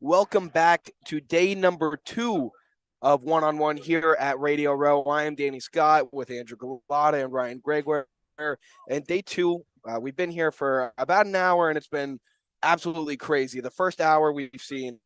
Welcome back to day number 2 of One-on-One here at Radio Row. I am Danny Scott with Andrew Galata and Ryan Gregoire. And day 2, we've been here for about an hour, and it's been absolutely crazy. The first hour, we've seen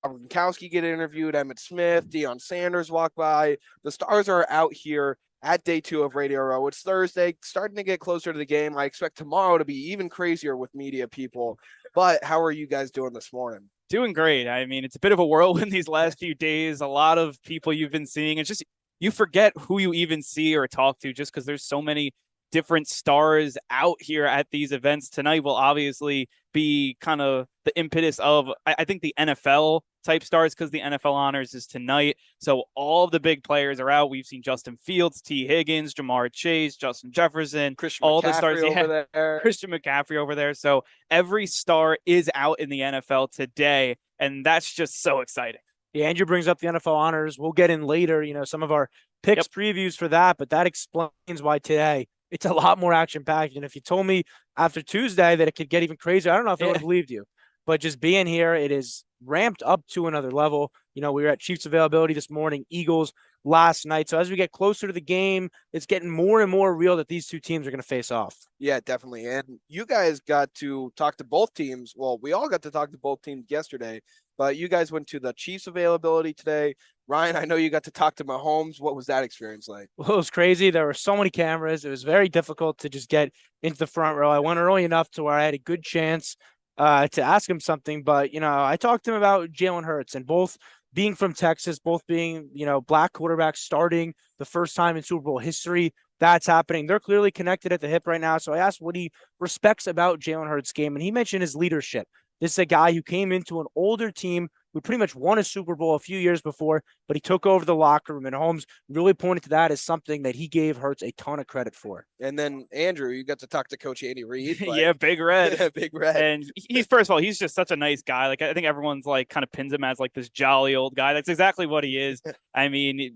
Gronkowski get interviewed, Emmitt Smith, Deion Sanders walk by. The stars are out here at day 2 of Radio Row. It's Thursday, starting to get closer to the game. I expect tomorrow to be even crazier with media people. But how are you guys doing this morning? Doing great. I mean, it's a bit of a whirlwind these last few days. A lot of people you've been seeing. It's just you forget who you even see or talk to just because there's so many different stars out here at these events. Tonight will obviously be kind of the impetus of, I think, the NFL type stars because the NFL Honors is tonight. So all of the big players are out. We've seen Justin Fields, T. Higgins, Jamar Chase, Justin Jefferson, Christian all McCaffrey the stars over there. Christian McCaffrey over there. So every star is out in the NFL today, and that's just so exciting. Yeah, Andrew brings up the NFL Honors. We'll get in later, some of our picks, previews for that, but that explains why today it's a lot more action-packed. And if you told me after Tuesday that it could get even crazier, I don't know if I would have believed you. But just being here, it is ramped up to another level. We were at Chiefs availability this morning, Eagles last night. So as we get closer to the game, it's getting more and more real that these two teams are going to face off. Yeah, definitely. And you guys got to talk to both teams. Well, we all got to talk to both teams yesterday, but you guys went to the Chiefs availability today. Ryan, I know you got to talk to Mahomes. What was that experience like? Well, it was crazy. There were so many cameras. It was very difficult to just get into the front row. I went early enough to where I had a good chance to ask him something. But, I talked to him about Jalen Hurts and both being from Texas, both being, black quarterbacks starting the first time in Super Bowl history. That's happening. They're clearly connected at the hip right now. So I asked what he respects about Jalen Hurts' game, and he mentioned his leadership. This is a guy who came into an older team who pretty much won a Super Bowl a few years before, but he took over the locker room, and Holmes really pointed to that as something that he gave Hurts a ton of credit for. And then, Andrew, you got to talk to Coach Andy Reid. Yeah, Big Red. Yeah, Big Red. And he's, first of all, he's just such a nice guy. Like, I think everyone's like kind of pins him as like this jolly old guy. That's exactly what he is. I mean, Did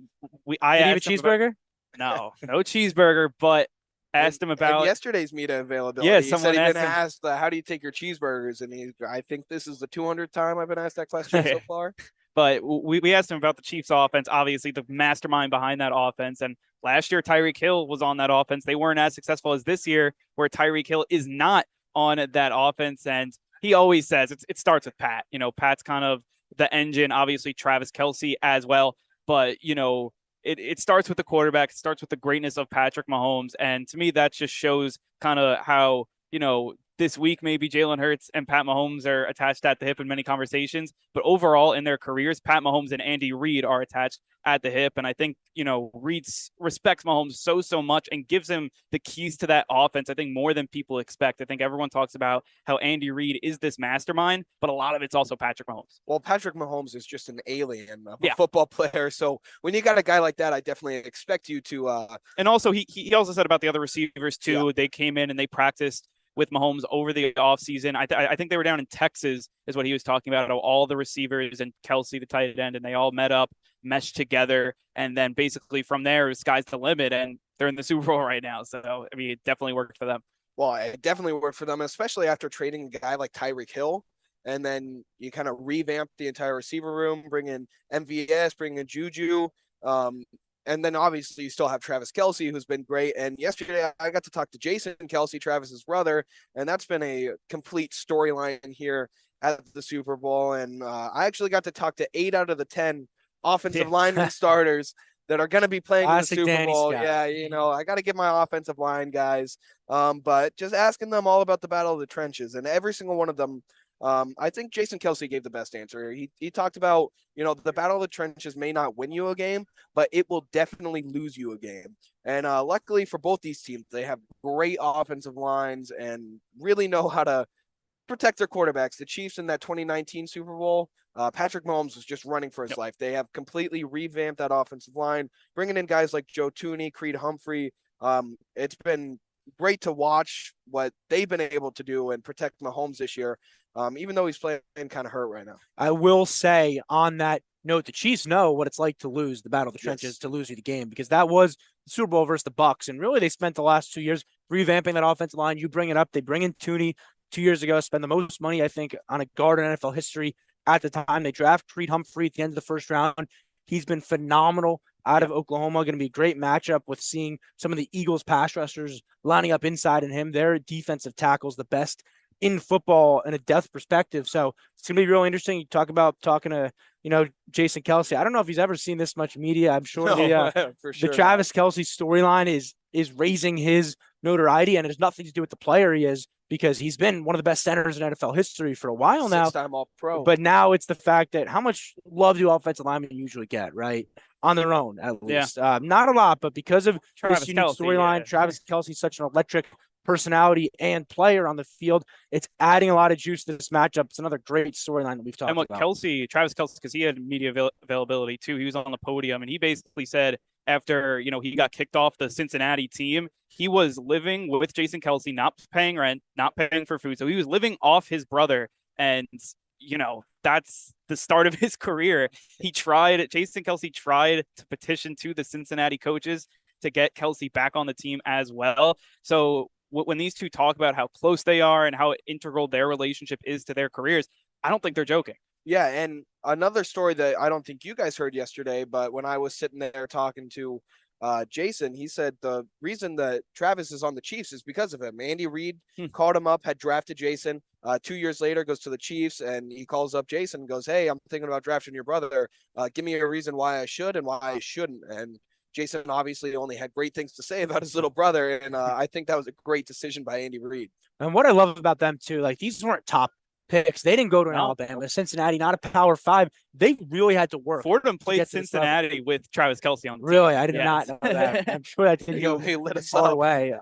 he have a cheeseburger? No cheeseburger, but asked him about yesterday's media availability. Yeah, someone had been asked, how do you take your cheeseburgers? And I think this is the 200th time I've been asked that question so far. But we asked him about the Chiefs offense, obviously the mastermind behind that offense. And last year, Tyreek Hill was on that offense. They weren't as successful as this year, where Tyreek Hill is not on that offense. And he always says it starts with Pat. Pat's kind of the engine, obviously Travis Kelce as well. But, it starts with the quarterback. It starts with the greatness of Patrick Mahomes. And to me, that just shows kind of how, this week maybe Jalen Hurts and Pat Mahomes are attached at the hip in many conversations. But overall in their careers, Pat Mahomes and Andy Reid are attached at the hip. And I think, Reid respects Mahomes so much and gives him the keys to that offense, I think, more than people expect. I think everyone talks about how Andy Reid is this mastermind, but a lot of it's also Patrick Mahomes. Well, Patrick Mahomes is just an alien of a football player. So when you got a guy like that, I definitely expect you to. And also, he also said about the other receivers, too. Yeah. They came in and they practiced with Mahomes over the offseason. I think they were down in Texas is what he was talking about, all the receivers and Kelce, the tight end, and they all met up, meshed together. And then basically from there, sky's the limit, and they're in the Super Bowl right now. So, I mean, it definitely worked for them. Well, it definitely worked for them, especially after trading a guy like Tyreek Hill. And then you kind of revamp the entire receiver room, bring in MVS, bring in Juju. And then obviously you still have Travis Kelce, who's been great. And yesterday I got to talk to Jason Kelce, Travis's brother, and that's been a complete storyline here at the Super Bowl. And I actually got to talk to 8 out of the 10 offensive lineman starters that are going to be playing in the Super Bowl. Yeah, I got to get my offensive line guys. But just asking them all about the battle of the trenches, and every single one of them, I think Jason Kelce gave the best answer. He talked about, the battle of the trenches may not win you a game, but it will definitely lose you a game. And luckily for both these teams, they have great offensive lines and really know how to protect their quarterbacks. The Chiefs in that 2019 Super Bowl, Patrick Mahomes was just running for his life. They have completely revamped that offensive line, bringing in guys like Joe Thuney, Creed Humphrey. It's been great to watch what they've been able to do and protect Mahomes this year, even though he's playing kind of hurt right now. I will say on that note, the Chiefs know what it's like to lose the battle of the trenches, to lose you the game, because that was the Super Bowl versus the Bucs. And really, they spent the last 2 years revamping that offensive line. You bring it up. They bring in Thuney 2 years ago, spend the most money, I think, on a guard in NFL history. at the time. They draft Creed Humphrey at the end of the first round. He's been phenomenal out of Oklahoma. Going to be a great matchup with seeing some of the Eagles pass rushers lining up inside in him. Their defensive tackles the best in football in a depth perspective. So it's going to be really interesting. You talk about talking to, Jason Kelce. I don't know if he's ever seen this much media. I'm sure for sure the Travis Kelce storyline is raising his notoriety, and it has nothing to do with the player he is, because he's been one of the best centers in NFL history for a while now. 6-time All-Pro. But now it's the fact that how much love do offensive linemen usually get, right? On their own, at least. Not a lot, but because of Travis this unique Kelce, storyline, Travis Kelce's such an electric personality and player on the field. It's adding a lot of juice to this matchup. It's another great storyline that we've talked about. Travis Kelce, because he had media availability too. He was on the podium, and he basically said after he got kicked off the Cincinnati team, he was living with Jason Kelce, not paying rent, not paying for food, so he was living off his brother, and that's the start of his career. Jason Kelce tried to petition to the Cincinnati coaches to get Kelce back on the team as well. So when these two talk about how close they are and how integral their relationship is to their careers, I don't think they're joking. Yeah, and another story that I don't think you guys heard yesterday, but when I was sitting there talking to Jason, he said the reason that Travis is on the Chiefs is because of him. Andy Reid called him up, had drafted Jason. 2 years later, goes to the Chiefs, and he calls up Jason and goes, "Hey, I'm thinking about drafting your brother. Give me a reason why I should and why I shouldn't." And Jason obviously only had great things to say about his little brother, and I think that was a great decision by Andy Reid. And what I love about them too, like these weren't top picks. They didn't go to Alabama, Cincinnati, not a Power 5. They really had to work. Fordham played Cincinnati with Travis Kelce on the team. Really, I did not know that. I'm sure that didn't go far away.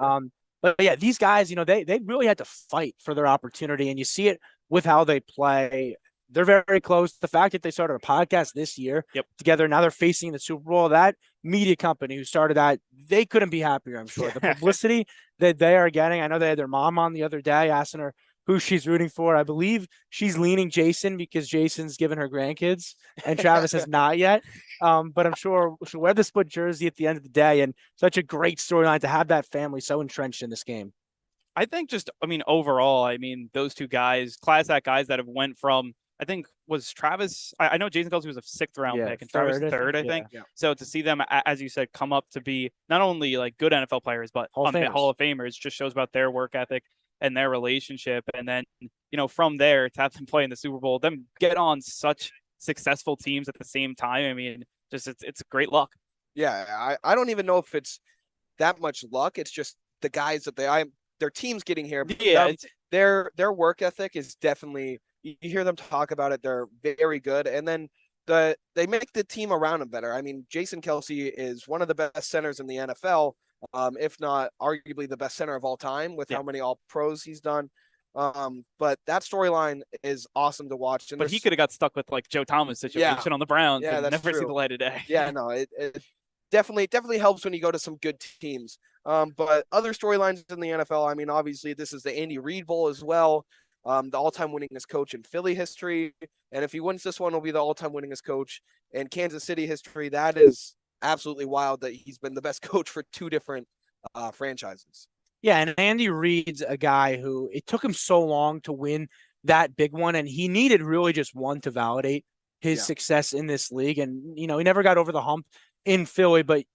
But yeah, these guys, they really had to fight for their opportunity, and you see it with how they play. They're very close. The fact that they started a podcast this year together, now they're facing the Super Bowl. That media company who started that, they couldn't be happier, I'm sure. The publicity that they are getting, I know they had their mom on the other day asking her who she's rooting for. I believe she's leaning Jason because Jason's given her grandkids and Travis has not yet. But I'm sure she'll wear the split jersey at the end of the day, and such a great storyline to have that family so entrenched in this game. I think overall, those two guys, class act guys that have went from, I think was Travis. I know Jason Kelce was a 6th round pick and Travis third, I think. Yeah. So to see them, as you said, come up to be not only like good NFL players, but Hall of Famers just shows about their work ethic and their relationship. And then, from there to have them play in the Super Bowl, them get on such successful teams at the same time. It's great luck. Yeah. I don't even know if it's that much luck. It's just the guys that their team's getting here. Yeah. Their work ethic is definitely, you hear them talk about it. They're very good. And then they make the team around them better. Jason Kelce is one of the best centers in the NFL, if not arguably the best center of all time with how many All-Pros he's done. But that storyline is awesome to watch. But he could have got stuck with like Joe Thomas situation on the Browns and never see the light of day. Yeah, no, it definitely helps when you go to some good teams. But other storylines in the NFL, obviously this is the Andy Reid Bowl as well. The all-time winningest coach in Philly history. And if he wins this one, he'll be the all-time winningest coach in Kansas City history. That is absolutely wild that he's been the best coach for 2 different franchises. Yeah, and Andy Reid's a guy who it took him so long to win that big one, and he needed really just one to validate his success in this league. And, he never got over the hump in Philly, but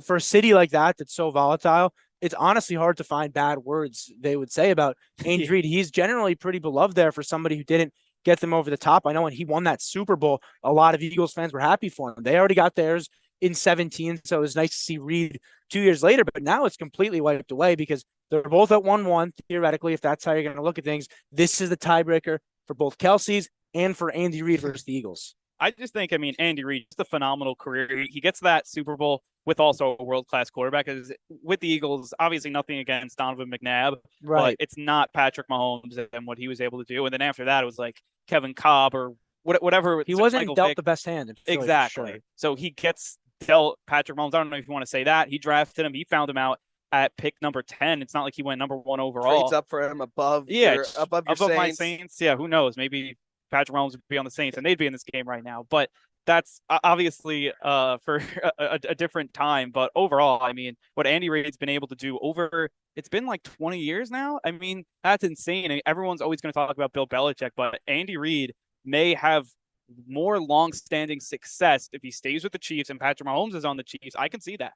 for a city like that that's so volatile, it's honestly hard to find bad words they would say about Andy Reid. He's generally pretty beloved there for somebody who didn't get them over the top. I know when he won that Super Bowl, a lot of Eagles fans were happy for him. They already got theirs in 2017, so it was nice to see Reid 2 years later, but now it's completely wiped away because they're both at 1-1, theoretically, if that's how you're going to look at things. This is the tiebreaker for both Kelce's and for Andy Reid versus the Eagles. I just think, Andy Reid, just a phenomenal career. He gets that Super Bowl with also a world-class quarterback. Because with the Eagles, obviously nothing against Donovan McNabb, but it's not Patrick Mahomes and what he was able to do. And then after that, it was like Kevin Cobb or whatever. He wasn't dealt the best hand. Exactly. Sure. So he gets dealt Patrick Mahomes. I don't know if you want to say that. He drafted him. He found him out at pick number 10. It's not like he went number 1 overall. Trades up for him above my Saints. Yeah, who knows? Maybe Patrick Mahomes would be on the Saints and they'd be in this game right now. But that's obviously for a different time. But overall, what Andy Reid's been able to do it's been like 20 years now. That's insane. And everyone's always going to talk about Bill Belichick, but Andy Reid may have more long-standing success if he stays with the Chiefs and Patrick Mahomes is on the Chiefs. I can see that.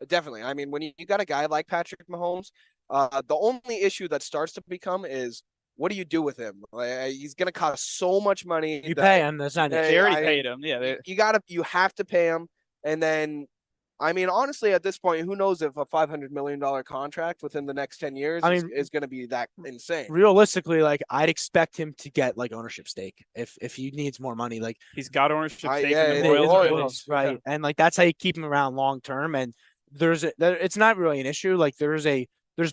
Definitely. I mean, when you got a guy like Patrick Mahomes, the only issue that starts to become is what do you do with him? He's going to cost so much money. You pay him. That's not. They already paid him. Yeah, you have to pay him, and then. I mean, honestly, at this point, who knows if a $500 million contract within the next 10 years is going to be that insane? Realistically, like I'd expect him to get like ownership stake if he needs more money. Like he's got ownership stake in the Royals, right? Yeah. And like that's how you keep him around long term. And it's not really an issue. Like there's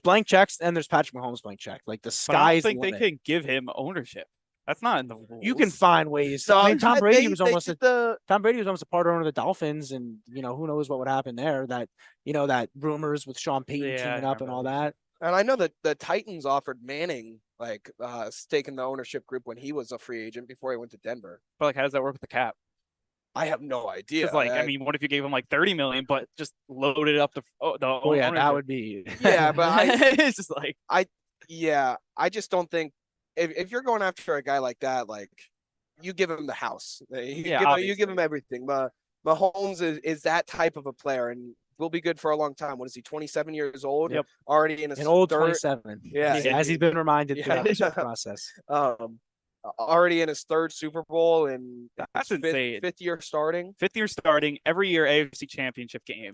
blank checks and there's Patrick Mahomes blank check. Like the sky's the limit. I don't think they can give him ownership. That's not in the rules. You can find ways. So, I mean, Tom Brady was almost a part owner of the Dolphins, and who knows what would happen there. That that rumors with Sean Payton teaming up and all that. And I know that the Titans offered Manning like stake in the ownership group when he was a free agent before he went to Denver. But like, how does that work with the cap? I have no idea. Because I mean, what if you gave him like $30 million, but just loaded up the yeah, that would be but it's just like I just don't think. If you're going after a guy like that, like you give him the house, you give him everything. But Mahomes is that type of a player and will be good for a long time. What is he? 27 years old. Yep. Already in an old 27. Yeah, as he's been reminded throughout the process. Already in his third Super Bowl and that's insane. Fifth year starting. Every year AFC Championship game.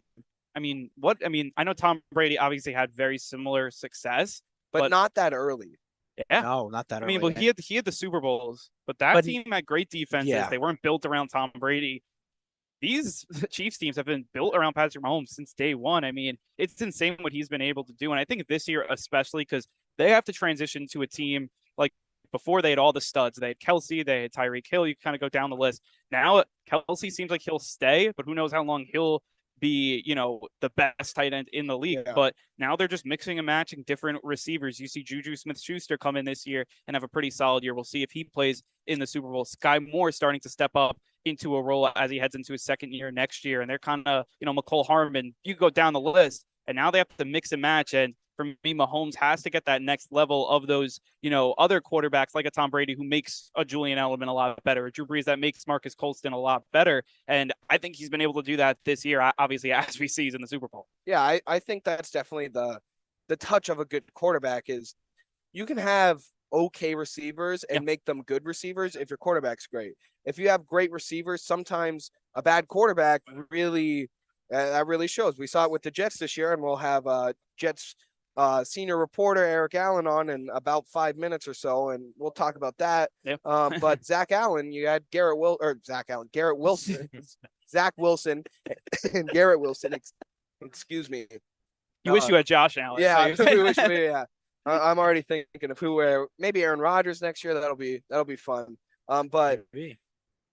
I mean, I know Tom Brady obviously had very similar success, but not that early. Yeah, no, not that early. I mean, but he had the Super Bowls, but that team had great defenses. Yeah. They weren't built around Tom Brady. These Chiefs teams have been built around Patrick Mahomes since day one. I mean, it's insane what he's been able to do, and I think this year especially because they have to transition to a team like before they had all the studs. They had Kelsey, they had Tyreek Hill. You kind of go down the list. Now Kelsey seems like he'll stay, but who knows how long he'll be, the best tight end in the league. Yeah. But now they're just mixing and matching different receivers. You see Juju Smith-Schuster come in this year and have a pretty solid year. We'll see if he plays in the Super Bowl. Sky Moore starting to step up into a role as he heads into his second year next year. And they're kind of, McCole Harmon. You go down the list, and now they have to mix and match. And for me, Mahomes has to get that next level of those, other quarterbacks like a Tom Brady who makes a Julian Edelman a lot better, a Drew Brees that makes Marcus Colston a lot better. And I think he's been able to do that this year, obviously, as we see in the Super Bowl. Yeah, I think that's definitely the touch of a good quarterback is you can have okay receivers and make them good receivers if your quarterback's great. If you have great receivers, sometimes a bad quarterback really that really shows. We saw it with the Jets this year, and we'll have Jets senior reporter Eric Allen on in about 5 minutes or so, and we'll talk about that. Yep. But Zach Wilson, Zach Wilson, and Garrett Wilson. Excuse me. You wish you had Josh Allen. Yeah, I'm already thinking of maybe Aaron Rodgers next year. That'll be fun. But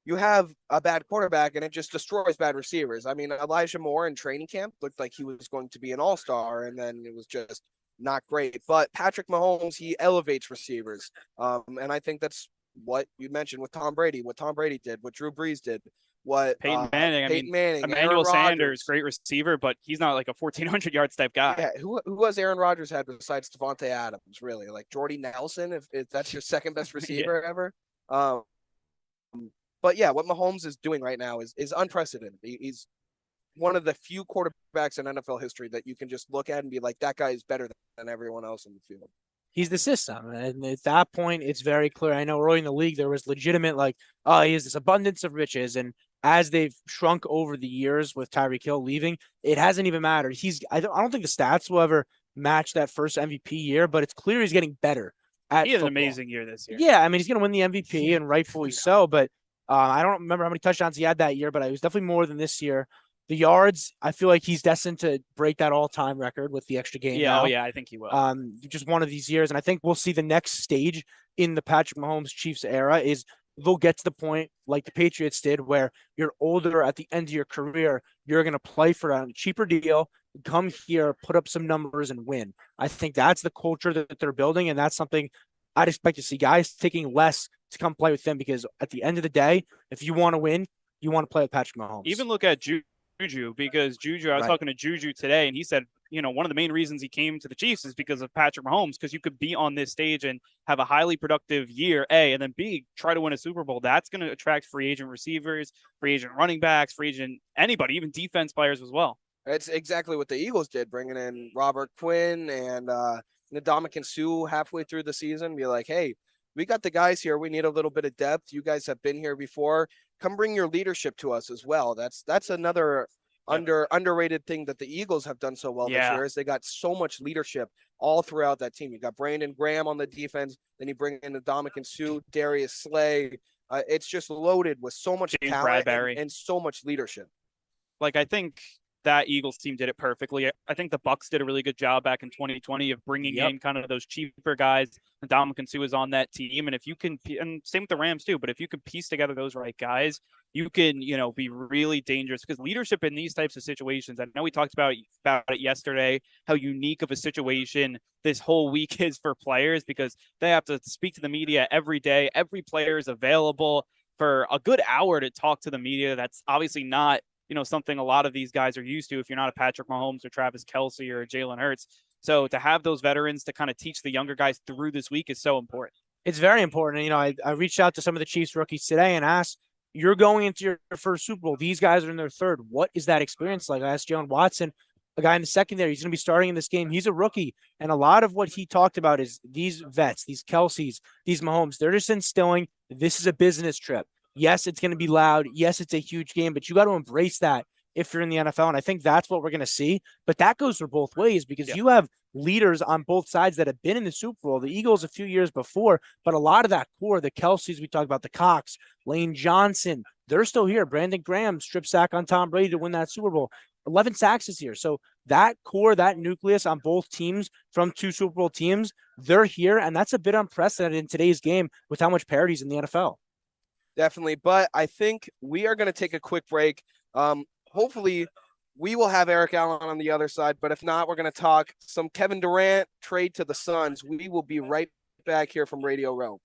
you have a bad quarterback and it just destroys bad receivers. I mean, Elijah Moore in training camp looked like he was going to be an all-star, and then it was just not great. But Patrick Mahomes, he elevates receivers. And I think that's what you mentioned with Tom Brady, what Tom Brady did, what Drew Brees did, what Peyton Manning. Manning, Emmanuel Sanders, great receiver, but he's not like a 1,400 yards type guy. Yeah, who was Aaron Rodgers had besides Devontae Adams, really? Like Jordy Nelson, if that's your second best receiver ever. But yeah, what Mahomes is doing right now is unprecedented. He's one of the few quarterbacks in NFL history that you can just look at and be like, that guy is better than everyone else in the field. He's the system. And at that point, it's very clear. I know early in the league, there was legitimate he has this abundance of riches. And as they've shrunk over the years with Tyreek Hill leaving, it hasn't even mattered. I don't think the stats will ever match that first MVP year, but it's clear he's getting better at He had football. an amazing year this year. Yeah, I mean, he's going to win the MVP, and rightfully so. But I don't remember how many touchdowns he had that year, but it was definitely more than this year. The yards, I feel like he's destined to break that all-time record with the extra game. Yeah, I think he will. Just one of these years, and I think we'll see the next stage in the Patrick Mahomes Chiefs era is they'll get to the point like the Patriots did where you're older at the end of your career, you're going to play for a cheaper deal, come here, put up some numbers, and win. I think that's the culture that they're building, and that's something I'd expect to see guys taking less to come play with them because at the end of the day, if you want to win, you want to play with Patrick Mahomes. Even look at Juju Juju, because Juju, I was Right. talking to Juju today, and he said, one of the main reasons he came to the Chiefs is because of Patrick Mahomes, because you could be on this stage and have a highly productive year, A, and then B, try to win a Super Bowl. That's going to attract free agent receivers, free agent running backs, free agent anybody, even defense players as well. It's exactly what the Eagles did, bringing in Robert Quinn and Ndamukong Suh halfway through the season. Be like, hey, we got the guys here. We need a little bit of depth. You guys have been here before. Come bring your leadership to us as well. That's another underrated thing that the Eagles have done so well this year is they got so much leadership all throughout that team. You got Brandon Graham on the defense, then you bring in Ndamukong Suh, Darius Slay. It's just loaded with so much James talent Bradbury. and so much leadership. Like, I think that Eagles team did it perfectly. I think the Bucks did a really good job back in 2020 of bringing in kind of those cheaper guys. Ndamukong Suh is on that team, and if you can, and same with the Rams too. But if you can piece together those right guys, you can, be really dangerous, because leadership in these types of situations. I know we talked about it yesterday, how unique of a situation this whole week is for players, because they have to speak to the media every day. Every player is available for a good hour to talk to the media. That's obviously not something a lot of these guys are used to if you're not a Patrick Mahomes or Travis Kelce or Jalen Hurts. So to have those veterans to kind of teach the younger guys through this week is so important. It's very important. I reached out to some of the Chiefs rookies today and asked, you're going into your first Super Bowl. These guys are in their third. What is that experience like? I asked Jalen Watson, a guy in the secondary. He's going to be starting in this game. He's a rookie. And a lot of what he talked about is these vets, these Kelce's, these Mahomes, they're just instilling this is a business trip. Yes, it's going to be loud. Yes, it's a huge game, but you got to embrace that if you're in the NFL. And I think that's what we're going to see. But that goes for both ways, because you have leaders on both sides that have been in the Super Bowl. The Eagles a few years before, but a lot of that core, the Kelce's, we talked about, the Cox, Lane Johnson, they're still here. Brandon Graham strip sack on Tom Brady to win that Super Bowl. 11 sacks this year. So that core, that nucleus on both teams from two Super Bowl teams, they're here. And that's a bit unprecedented in today's game with how much parity's in the NFL. Definitely. But I think we are going to take a quick break. Hopefully we will have Eric Allen on the other side, but if not, we're going to talk some Kevin Durant trade to the Suns. We will be right back here from Radio Row.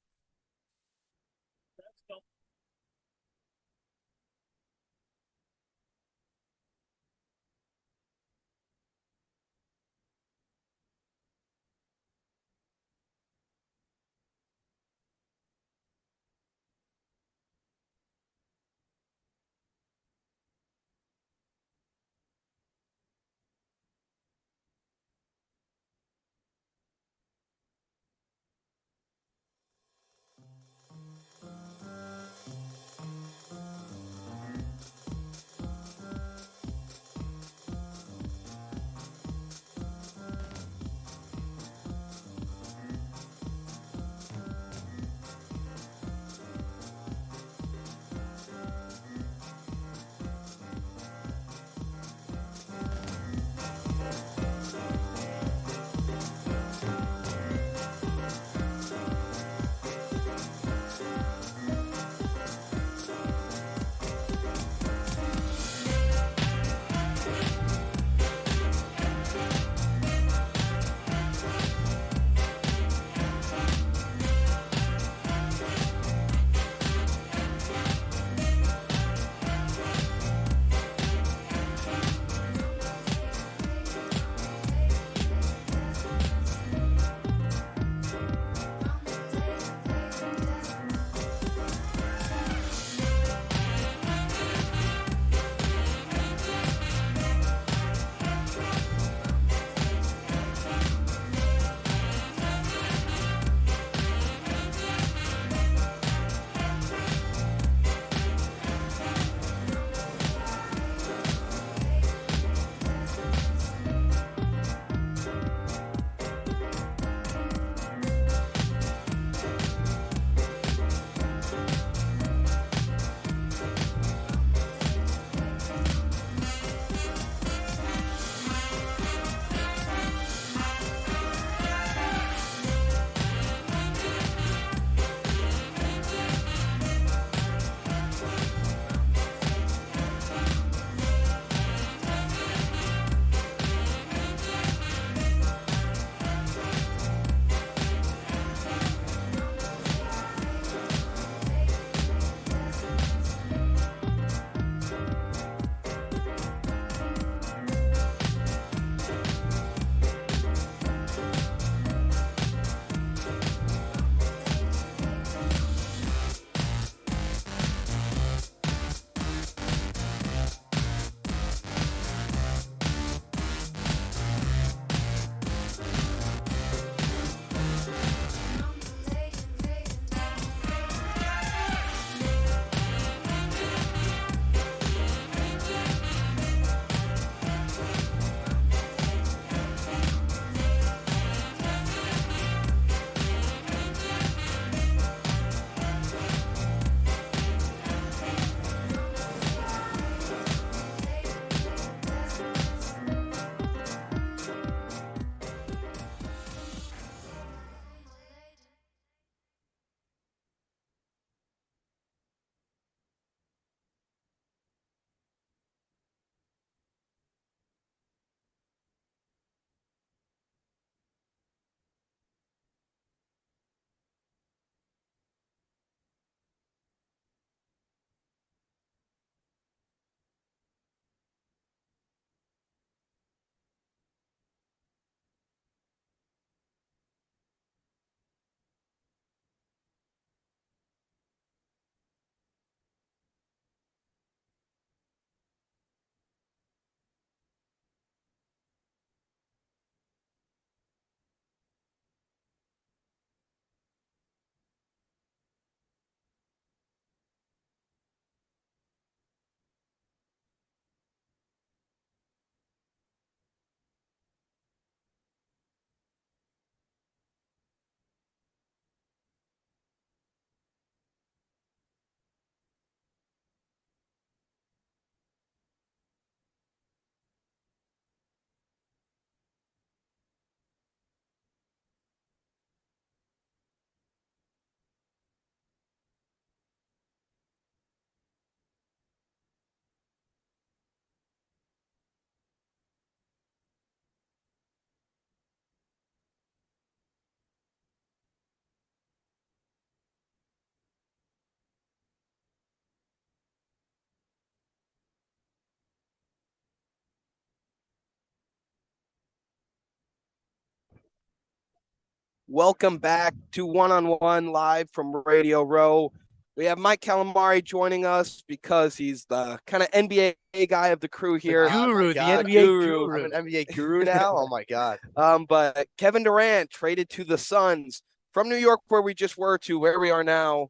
Welcome back to One on One live from Radio Row. We have Mike Calamari joining us because he's the kind of NBA guy of the crew here. The NBA guru. I'm an NBA guru now. Oh my God. But Kevin Durant traded to the Suns from New York, where we just were, to where we are now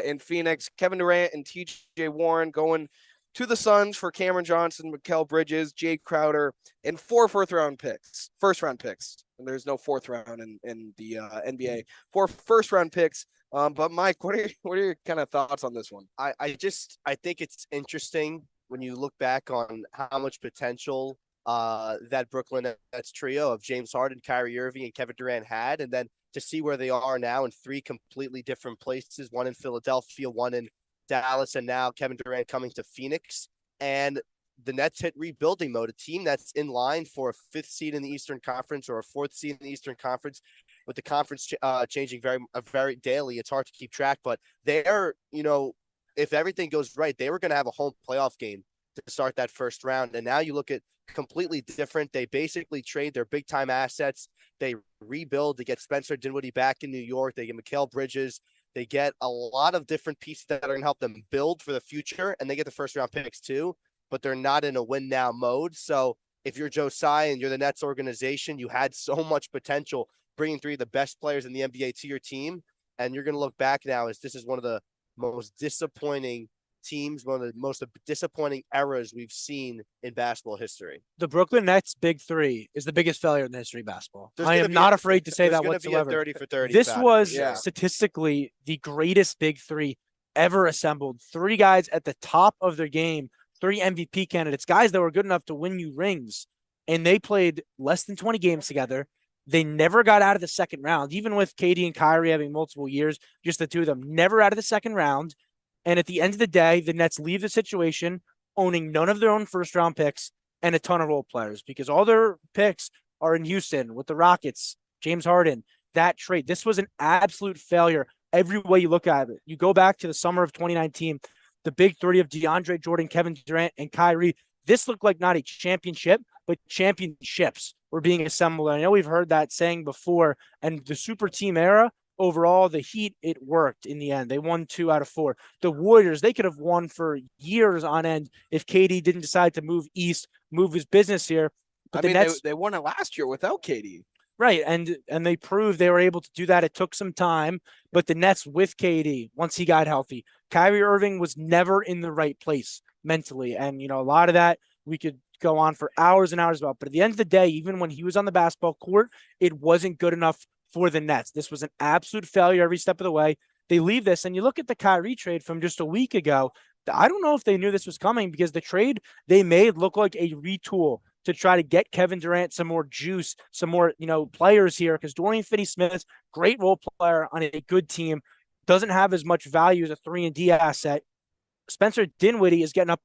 in Phoenix. Kevin Durant and TJ Warren going to the Suns for Cameron Johnson, Mikal Bridges, Jay Crowder, and 4 first round picks. And there's no fourth round in the NBA. 4 first round picks. But Mike, what are your kind of thoughts on this one? I think it's interesting when you look back on how much potential that Brooklyn Nets trio of James Harden, Kyrie Irving, and Kevin Durant had, and then to see where they are now in 3 completely different places, one in Philadelphia, one in Dallas, and now Kevin Durant coming to Phoenix. And the Nets hit rebuilding mode, a team that's in line for a 5th seed in the Eastern Conference or a 4th seed in the Eastern Conference. With the conference changing very daily, it's hard to keep track. But they're, if everything goes right, they were going to have a home playoff game to start that first round. And now you look at completely different. They basically trade their big time assets. They rebuild. They get Spencer Dinwiddie back in New York. They get Mikal Bridges. They get a lot of different pieces that are going to help them build for the future. And they get the first round picks too, but they're not in a win now mode. So if you're Joe Tsai and you're the Nets organization, you had so much potential bringing 3 of the best players in the NBA to your team. And you're going to look back now as this is one of the most disappointing teams, one of the most disappointing eras we've seen in basketball history. The Brooklyn Nets big 3 is the biggest failure in the history of basketball. I am not afraid to say that whatsoever. 30 for 30. This was statistically the greatest big 3 ever assembled. 3 guys at the top of their game, 3 MVP candidates, guys that were good enough to win you rings. And they played less than 20 games together. They never got out of the second round, even with KD and Kyrie having multiple years, just the 2 of them, never out of the second round. And at the end of the day, the Nets leave the situation owning none of their own first round picks and a ton of role players because all their picks are in Houston with the Rockets, James Harden, that trade. This was an absolute failure every way you look at it. You go back to the summer of 2019, the big 3 of DeAndre Jordan, Kevin Durant, and Kyrie. This looked like not a championship, but championships were being assembled. I know we've heard that saying before, and the super team era, overall, the Heat, it worked in the end. They won 2 out of 4. The Warriors, they could have won for years on end if KD didn't decide to move east, move his business here. But the Nets, they won it last year without KD. Right, and they proved they were able to do that. It took some time, but the Nets with KD, once he got healthy, Kyrie Irving was never in the right place mentally. And, a lot of that we could go on for hours and hours about. But at the end of the day, even when he was on the basketball court, it wasn't good enough for the Nets. This was an absolute failure every step of the way. They leave this, and you look at the Kyrie trade from just a week ago. I don't know if they knew this was coming because the trade they made looked like a retool to try to get Kevin Durant some more juice, some more, players here, because Dorian Finney-Smith, great role player on a good team, doesn't have as much value as a 3-and-D asset. Spencer Dinwiddie is getting up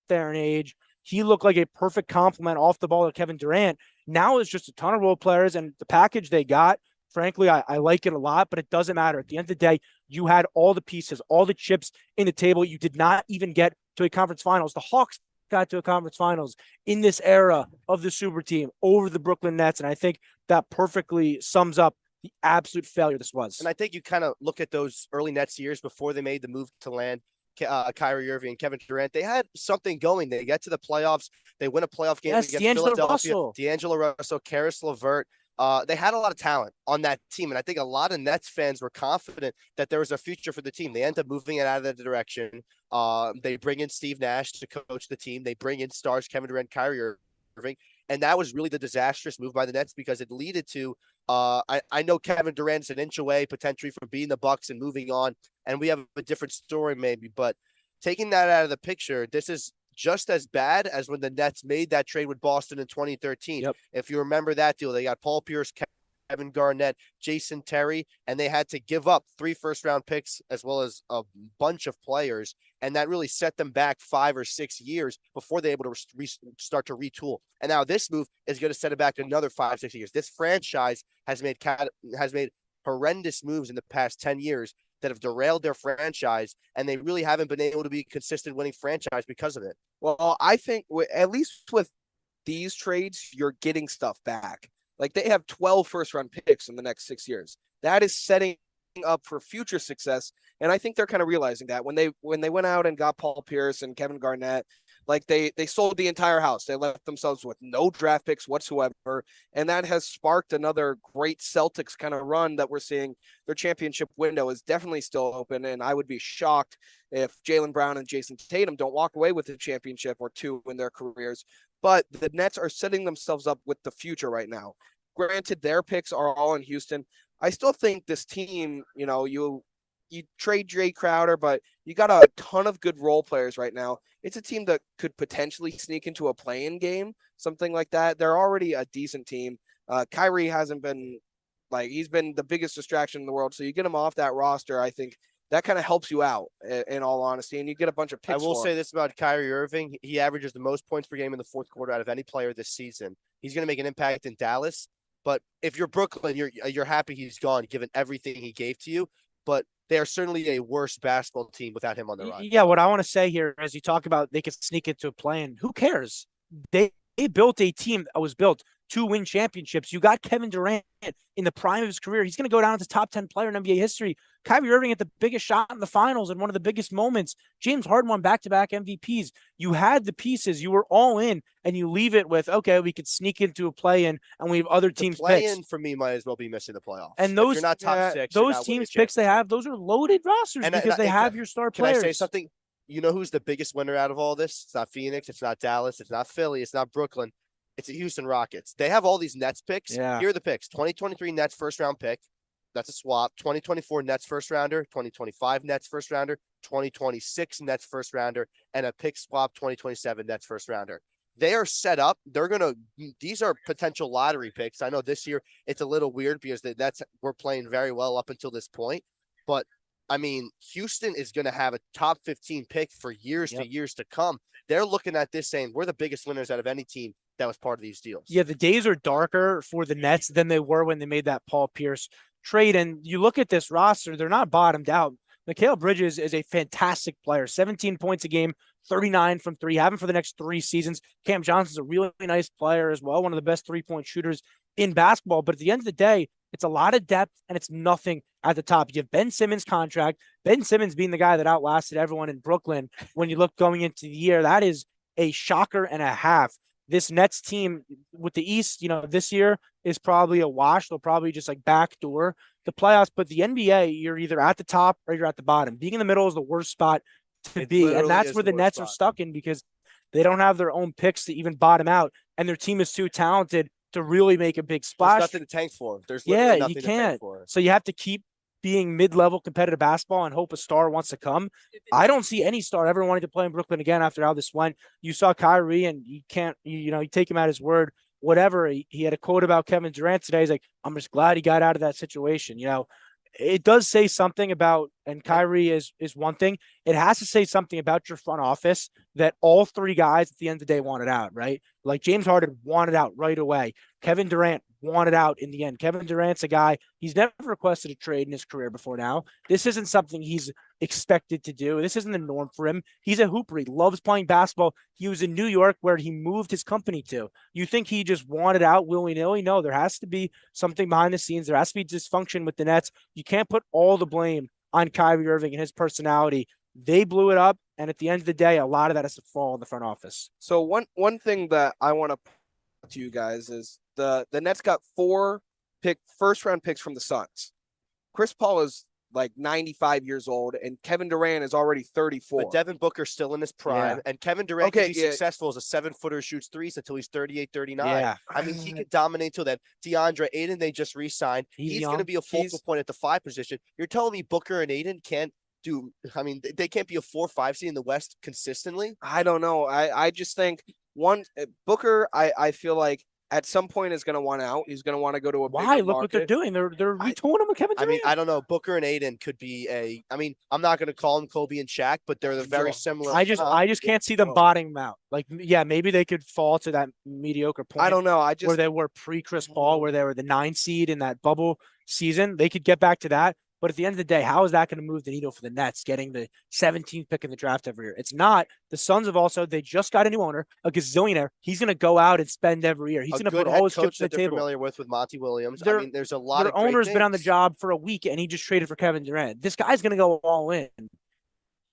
there in age. He looked like a perfect complement off the ball to Kevin Durant. Now it's just a ton of role players, and the package they got, frankly, I like it a lot, but it doesn't matter. At the end of the day, you had all the pieces, all the chips in the table. You did not even get to a conference finals. The Hawks got to a conference finals in this era of the super team over the Brooklyn Nets, and I think that perfectly sums up the absolute failure this was. And I think you kind of look at those early Nets years before they made the move to land Kyrie Irving and Kevin Durant. They had something going. They get to the playoffs. They win a playoff game against Philadelphia. D'Angelo Russell, Karis LeVert. They had a lot of talent on that team, and I think a lot of Nets fans were confident that there was a future for the team. They end up moving it out of that direction. They bring in Steve Nash to coach the team. They bring in stars Kevin Durant, Kyrie Irving, and that was really the disastrous move by the Nets because it led to I know Kevin Durant's an inch away potentially from being the Bucks and moving on, and we have a different story maybe, but taking that out of the picture, this is just as bad as when the Nets made that trade with Boston in 2013. Yep. If you remember that deal, they got Paul Pierce, Kevin Garnett, Jason Terry, and they had to give up 3 first-round picks as well as a bunch of players, and that really set them back 5 or 6 years before they're able to start to retool. And now this move is going to set it back another 5, 6 years. This franchise has made horrendous moves in the past 10 years that have derailed their franchise, and they really haven't been able to be a consistent winning franchise because of it. Well, I think at least with these trades, you're getting stuff back. Like they have 12 first-round picks in the next 6 years. That is setting up for future success. And I think they're kind of realizing that when they went out and got Paul Pierce and Kevin Garnett, like they sold the entire house. They left themselves with no draft picks whatsoever. And that has sparked another great Celtics kind of run that we're seeing. Their championship window is definitely still open. And I would be shocked if Jaylen Brown and Jason Tatum don't walk away with a championship or two in their careers. But the Nets are setting themselves up with the future right now. Granted, their picks are all in Houston. I still think this team, you trade Jay Crowder, but you got a ton of good role players right now. It's a team that could potentially sneak into a play-in game, something like that. They're already a decent team. Kyrie hasn't been he's been the biggest distraction in the world. So you get him off that roster, I think that kind of helps you out in all honesty. And you get a bunch of picks. I will say this about Kyrie Irving. He averages the most points per game in the fourth quarter out of any player this season. He's going to make an impact in Dallas. But if you're Brooklyn, you're happy he's gone, given everything he gave to you. But they are certainly a worse basketball team without him on the run. Yeah, what I want to say here, as you talk about they could sneak into a play-in, who cares? They built a team that was built to win championships. You got Kevin Durant in the prime of his career. He's going to go down as the top 10 player in NBA history. Kyrie Irving at the biggest shot in the finals and one of the biggest moments. James Harden won back-to-back MVPs. You had the pieces. You were all in, and you leave it with, okay, we could sneak into a play-in, and we have other teams' picks. Play-in, for me, might as well be missing the playoffs. And those, if you're not top six, those teams' picks they have, those are loaded rosters because they have your star players. Can I say something? You know who's the biggest winner out of all this? It's not Phoenix. It's not Dallas. It's not Philly. It's not Brooklyn. It's the Houston Rockets. They have all these Nets picks. Yeah. Here are the picks. 2023 Nets first-round pick. That's a swap. 2024 Nets first-rounder. 2025 Nets first-rounder. 2026 Nets first-rounder. And a pick swap 2027 Nets first-rounder. They are set up. These are potential lottery picks. I know this year it's a little weird because the Nets were playing very well up until this point. But, I mean, Houston is going to have a top 15 pick for years to years to come. They're looking at this saying, we're the biggest winners out of any team that was part of these deals. Yeah, the days are darker for the Nets than they were when they made that Paul Pierce trade. And you look at this roster, they're not bottomed out. Mikal Bridges is a fantastic player, 17 points a game, 39 from three, have him for the next 3 seasons. Cam Johnson's a really nice player as well, one of the best three-point shooters in basketball. But at the end of the day, it's a lot of depth and it's nothing at the top. You have Ben Simmons' contract. Ben Simmons being the guy that outlasted everyone in Brooklyn when you look going into the year. That is a shocker and a half. This Nets team with the East, this year is probably a wash. They'll probably just backdoor the playoffs. But the NBA, you're either at the top or you're at the bottom. Being in the middle is the worst spot to be. And that's where the Nets are stuck in because they don't have their own picks to even bottom out. And their team is too talented to really make a big splash. There's nothing to tank for. There's literally nothing you to can't. tank for. So you have to keep being mid-level competitive basketball and hope a star wants to come. I don't see any star ever wanting to play in Brooklyn again after how this went. You saw Kyrie and you can't, you take him at his word, whatever. He had a quote about Kevin Durant today. He's like, I'm just glad he got out of that situation. It does say something about, and Kyrie is one thing. It has to say something about your front office that all 3 guys at the end of the day wanted out, right? Like James Harden wanted out right away. Kevin Durant wanted out in the end. Kevin Durant's a guy, he's never requested a trade in his career before now. This isn't something he's expected to do. This isn't the norm for him. He's a hooper. He loves playing basketball. He was in New York where he moved his company to. You think he just wanted out willy-nilly? No, there has to be something behind the scenes. There has to be dysfunction with the Nets. You can't put all the blame on Kyrie Irving and his personality. They blew it up, and at the end of the day, a lot of that has to fall in the front office. So one thing that I want to put to you guys is the Nets got 4 first-round picks from the Suns. Chris Paul is 95 years old, and Kevin Durant is already 34. But Devin Booker's still in his prime, and Kevin Durant can be successful as a 7-footer, shoots threes until he's 38, 39. Yeah. I mean, he could dominate till then. DeAndre Ayton, they just re-signed. He's going to be a focal point at the 5 position. You're telling me Booker and Ayton can't do – I mean, they can't be a 4-5 seed in the West consistently? I don't know. I just think Booker, I feel like at some point is going to want out. He's going to want to go to a Why? bigger Look what they're doing. They're retooling him with Kevin Durant. I mean, I don't know. Booker and Ayton could be I'm not going to call them Kobe and Shaq, but they're very similar. I just can't see them bottoming out. Maybe they could fall to that mediocre point. I don't know. Where they were pre-Chris Paul, where they were the 9 seed in that bubble season. They could get back to that. But at the end of the day, how is that going to move the needle for the Nets getting the 17th pick in the draft every year? It's not. The Suns have also, they just got a new owner, a gazillionaire. He's going to go out and spend every year. He's going to put all his chips on the table. Familiar with Monty Williams. I mean, there's a lot of their owner's been on the job for a week and he just traded for Kevin Durant. This guy's going to go all in.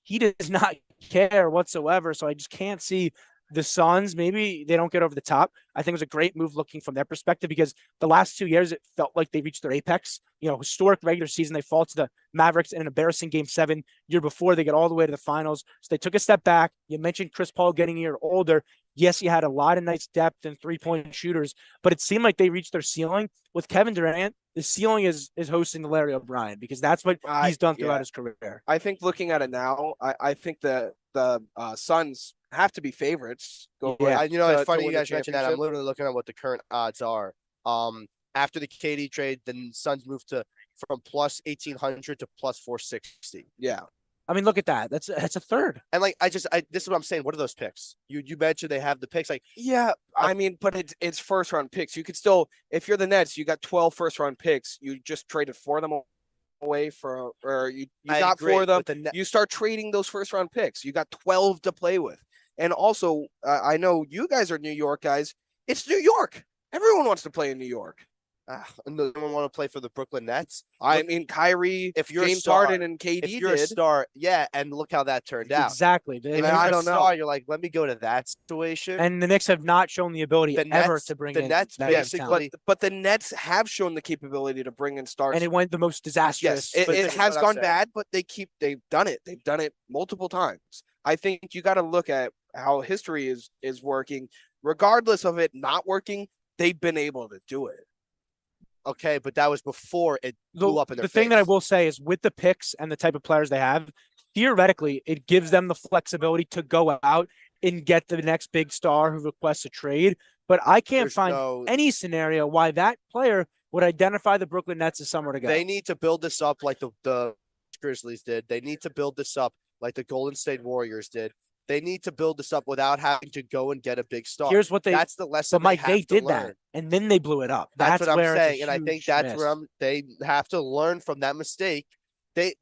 He does not care whatsoever. So I just can't see the Suns. Maybe they don't get over the top. I think it was a great move looking from their perspective because the last 2 years, it felt like they reached their apex. Historic regular season. They fall to the Mavericks in an embarrassing Game 7. Year before, they get all the way to the finals. So they took a step back. You mentioned Chris Paul getting a year older. Yes, he had a lot of nice depth and three-point shooters, but it seemed like they reached their ceiling. With Kevin Durant, the ceiling is hosting the Larry O'Brien because that's what he's done throughout his career. I think looking at it now, I think the Suns have to be favorites. It's funny you guys mentioned that. I'm literally looking at what the current odds are. After the KD trade, the Suns moved from plus 1,800 to plus 460. Yeah. I mean, look at that. That's a third. And this is what I'm saying. What are those picks? You mentioned they have the picks. I mean, but it's first round picks. You could still, if you're the Nets, you got 12 first round picks. You just traded for them away or you got for them. You start trading those first round picks. You got 12 to play with. And also, I know you guys are New York guys. It's New York. Everyone wants to play in New York. No one want to play for the Brooklyn Nets. I mean, Kyrie, if you're James Harden, and KD if you're a star, and look how that turned out. Exactly. I don't know. You're like, let me go to that situation. And the Knicks have not shown the ability ever to bring in the Nets. Basically, but the Nets have shown the capability to bring in stars, and it went the most disastrous. Yes, it has gone bad, but they've done it. They've done it multiple times. I think you got to look at how history is working, regardless of it not working. They've been able to do it. Okay, but that was before it blew up in their face. The thing that I will say is with the picks and the type of players they have, theoretically, it gives them the flexibility to go out and get the next big star who requests a trade. But I can't find any scenario why that player would identify the Brooklyn Nets as somewhere to go. They need to build this up like the Grizzlies did. They need to build this up like the Golden State Warriors did. They need to build this up without having to go and get a big star. That's the lesson. But Mike, they did that, and then they blew it up. That's what I'm saying, and I think that's where they have to learn from that mistake.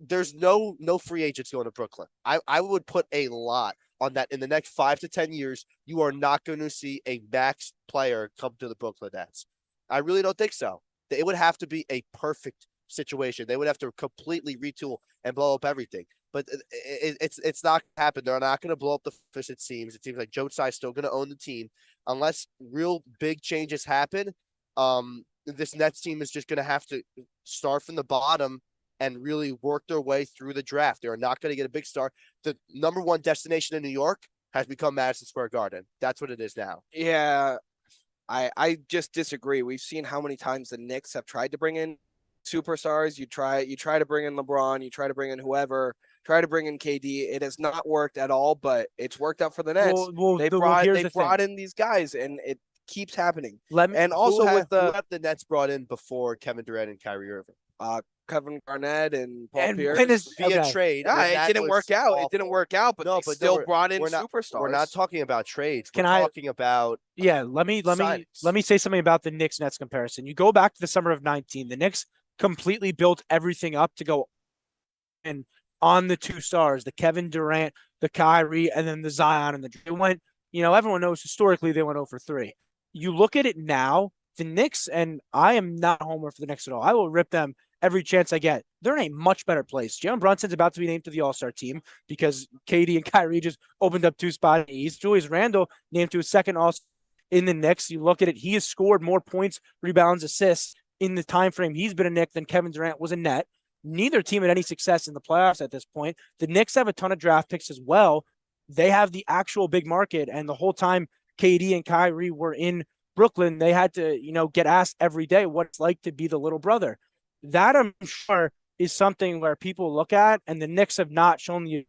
There's no free agents going to Brooklyn. I would put a lot on that in the next 5 to 10 years. You are not going to see a max player come to the Brooklyn Nets. I really don't think so. It would have to be a perfect situation. They would have to completely retool and blow up everything. But it's not going to happen. They're not going to blow up the fish, it seems. It seems like Joe Tsai's still going to own the team. Unless real big changes happen, this Nets team is just going to have to start from the bottom and really work their way through the draft. They're not going to get a big star. The number one destination in New York has become Madison Square Garden. That's what it is now. Yeah, I just disagree. We've seen how many times the Knicks have tried to bring in superstars. You try to bring in LeBron. You try to bring in whoever. Try to bring in KD. It has not worked at all, but it's worked out for the Nets. They brought in these guys, and it keeps happening. Who have the Nets brought in before Kevin Durant and Kyrie Irving? Kevin Garnett and Paul Pierce via trade. It didn't work out. Awful. It didn't work out, but they still brought in superstars. We're not talking about trades. We're talking about let me say something about the Knicks Nets comparison. You go back to the summer of 19. The Knicks completely built everything up to go and on the two stars, the Kevin Durant, the Kyrie, and then the Zion. And they went, everyone knows historically they went 0 for 3. You look at it now, the Knicks, and I am not a homer for the Knicks at all. I will rip them every chance I get. They're in a much better place. Jalen Brunson's about to be named to the All-Star team because KD and Kyrie just opened up 2 spots in the East. Julius Randle named to his second All-Star in the Knicks. You look at it, he has scored more points, rebounds, assists in the time frame he's been a Knick than Kevin Durant was a net. Neither team had any success in the playoffs at this point. The Knicks have a ton of draft picks as well. They have the actual big market, and the whole time KD and Kyrie were in Brooklyn, they had to, get asked every day what it's like to be the little brother. That, I'm sure, is something where people look at, and the Knicks have not shown the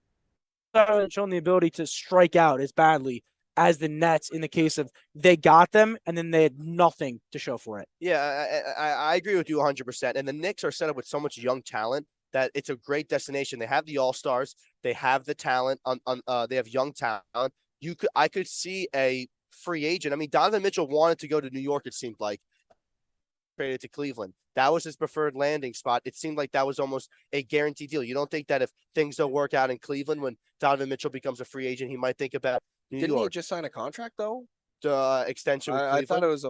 ability to strike out as badly as the Nets in the case of they got them and then they had nothing to show for it. Yeah, I agree with you 100%. And the Knicks are set up with so much young talent that it's a great destination. They have the All-Stars. They have the talent. They have young talent. I could see a free agent. I mean, Donovan Mitchell wanted to go to New York, it seemed like. traded to Cleveland. That was his preferred landing spot. It seemed like that was almost a guaranteed deal. You don't think that if things don't work out in Cleveland, when Donovan Mitchell becomes a free agent, he might think about New Didn't he York? just sign a contract though? Extension with I Cleveland. thought it was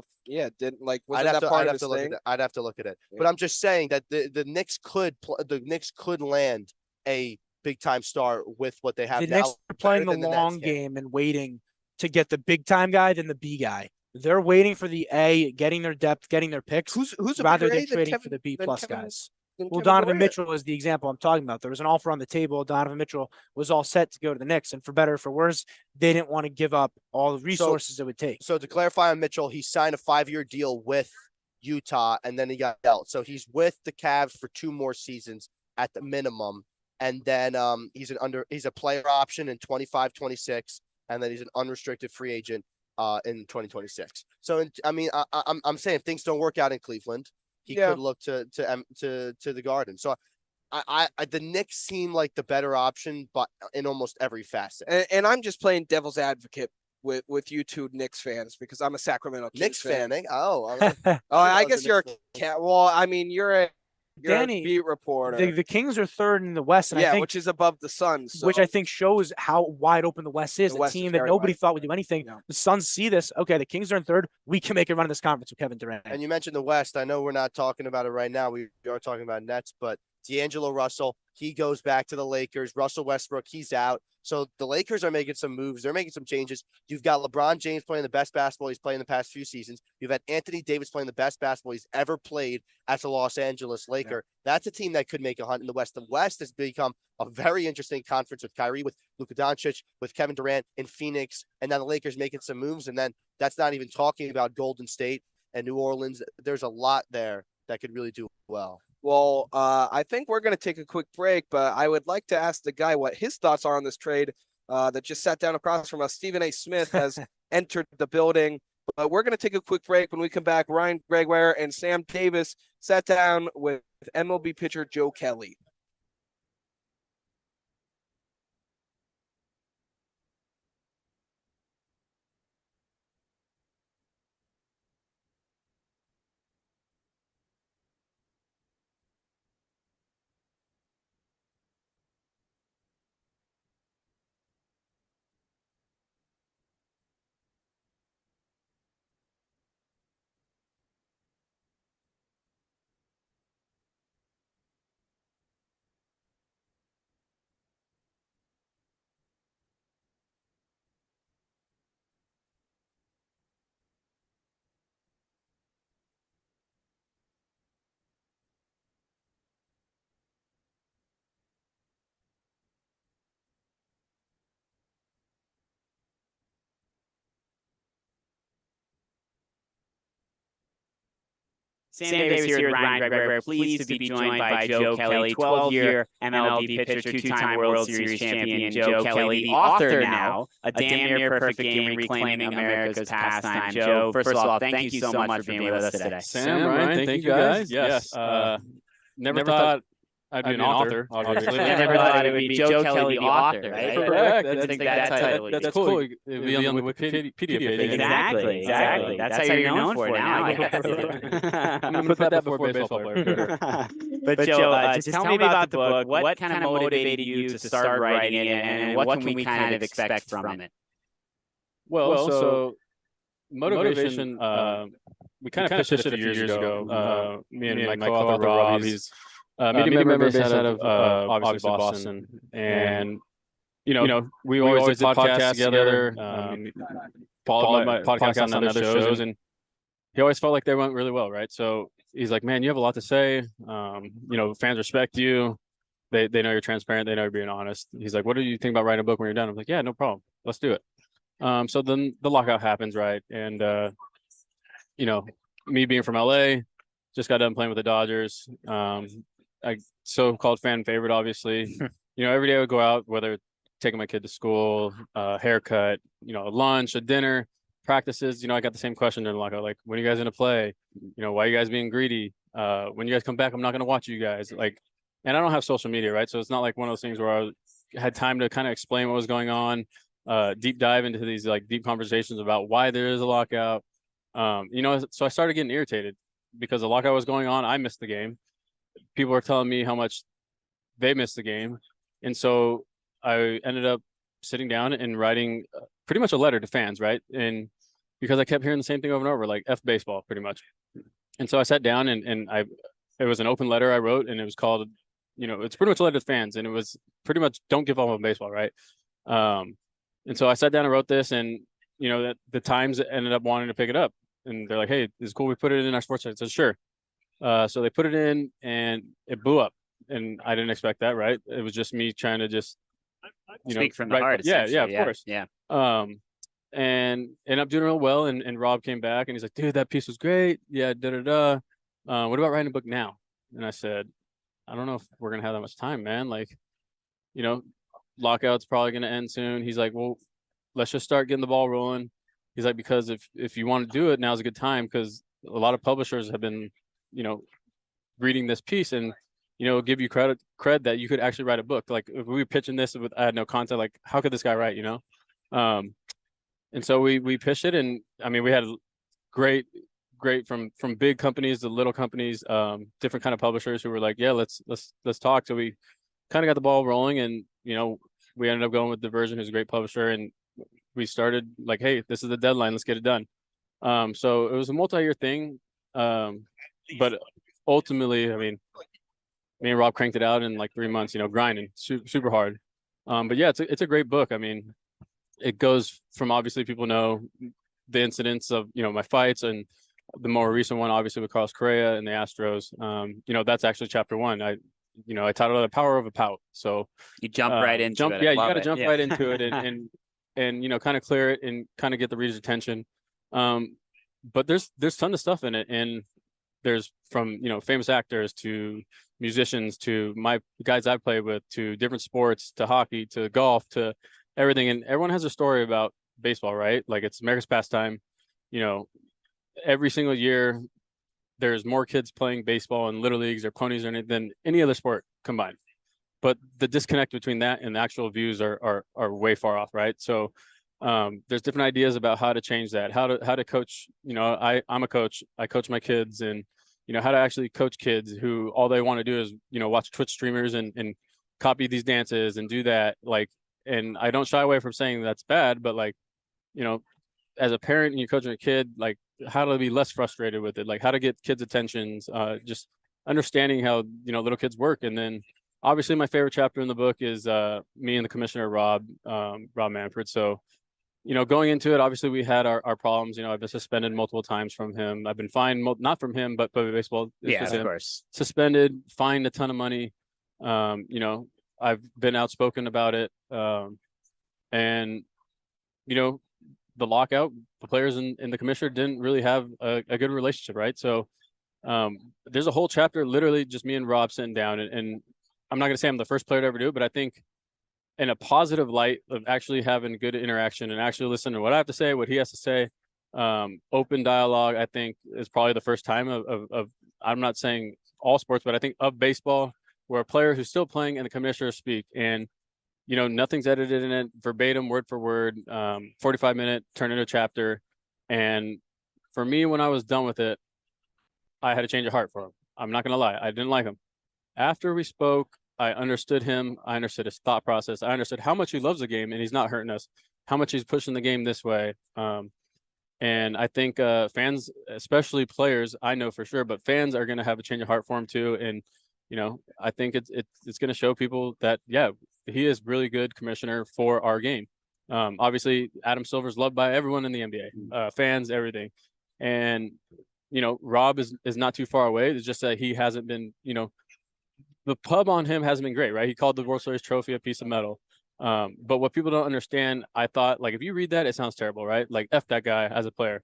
didn't like was I'd that have to, part I'd of have his to look thing? at it. I'd have to look at it. Yeah. But I'm just saying that the Knicks could land a big time star with what they have The now. Knicks are playing the better than long Nets can. game and waiting to get the big time guy than the B guy. They're waiting for the A, getting their depth, getting their picks, Who's a rather bigger than A than trading Kevin, for the B than plus Kevin, guys. than Well, Kevin Donovan Durant? Mitchell is the example I'm talking about. There was an offer on the table. Donovan Mitchell was all set to go to the Knicks, and for better or for worse, they didn't want to give up all the resources it would take. So to clarify on Mitchell, he signed a 5-year deal with Utah, and then he got dealt. So he's with the Cavs for 2 more seasons at the minimum, and then he's a player option in 25-26, and then he's an unrestricted free agent in 2026. So I'm saying if things don't work out in Cleveland, he could look to the Garden. So the Knicks seem like the better option, but in almost every facet. And I'm just playing devil's advocate with you two Knicks fans because I'm a Sacramento Kings Knicks fan, eh? Oh, oh, I guess you're a cat. Well, I mean, you're Danny, a beat reporter. The Kings are third in the West, and I think, which is above the Suns. So. which I think shows how wide open the West is. The A West team is that very nobody wide. thought would do anything. Yeah. The Suns see this. Okay, the Kings are in third. We can make a run in this conference with Kevin Durant. And you mentioned the West. I know we're not talking about it right now. We are talking about Nets, but D'Angelo Russell, he goes back to the Lakers. Russell Westbrook, he's out. So the Lakers are making some moves. They're making some changes. You've got LeBron James playing the best basketball he's played in the past few seasons. You've had Anthony Davis playing the best basketball he's ever played as a Los Angeles Laker. Yeah. That's a team that could make a hunt in the West. The West has become a very interesting conference with Kyrie, with Luka Doncic, with Kevin Durant in Phoenix, and now the Lakers making some moves. And then that's not even talking about Golden State and New Orleans. There's a lot there that could really do well. Well, I think we're going to take a quick break, but I would like to ask the guy what his thoughts are on this trade that just sat down across from us. Stephen A. Smith has entered the building. But we're going to take a quick break. When we come back, Ryan Gregoire and Sam Davis sat down with MLB pitcher Joe Kelly. Sam Davis here with Ryan Gregoire, pleased to be joined by Joe Kelly, 12-year MLB pitcher, 2-time World Series champion. Joe Kelly, the author now, A Damn Near Perfect Game Reclaiming America's Pastime. Joe, first of all, thank you so much for being with us today. Sam, Ryan, thank you guys. Yes. Never thought I'd be an author, obviously. I never thought it would be Joe Kelly, the author, right? Correct. I think that's cool. It'd be on the Wikipedia page. Exactly. That's how you're known for now. I'm going to put that before baseball player. But Joe, just tell me about the book. What kind of motivated you to start writing it, and what can we kind of expect from it? Well, so motivation, we kind of pitched it a few years ago. Me and my co-author Rob, he's media member based out of obviously Boston, and we always did podcasts together. Followed my podcast on other shows, and he always felt like they went really well, right? So he's like, "Man, you have a lot to say. Fans respect you. They know you're transparent. They know you're being honest." He's like, "What do you think about writing a book when you're done?" I'm like, "Yeah, no problem. Let's do it." So then the lockout happens, right? And me being from LA, just got done playing with the Dodgers. So-called fan favorite, obviously. Every day I would go out, whether taking my kid to school, haircut, a lunch, a dinner, practices. I got the same question during the lockout, like, when are you guys going to play? Why are you guys being greedy? When you guys come back, I'm not going to watch you guys. And I don't have social media, right? So it's not like one of those things where I had time to kind of explain what was going on, deep dive into these deep conversations about why there is a lockout. So I started getting irritated because the lockout was going on. I missed the game. People were telling me how much they missed the game. And so I ended up sitting down and writing pretty much a letter to fans, right? And because I kept hearing the same thing over and over, like F baseball, pretty much. And so I sat down and it was an open letter I wrote, and it was called, it's pretty much a letter to fans, and it was pretty much don't give up on baseball, right? And so I sat down and wrote this, and that the Times ended up wanting to pick it up, and they're like, "Hey, it's cool. We put it in our sports site." I said, "Sure." So they put it in, and it blew up, and I didn't expect that, right? It was just me trying to just speak from the heart. Yeah, of course. Yeah. And ended up doing real well, and Rob came back and he's like, "Dude, that piece was great. Yeah, What about writing a book now?" And I said, "I don't know if we're gonna have that much time, man. Like, lockout's probably gonna end soon." He's like, "Well, let's just start getting the ball rolling." He's like, "Because if you want to do it, now's a good time, because a lot of publishers have been, reading this piece, and give you cred that you could actually write a book. Like, if we were pitching this with I had no content, like, how could this guy write, And so we pitched it, and I mean, we had great from big companies to little companies, different kind of publishers who were like, "Yeah, let's talk." So we kind of got the ball rolling, and we ended up going with Diversion, who's a great publisher, and we started like, "Hey, this is the deadline. Let's get it done." So it was a multi-year thing, but ultimately, I mean, me and Rob cranked it out in like 3 months, grinding super hard. But yeah, it's a great book. I mean, it goes from, obviously people know the incidents of, my fights, and the more recent one, obviously with Carlos Correa and the Astros. That's actually chapter 1. I titled it "The Power of a Pout." So you jump right into it. Yeah, you got to jump right into it and kind of clear it and kind of get the reader's attention. But there's tons of stuff in it, and there's from famous actors to musicians to my guys I played with, to different sports, to hockey, to golf, to everything, and everyone has a story about baseball, right? Like, it's America's pastime. Every single year there's more kids playing baseball in little leagues or ponies or anything than any other sport combined. But the disconnect between that and the actual views are way far off, right? So there's different ideas about how to change that, how to coach. I'm a coach. I coach my kids, and how to actually coach kids who all they want to do is watch Twitch streamers and copy these dances and do that. Like, and I don't shy away from saying that's bad, but like, as a parent and you're coaching a kid, like, how to be less frustrated with it, like how to get kids' attentions, just understanding how little kids work. And then obviously my favorite chapter in the book is me and the commissioner, Rob Manfred. So going into it, obviously we had our problems. I've been suspended multiple times from him. I've been fined, not from him, but baseball. Yeah, of course. Suspended, fined a ton of money. I've been outspoken about it. And the lockout, the players and the commissioner didn't really have a good relationship, right? So there's a whole chapter, literally just me and Rob sitting down, and I'm not going to say I'm the first player to ever do it, but I think in a positive light of actually having good interaction and actually listening to what I have to say, what he has to say, open dialogue, I think is probably the first time of I'm not saying all sports, but I think of baseball, where a player who's still playing and the commissioner speak, and nothing's edited in it, verbatim, word for word, 45-minute, turn into a chapter. And for me, when I was done with it, I had a change of heart for him. I'm not going to lie. I didn't like him. After we spoke, I understood him. I understood his thought process. I understood how much he loves the game and he's not hurting us, how much he's pushing the game this way. And I think fans, especially players, I know for sure, but fans are going to have a change of heart for him too. And, I think it's going to show people that, yeah, he is really good commissioner for our game. Obviously, Adam Silver's loved by everyone in the NBA, fans, everything. And, Rob is not too far away. It's just that he hasn't been, the pub on him hasn't been great, right? He called the World Series trophy a piece of metal. But what people don't understand, I thought, like, if you read that, it sounds terrible, right? Like, F that guy as a player.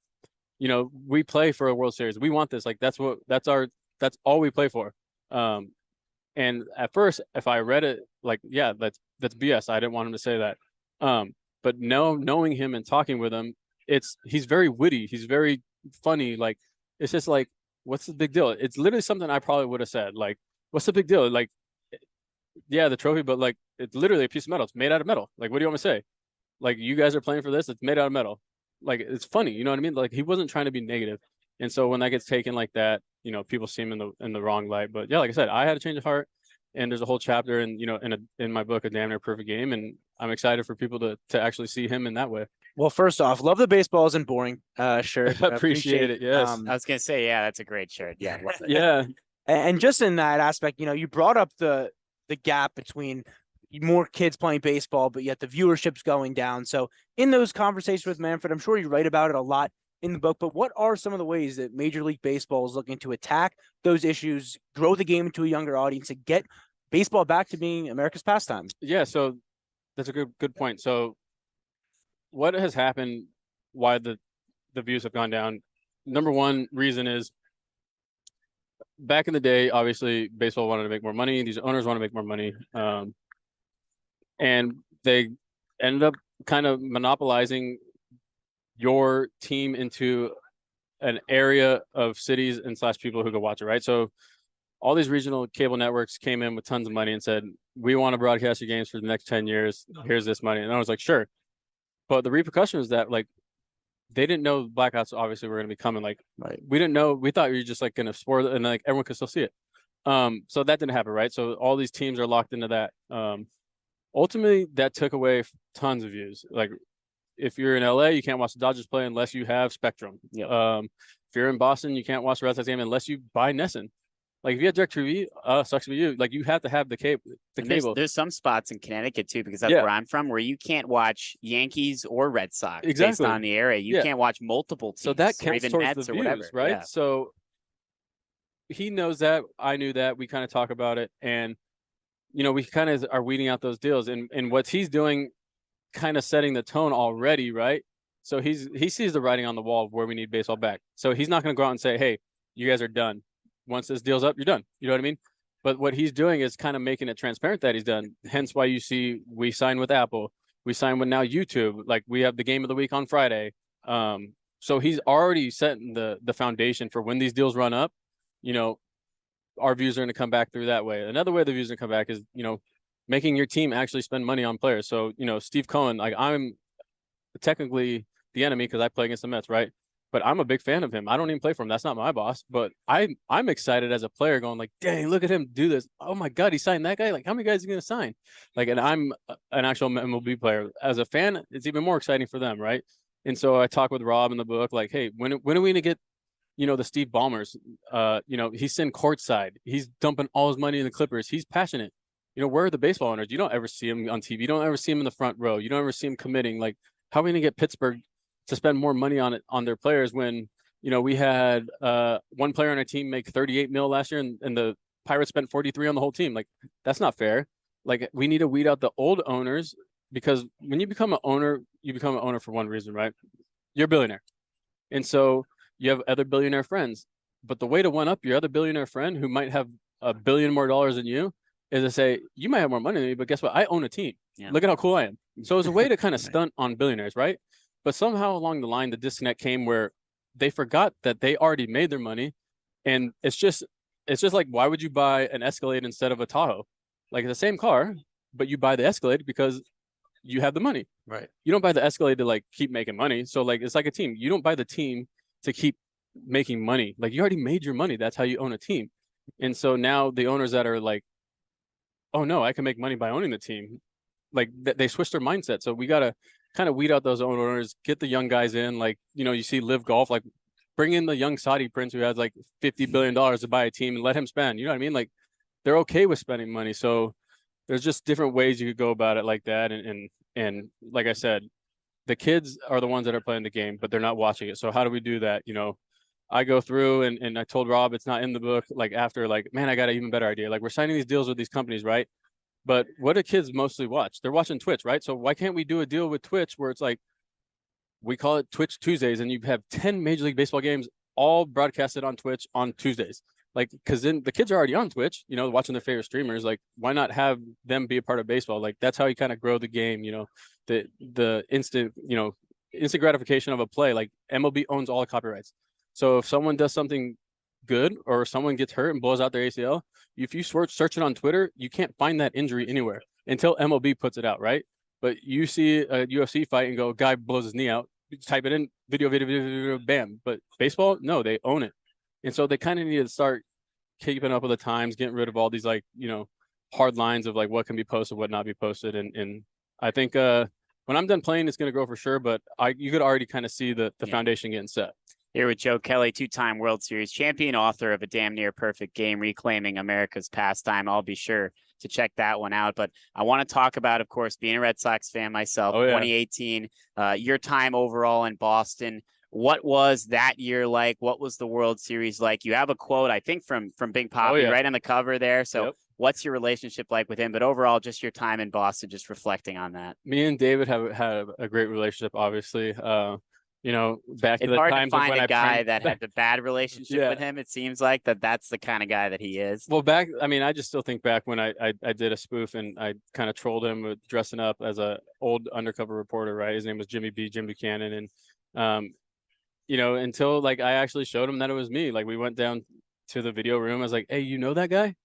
We play for a World Series. We want this. Like, that's all we play for. And at first, if I read it, like, yeah, that's BS. I didn't want him to say that. But knowing him and talking with him, he's very witty. He's very funny. Like, it's just like, what's the big deal? It's literally something I probably would have said. Like, what's the big deal? Like, yeah, the trophy, but like, it's literally a piece of metal. It's made out of metal. Like, what do you want me to say? Like, you guys are playing for this. It's made out of metal. Like, it's funny. You know what I mean? Like, he wasn't trying to be negative. And so when that gets taken like that, people see him in the wrong light. But yeah, like I said, I had a change of heart, and there's a whole chapter in my book, A Damn Near Perfect Game, and I'm excited for people to actually see him in that way. Well, first off, love the Baseball Isn't Boring shirt. Appreciate it. Yes. I was gonna say, yeah, that's a great shirt. Yeah. Yeah. And just in that aspect, you brought up the gap between more kids playing baseball, but yet the viewership's going down. So in those conversations with Manfred, I'm sure you write about it a lot in the book, but what are some of the ways that Major League Baseball is looking to attack those issues, grow the game into a younger audience, and get baseball back to being America's pastime? Yeah, so that's a good point. So what has happened, why the views have gone down? Number one reason is back in the day, obviously baseball wanted to make more money. These owners want to make more money. And they ended up kind of monopolizing your team into an area of cities and / people who go watch it, right? So all these regional cable networks came in with tons of money and said, we want to broadcast your games for the next 10 years. Here's this money. And I was like, sure. But the repercussion was that, like, they didn't know blackouts obviously were going to be coming. Like, right. We didn't know. We thought you were just like going to sport it and like everyone could still see it. So that didn't happen, right? So all these teams are locked into that. Ultimately, that took away tons of views. Like, if you're in LA, you can't watch the Dodgers play unless you have Spectrum. Yep. If you're in Boston, you can't watch the Red Sox game unless you buy Nesson. Like, if you have DirecTV, sucks for you. Like, you have to have the cable. There's some spots in Connecticut too, because that's where I'm from, where you can't watch Yankees or Red Sox based on the area. You can't watch multiple teams. So that counts even towards Mets the or views, whatever. right? Yeah. So he knows that. I knew that. We kind of talk about it, and we kind of are weeding out those deals. And what he's doing, kind of setting the tone already, right? So he sees the writing on the wall of where we need baseball back. So he's not going to go out and say, hey, you guys are done. Once this deal's up, you're done. You know what I mean? But what he's doing is kind of making it transparent that he's done. Hence why you see we sign with Apple. We sign with now YouTube. Like, we have the game of the week on Friday. So he's already setting the foundation for when these deals run up, our views are going to come back through that way. Another way the views are going to come back is, making your team actually spend money on players. So, Steve Cohen, like, I'm technically the enemy because I play against the Mets, right? But I'm a big fan of him. I don't even play for him. That's not my boss. But I'm excited as a player going like, dang, look at him do this. Oh, my God, he signed that guy. Like, how many guys are going to sign? Like, and I'm an actual MLB player. As a fan, it's even more exciting for them, right? And so I talk with Rob in the book, like, hey, when are we going to get, the Steve Ballmers? He's sitting courtside. He's dumping all his money in the Clippers. He's passionate. Where are the baseball owners? You don't ever see him on TV. You don't ever see him in the front row. You don't ever see him committing. Like, how are we going to get Pittsburgh to spend more money on their players when, we had one player on our team make 38 mil last year and the Pirates spent 43 on the whole team? Like, that's not fair. Like, we need to weed out the old owners, because when you become an owner for one reason, right? You're a billionaire. And so you have other billionaire friends. But the way to one up your other billionaire friend who might have $1 billion more than you is to say, you might have more money than me, but guess what? I own a team. Yeah. Look at how cool I am. So it's a way to kind of stunt on billionaires, right? But somehow along the line, the disconnect came where they forgot that they already made their money. And it's just like, why would you buy an Escalade instead of a Tahoe? Like, it's the same car, but you buy the Escalade because you have the money. Right. You don't buy the Escalade to like keep making money. So like, it's like a team. You don't buy the team to keep making money. Like, you already made your money. That's how you own a team. And so now the owners that are like, oh no, I can make money by owning the team, like they switch their mindset. So we got to kind of weed out those owners, get the young guys in. Like, you see Live Golf, like, bring in the young Saudi prince who has like $50 billion to buy a team and let him spend. You know what I mean? Like, they're okay with spending money. So there's just different ways you could go about it like that. And like I said, the kids are the ones that are playing the game, but they're not watching it. So how do we do that? I go through and I told Rob, it's not in the book, like, after, like, man, I got an even better idea. Like, we're signing these deals with these companies, right? But what do kids mostly watch? They're watching Twitch, right? So why can't we do a deal with Twitch where it's like, we call it Twitch Tuesdays, and you have 10 Major League Baseball games all broadcasted on Twitch on Tuesdays? Like, because then the kids are already on Twitch, watching their favorite streamers. Like, why not have them be a part of baseball? Like, that's how you kind of grow the game, the instant, instant gratification of a play. Like, MLB owns all the copyrights. So if someone does something good or someone gets hurt and blows out their ACL, if you search it on Twitter, you can't find that injury anywhere until MLB puts it out, right? But you see a UFC fight and go, guy blows his knee out. type it in, video, bam. But baseball, no, they own it. And so they kind of need to start keeping up with the times, getting rid of all these like, hard lines of like what can be posted, what not be posted. And I think when I'm done playing, it's going to grow for sure. But you could already kind of see the foundation getting set. Here with Joe Kelly, two-time World Series champion, author of A Damn Near Perfect Game, Reclaiming America's Pastime. I'll be sure to check that one out. But I want to talk about, of course, being a Red Sox fan myself, 2018, your time overall in Boston. What was that year like? What was the World Series like? You have a quote, I think, from Big Papi right on the cover there. So what's your relationship like with him? But overall, just your time in Boston, just reflecting on that. Me and David have had a great relationship, obviously. Back it's to the hard times to find when a guy that had a bad relationship with him. It seems like that's the kind of guy that he is. Well, I just still think back when I did a spoof and I kind of trolled him with dressing up as a old undercover reporter, right? His name was Jim Buchanan. And, until like I actually showed him that it was me. Like we went down to the video room. I was like, hey, you know that guy?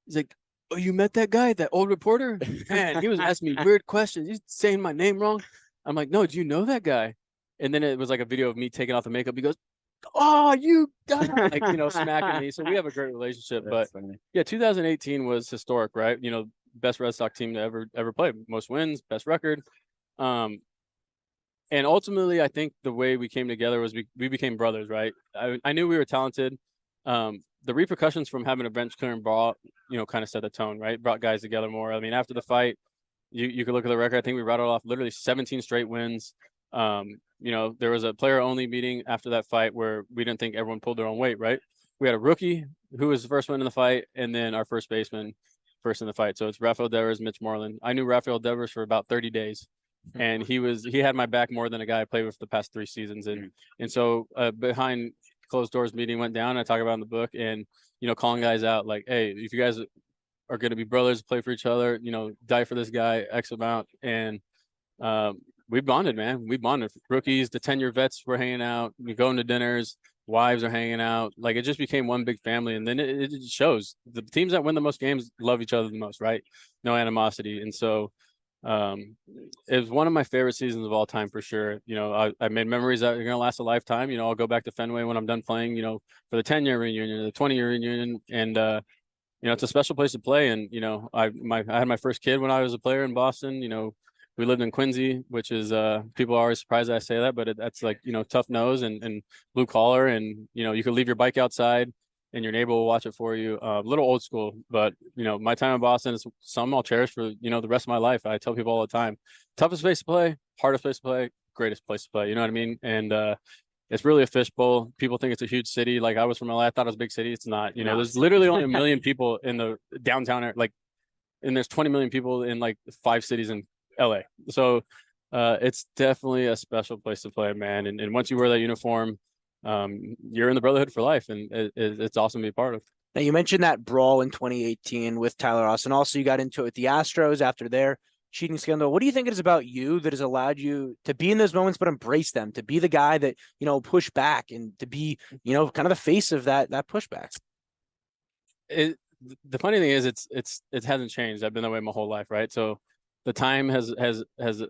He's like, oh, you met that guy, that old reporter? Man, he was asking me weird questions. He's saying my name wrong. I'm like, no, do you know that guy? And then it was like a video of me taking off the makeup. He goes, oh, you got smacking me. So we have a great relationship. But funny. 2018 was historic, right? Best Red Sox team to ever play. Most wins, best record. And ultimately, I think the way we came together was we became brothers, right? I knew we were talented. The repercussions from having a bench clearing ball, kind of set the tone, right? Brought guys together more. I mean, after the fight, you could look at the record. I think we rattled off literally 17 straight wins. There was a player only meeting after that fight where we didn't think everyone pulled their own weight, right? We had a rookie who was the first one in the fight, and then our first baseman first in the fight. So it's Rafael Devers, Mitch Moreland. I knew Rafael Devers for about 30 days, and he had my back more than a guy I played with the past 3 seasons. And so behind closed doors meeting went down. I talk about in the book, and calling guys out like, hey, if you guys are going to be brothers, play for each other, die for this guy X amount. And we bonded, man. We bonded. Rookies, the 10-year vets were hanging out. We going to dinners. Wives are hanging out. Like, it just became one big family. And then it shows. The teams that win the most games love each other the most, right? No animosity. And so it was one of my favorite seasons of all time for sure. I made memories that are going to last a lifetime. I'll go back to Fenway when I'm done playing, for the 10-year reunion, the 20-year reunion. And, it's a special place to play. And, I had my first kid when I was a player in Boston. We lived in Quincy, which is people are always surprised that I say that, but that's like, tough nose and blue collar. And, you could leave your bike outside and your neighbor will watch it for you. A little old school, but, my time in Boston is something I'll cherish for, the rest of my life. I tell people all the time, toughest place to play, hardest place to play, greatest place to play. You know what I mean? And it's really a fishbowl. People think it's a huge city. Like I was from LA. I thought it was a big city. It's not. There's literally only 1 million people in the downtown area, and there's 20 million people in like 5 cities in LA. So it's definitely a special place to play, man. And once you wear that uniform, you're in the brotherhood for life, and it's awesome to be a part of. Now, you mentioned that brawl in 2018 with Tyler Austin. Also, you got into it with the Astros after their cheating scandal. What do you think it is about you that has allowed you to be in those moments but embrace them, to be the guy that, push back and to be, kind of the face of that pushback? The funny thing is it hasn't changed. I've been that way my whole life, right? So the time has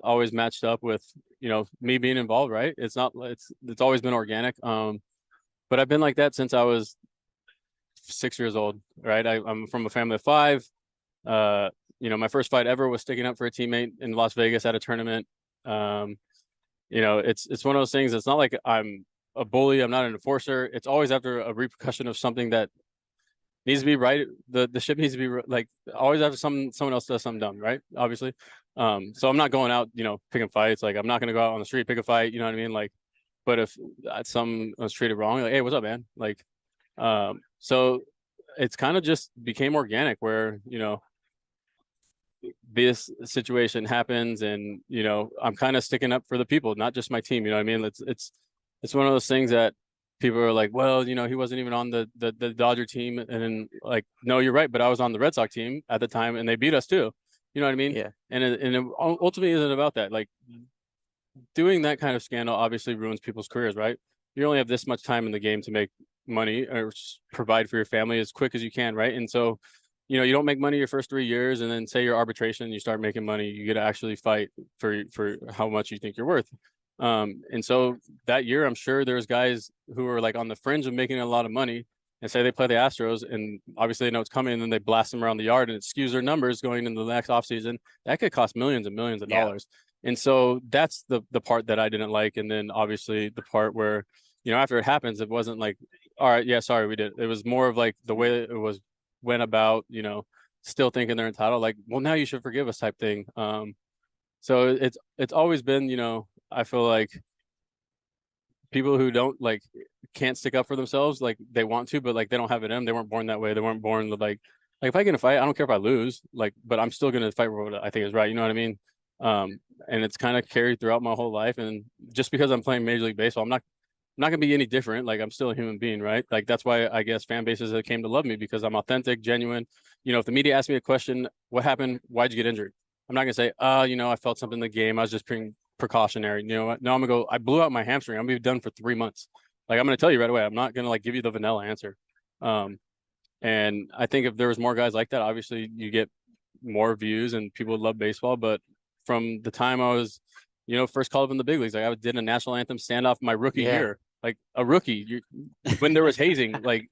always matched up with, me being involved, right? It's always been organic. But I've been like that since I was 6 years old, right? I'm from a family of 5. My first fight ever was sticking up for a teammate in Las Vegas at a tournament. It's one of those things. It's not like I'm a bully. I'm not an enforcer. It's always after a repercussion of something that needs to be right. The ship needs to be like always after someone else does something dumb, right? Obviously. So I'm not going out, picking fights. Like I'm not going to go out on the street, pick a fight. You know what I mean? Like, but if someone was treated wrong, like, hey, what's up, man? Like, so it's kind of just became organic where, this situation happens and, I'm kind of sticking up for the people, not just my team. You know what I mean? It's one of those things that people are like, well, he wasn't even on the Dodger team. And then like, no, you're right. But I was on the Red Sox team at the time and they beat us too. You know what I mean? Yeah. And it ultimately isn't about that. Like doing that kind of scandal obviously ruins people's careers, right? You only have this much time in the game to make money or provide for your family as quick as you can, right? And so, you don't make money your first 3 years and then say you're arbitration and you start making money, you get to actually fight for how much you think you're worth. And so that year, I'm sure there's guys who are like on the fringe of making a lot of money and say they play the Astros, and obviously they know it's coming, and then they blast them around the yard, and it skews their numbers going into the next offseason. That could cost millions and millions of dollars. And so that's the part that I didn't like. And then obviously the part where, after it happens, it wasn't like, all right, yeah, sorry, we did. It was more of like the way it went about, still thinking they're entitled, like, well, now you should forgive us type thing. So it's always been, I feel like people who don't can't stick up for themselves, like they want to, but like they don't have it in them. They weren't born that way. They weren't born with like if I get in a fight, I don't care if I lose, but I'm still gonna fight for what I think is right. You know what I mean? And it's kind of carried throughout my whole life. And just because I'm playing Major League Baseball, I'm not gonna be any different. Like I'm still a human being, right? Like that's why I guess fan bases have came to love me, because I'm authentic, genuine. If the media asks me a question, what happened? Why'd you get injured? I'm not gonna say, I felt something in the game. I was just being precautionary. No, I'm gonna go, I blew out my hamstring. I'm gonna be done for 3 months. Like I'm gonna tell you right away. I'm not gonna give you the vanilla answer. And I think if there was more guys like that, obviously you get more views and people would love baseball. But from the time I was, first called up in the big leagues, like I did a national anthem standoff my rookie year, like a rookie, when there was hazing, like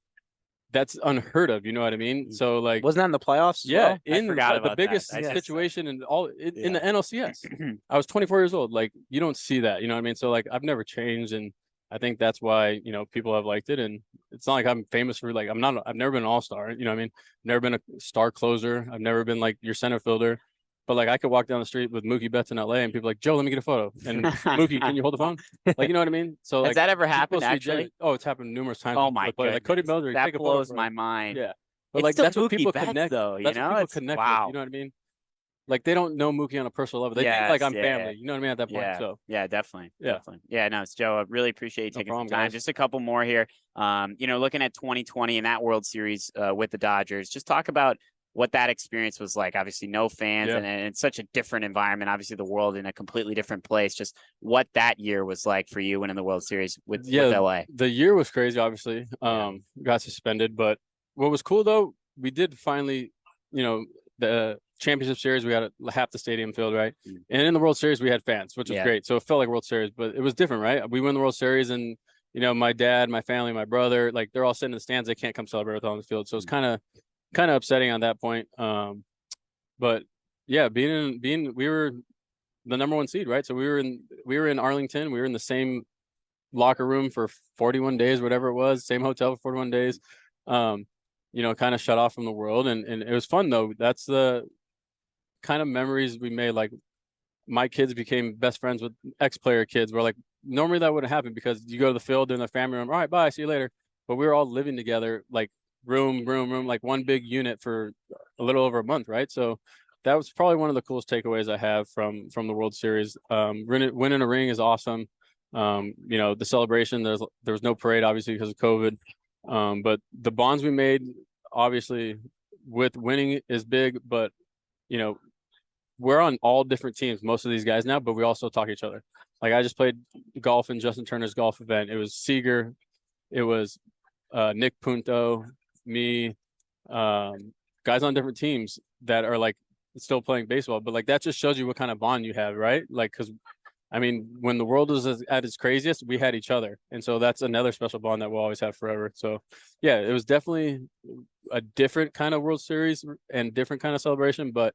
that's unheard of. You know what I mean? So like, wasn't that in the playoffs? Yeah, in the biggest situation in in the NLCS. I was 24 years old. Like you don't see that. You know what I mean? So like I've never changed, and I think that's why people have liked it. And it's not like I'm famous for I've never been an all-star. You know what I mean? Never been a star closer. I've never been like your center fielder. But like I could walk down the street with Mookie Betts in LA and people like, Joe, let me get a photo. And Mookie, can you hold the phone? Like, you know what I mean? So has that ever happened actually? Oh, it's happened numerous times. Oh my god. Like Cody Bellinger, that blows my mind. Yeah. But like that's what people Betts, connect though, that's what people connect with, you know what I mean? Like they don't know Mookie on a personal level. They think like I'm family. You know what I mean? At that point. So definitely. Yeah, no, it's Joe. I really appreciate you taking some time. Guys. Just a couple more here. Looking at 2020 and that World Series with the Dodgers, just talk about what that experience was like. Obviously no fans and it's such a different environment. Obviously the world in a completely different place. Just what that year was like for you winning the World Series with LA. The year was crazy, obviously. Got suspended, but what was cool though, we did finally, the championship series, we had half the stadium filled, right? And in the World Series we had fans, which was great. So it felt like World Series, but it was different, right? We win the World Series and my dad, my family, my brother, like they're all sitting in the stands. They can't come celebrate with us on the field. So it's kind of upsetting on that point. But yeah, we were the number 1 seed, right? So we were in Arlington. We were in the same locker room for 41 days, whatever it was, same hotel for 41 days. Kind of shut off from the world. And it was fun though. That's the kind of memories we made. Like my kids became best friends with ex-player kids, where like normally that wouldn't happen because you go to the field, they're in the family room. All right, bye, see you later. But we were all living together, like room, like one big unit for a little over a month, right? So that was probably one of the coolest takeaways I have from the World Series. Winning a ring is awesome. The celebration, there was no parade obviously because of COVID. But the bonds we made obviously with winning is big, but we're on all different teams, most of these guys now, but we also talk to each other. Like I just played golf in Justin Turner's golf event. It was Seager, it was Nick Punto, me, guys on different teams that are like still playing baseball, but like that just shows you what kind of bond you have, right? Like because I mean, when the world was at its craziest, we had each other. And so that's another special bond that we'll always have forever. So yeah, it was definitely a different kind of World Series and different kind of celebration, but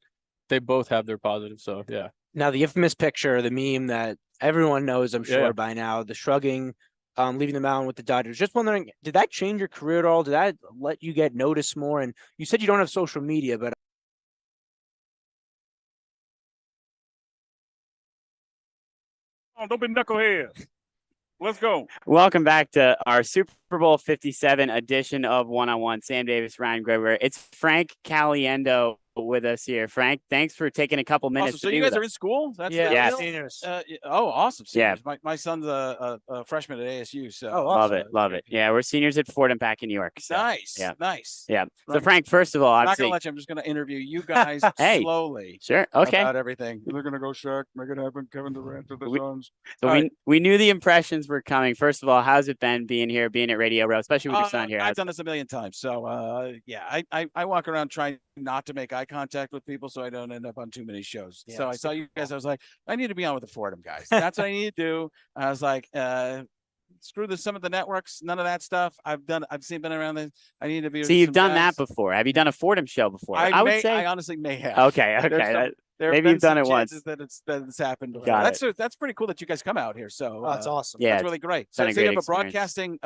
they both have their positives. So yeah. Now the infamous picture, the meme that everyone knows, I'm sure by now, the shrugging, leaving the mound with the Dodgers. Just wondering, did that change your career at all? Did that let you get noticed more? And you said you don't have social media, but don't be knuckleheads. Let's go. Welcome back to our Super Bowl 57 edition of One-on-One. Sam Davis, Ryan Gregory. It's Frank Caliendo with us here. Frank, thanks for taking a couple minutes. Awesome. So you guys are in school? That's seniors. Awesome. Seniors. My son's a freshman at ASU. So awesome. Love it. Yeah, we're seniors at Fordham back in New York. So. Nice. Yeah. Nice. Yeah. So Frank, first of all, I'm not gonna let you. I'm just gonna interview you guys slowly. Sure. Okay. About everything. They're gonna go Shaq, make it happen. Kevin Durant to the Suns. So we knew the impressions were coming. First of all, how's it been being here, being at Radio Row, especially with your son here? I've done this a million times. So I walk around trying not to make eye contact with people so I don't end up on too many shows. Yeah, So I saw you guys. I was like, I need to be on with the Fordham guys. That's what I need to do. I was like, screw some of the networks, none of that stuff. I've been around this. I need to be. So you've done guys. that before. Have you done a Fordham show before? I would say. I honestly may have. Okay. Maybe you've done it once. That it's happened before. Got That's pretty cool that you guys come out here. So that's awesome. Yeah, that's really great. So you have a broadcasting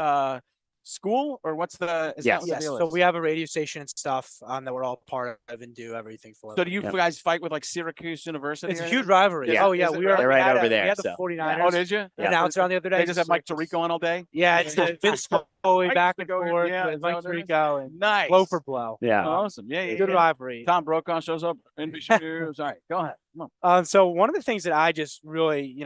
school, or what's the? Is that what the deal So is? we have a radio station and stuff that we're all part of and do everything for. So do you guys fight with like Syracuse University? It's a huge rivalry. Yeah. Oh yeah, They're right over there. We had the so. 49ers. Oh, did you? Announcer on the other day. They just have Mike Tirico on all day. Yeah, it's Vince Scully back and forth Yeah, with Mike is that what it is? Tirico and Nice. blow for blow. Yeah. Awesome. Yeah. Good rivalry. Tom Brokaw shows up in shoes. All right, go ahead. Come on. So one of the things that I just really,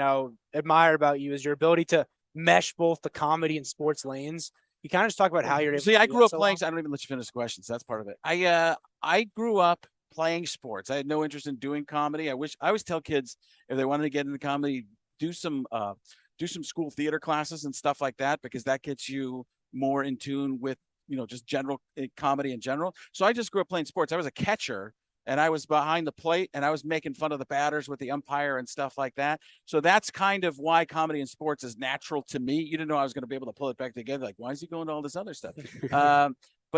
admire about you is your ability to mesh both the comedy and sports lanes. You kind of just talk about how you're able See, to I do grew that up so playing. well. I don't even let you finish the questions. That's part of it. I grew up playing sports. I had no interest in doing comedy. I always tell kids if they wanted to get into comedy, do some school theater classes and stuff like that, because that gets you more in tune with just general comedy in general. So I just grew up playing sports. I was a catcher, and I was behind the plate, and I was making fun of the batters with the umpire and stuff like that. So that's kind of why comedy in sports is natural to me. You didn't know I was going to be able to pull it back together. Like, why is he going to all this other stuff? But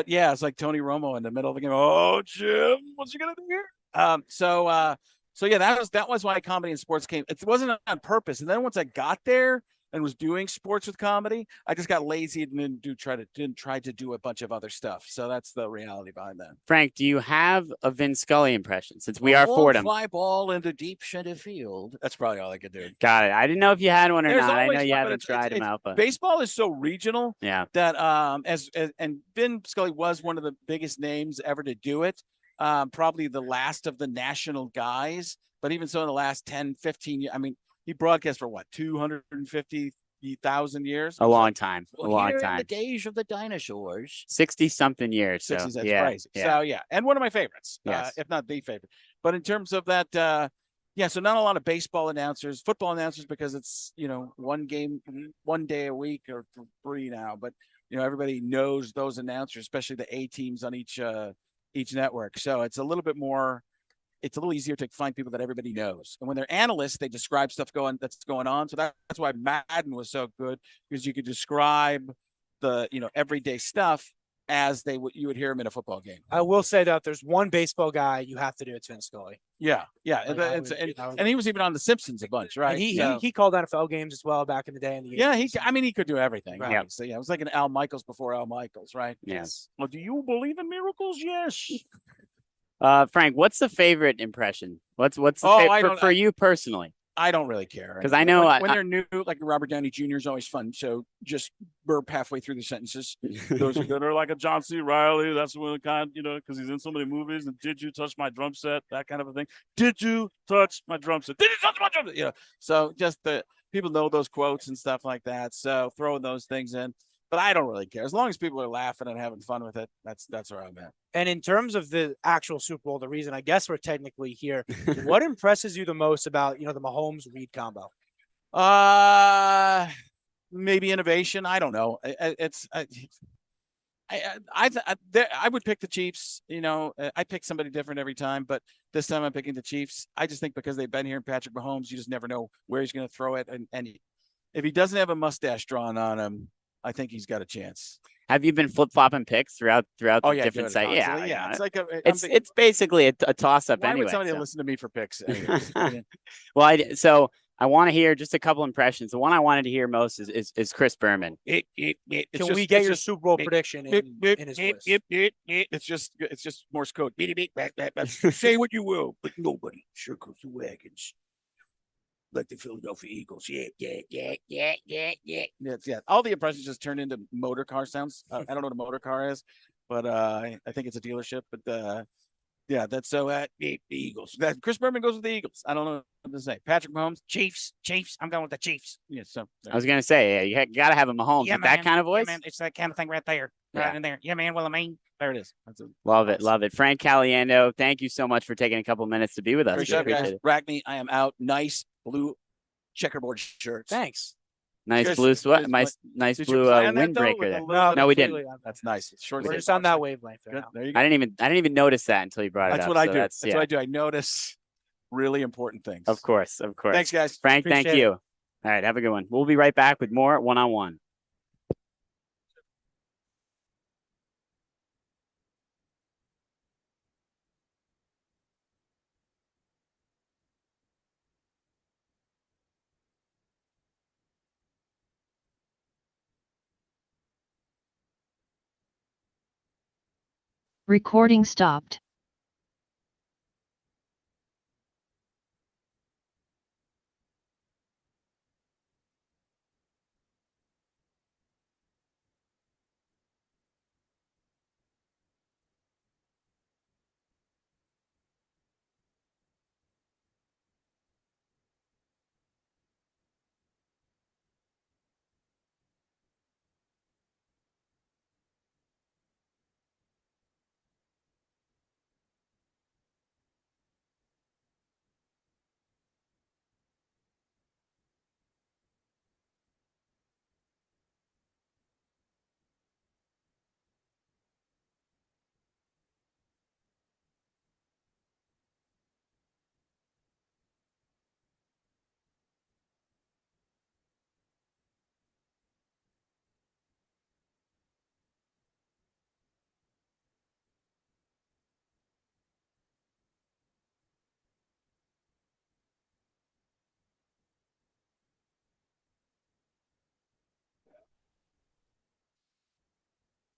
yeah, it's like Tony Romo in the middle of the game. Oh, Jim, what's he going to do here? So yeah, that was why comedy in sports came. It wasn't on purpose. And then once I got there and was doing sports with comedy, I just got lazy and didn't try to do a bunch of other stuff. So that's the reality behind that. Frank, do you have a Vince Scully impression? Since we are Fordham. Fly ball into deep center field. That's probably all I could do. Got it. I didn't know if you had one or There's not. I know always you one, but haven't tried them out, but baseball is so regional. Yeah. That and Vin Scully was one of the biggest names ever to do it. Probably the last of the national guys, but even so in the last 10, 15 years, I mean, he broadcast for what, 250,000 years? a long time. Well, a long here in time. the days of the dinosaurs. 60-something years. So 60s, that's yeah, crazy. yeah. So yeah, and one of my favorites, Yes. if not the favorite. But in terms of that, so not a lot of baseball announcers, football announcers, because it's one game, one day a week, or 3 now. But everybody knows those announcers, especially the A teams on each network. So it's a little bit more. It's a little easier to find people that everybody knows. And when they're analysts, they describe stuff that's going on. So that's why Madden was so good, because you could describe the everyday stuff as you would hear them in a football game. I will say that if there's one baseball guy you have to do, it's Vince Scully. Yeah. And he was even on The Simpsons a bunch, right? And he called NFL games as well back in the day. He could do everything. Right. Yeah. So yeah, it was like an Al Michaels before Al Michaels, right? Yes. Well, do you believe in miracles? Yes. Frank, what's the favorite impression? What's the for you personally? I don't really care, because I know when they're new, like Robert Downey Jr. is always fun. So just burp halfway through the sentences. Those that are like a John C. Reilly, that's one kind, because he's in so many movies. And did you touch my drum set? That kind of a thing. Did you touch my drum set? Did you touch my drum set? So just the people know those quotes and stuff like that. So throwing those things in. But I don't really care. As long as people are laughing and having fun with it, that's where I'm at. And in terms of the actual Super Bowl, the reason I guess we're technically here, what impresses you the most about, the Mahomes-Reed combo? Maybe innovation. I don't know. I would pick the Chiefs. I pick somebody different every time, but this time I'm picking the Chiefs. I just think because they've been here in Patrick Mahomes, you just never know where he's going to throw it. And if he doesn't have a mustache drawn on him, I think he's got a chance. Have you been flip-flopping picks throughout the different sites? Yeah. It's like it's basically a toss-up why anyway. would somebody listen to me for picks? Well, so I want to hear just a couple impressions. The one I wanted to hear most is Chris Berman. Can we get your Super Bowl prediction in his voice? It's just Morse code. Say what you will, but nobody circles the wagons like the Philadelphia Eagles. Yeah. All the impressions just turn into motor car sounds. I don't know what a motor car is, but I think it's a dealership. But that's so the Eagles. That Chris Berman goes with the Eagles. I don't know what to say. Patrick Mahomes, Chiefs. I'm going with the Chiefs. Yeah. So I was gonna say, you got to have a Mahomes with that kind of voice. Yeah, man, it's that kind of thing right there, right in there. Yeah, man. Well, I mean, there it is. Love it. Frank Caliendo, thank you so much for taking a couple minutes to be with us. Appreciate it. I am out. Nice blue checkerboard shirts. Thanks. Nice Guys- blue sweat. guys- nice Did you blue plan that, though, windbreaker with a there. little bit No, of- we didn't. That's nice. Short We're sleeve just on that boxer. wavelength right Good. now. There you go. I didn't even notice that until you brought it That's up. what I so do. That's What I do. I notice really important things. Of course. Thanks, guys. Frank, thank Appreciate you. it. All right, have a good one. We'll be right back with more one-on-one. Recording stopped.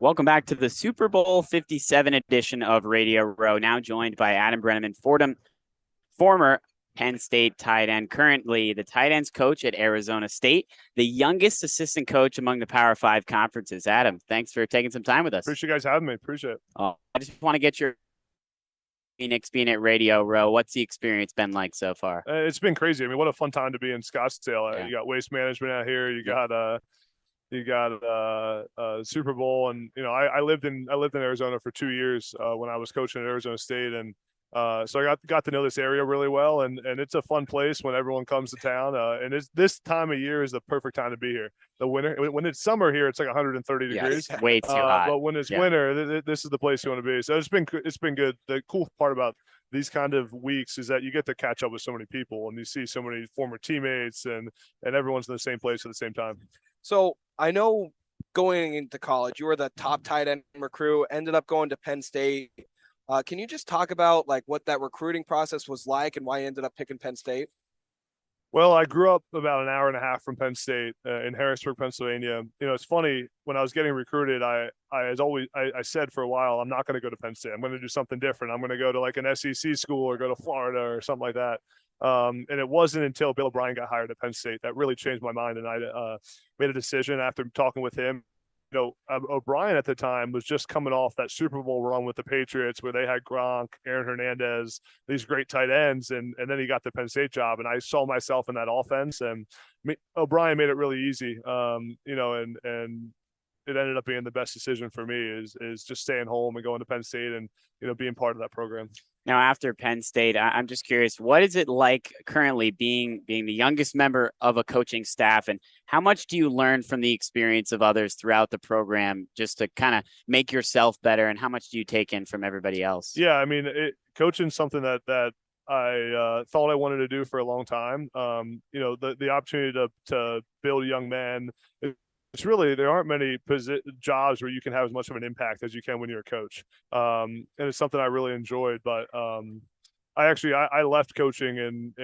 Welcome back to the Super Bowl 57 edition of Radio Row. Now joined by Adam Brenneman-Fordham, former Penn State tight end, currently the tight ends coach at Arizona State, the youngest assistant coach among the Power 5 conferences. Adam, thanks for taking some time with us. Appreciate you guys having me. Appreciate it. I just want to get your Phoenix being at Radio Row. What's the experience been like so far? It's been crazy. I mean, what a fun time to be in Scottsdale. Yeah. You got Waste Management out here. You got Super Bowl, and I lived in Arizona for 2 years when I was coaching at Arizona State, and so I got to know this area really well, and it's a fun place when everyone comes to town. And this time of year is the perfect time to be here. The winter, when it's summer here, it's like 130 degrees. Yes, way too hot. But when it's winter, this is the place you want to be. So it's been good. The cool part about these kind of weeks is that you get to catch up with so many people, and you see so many former teammates, and everyone's in the same place at the same time. So I know going into college, you were the top tight end recruit, ended up going to Penn State. Can you just talk about like what that recruiting process was like and why you ended up picking Penn State? Well, I grew up about an hour and a half from Penn State in Harrisburg, Pennsylvania. It's funny, when I was getting recruited, I said for a while, I'm not going to go to Penn State. I'm going to do something different. I'm going to go to like an SEC school or go to Florida or something like that. And it wasn't until Bill O'Brien got hired at Penn State that really changed my mind. And I made a decision after talking with him. O'Brien at the time was just coming off that Super Bowl run with the Patriots where they had Gronk, Aaron Hernandez, these great tight ends. And then he got the Penn State job, and I saw myself in that offense. And O'Brien made it really easy, and it ended up being the best decision for me is just staying home and going to Penn State and, being part of that program. Now, after Penn State, I'm just curious, what is it like currently being the youngest member of a coaching staff, and how much do you learn from the experience of others throughout the program just to kind of make yourself better, and how much do you take in from everybody else? Yeah, I mean, coaching something that I thought I wanted to do for a long time. The opportunity to build young men. It's really, there aren't many jobs where you can have as much of an impact as you can when you're a coach. And it's something I really enjoyed. But I left coaching in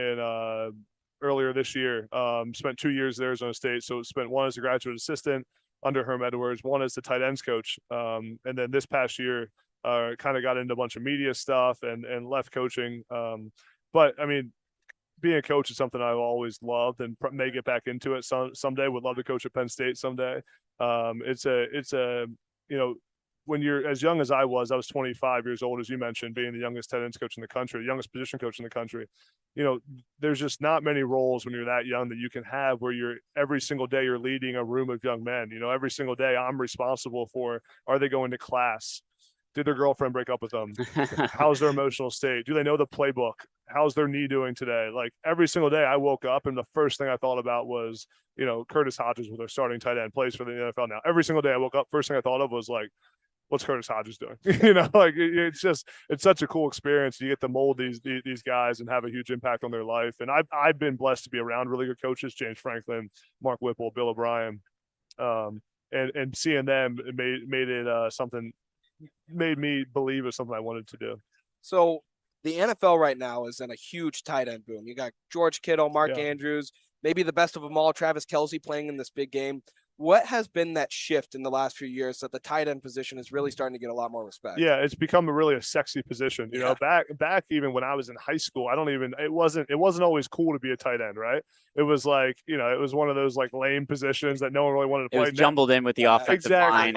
earlier this year. Spent 2 years at Arizona State. So spent one as a graduate assistant under Herm Edwards, one as the tight ends coach. And then this past year, kind of got into a bunch of media stuff and left coaching. But I mean, being a coach is something I've always loved and may get back into it someday. Would love to coach at Penn State someday. When you're as young as I was 25 years old, as you mentioned, being the youngest tight ends coach in the country, the youngest position coach in the country. There's just not many roles when you're that young that you can have where you're every single day you're leading a room of young men. Every single day I'm responsible for, are they going to class? Did their girlfriend break up with them? How's their emotional state? Do they know the playbook? How's their knee doing today? Like every single day I woke up and the first thing I thought about was, Curtis Hodges with their starting tight end, plays for the NFL now. Every single day I woke up, first thing I thought of was like, what's Curtis Hodges doing? It's such a cool experience. You get to mold these guys and have a huge impact on their life. And I've been blessed to be around really good coaches, James Franklin, Mark Whipple, Bill O'Brien, and seeing them made me believe it was something I wanted to do. So the NFL right now is in a huge tight end boom. You got George Kittle, Mark Andrews, maybe the best of them all, Travis Kelce playing in this big game. What has been that shift in the last few years that the tight end position is really starting to get a lot more respect? Yeah, it's become a sexy position. You know, back even when I was in high school, it wasn't always cool to be a tight end, right? It was like, it was one of those like lame positions that no one really wanted to play. It was jumbled in with the offensive line.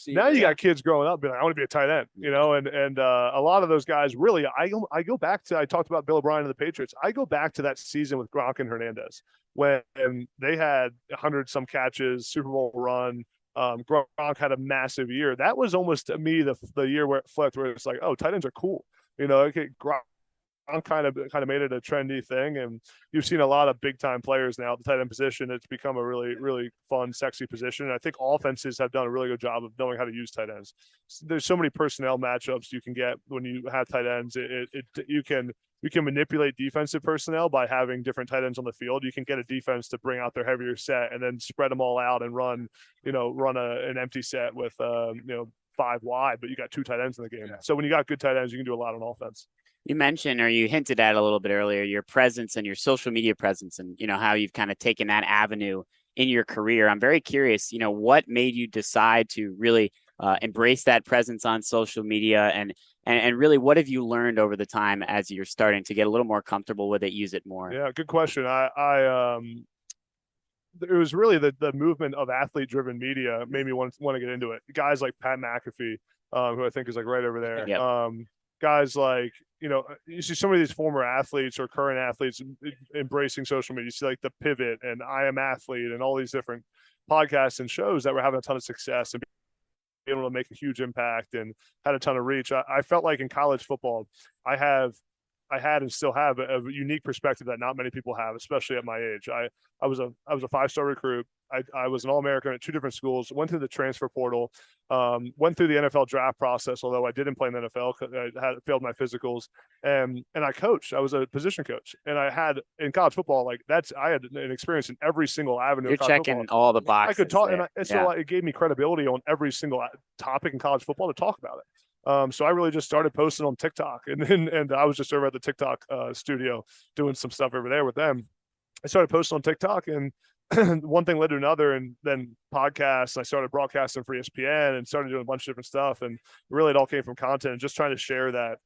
Now you got kids growing up being like, I want to be a tight end, and a lot of those guys really, I go back to, I talked about Bill O'Brien and the Patriots. I go back to that season with Gronk and Hernandez when they had 100-some catches, Super Bowl run. Gronk had a massive year. That was almost, to me, the year where it flipped, where it's like, oh, tight ends are cool. Gronk kind of made it a trendy thing, and you've seen a lot of big time players now at the tight end position. It's become a really, really fun, sexy position. And I think offenses have done a really good job of knowing how to use tight ends. There's so many personnel matchups you can get when you have tight ends. You can manipulate defensive personnel by having different tight ends on the field. You can get a defense to bring out their heavier set and then spread them all out and run an empty set with 5 wide, but you got 2 tight ends in the game. Yeah. So when you got good tight ends, you can do a lot on offense. You mentioned, or you hinted at a little bit earlier, your presence and your social media presence, and how you've kind of taken that avenue in your career. I'm very curious, what made you decide to really embrace that presence on social media, and really, what have you learned over the time as you're starting to get a little more comfortable with it, use it more? Yeah, good question. It was really the movement of athlete-driven media made me want to get into it. Guys like Pat McAfee, who I think is like right over there. Yep. Guys like, you see some of these former athletes or current athletes embracing social media. You see like The Pivot and I Am Athlete and all these different podcasts and shows that were having a ton of success and being able to make a huge impact and had a ton of reach. I felt like in college football, I had and still have a unique perspective that not many people have, especially at my age. I was a 5-star recruit. I was an All-American at 2 different schools, went through the transfer portal, went through the NFL draft process, although I didn't play in the NFL because I had failed my physicals, and I coached. I was a position coach, and I had in college football, I had an experience in every single avenue. You're checking football. All the boxes. I could talk, so it gave me credibility on every single topic in college football to talk about it. So I really just started posting on TikTok, and I was just over at the TikTok studio doing some stuff over there with them. I started posting on TikTok, and one thing led to another, and then podcasts. I started broadcasting for ESPN and started doing a bunch of different stuff. And really, it all came from content and just trying to share that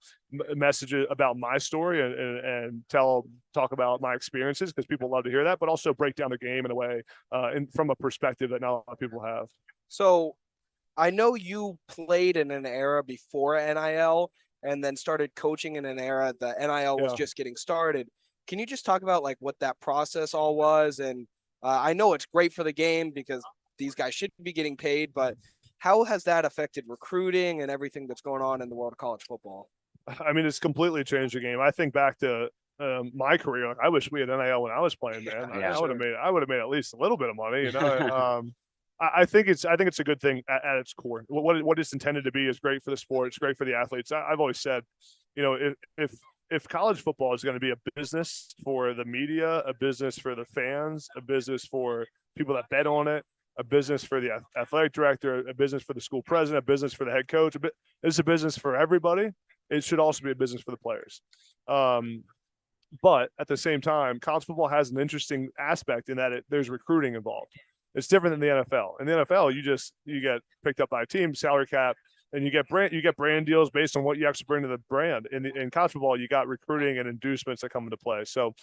message about my story and talk about my experiences, because people love to hear that, but also break down the game in a way from a perspective that not a lot of people have. So I know you played in an era before NIL and then started coaching in an era that NIL was just getting started. Can you just talk about like what that process all was? And I know it's great for the game because these guys should be getting paid, but how has that affected recruiting and everything that's going on in the world of college football? I mean, it's completely changed the game. I think back to my career. Like, I wish we had NIL when I was playing, man. I would have made at least a little bit of money, I think it's a good thing at its core. What it's intended to be is great for the sport. It's great for the athletes. I've always said, if college football is going to be a business for the media, a business for the fans, a business for people that bet on it, a business for the athletic director, a business for the school president, a business for the head coach, it's a business for everybody. It should also be a business for the players. But at the same time, college football has an interesting aspect in that there's recruiting involved. It's different than the NFL. In the NFL, you get picked up by a team, salary cap, and you get brand deals based on what you actually bring to the brand. In college football, you got recruiting and inducements that come into play. So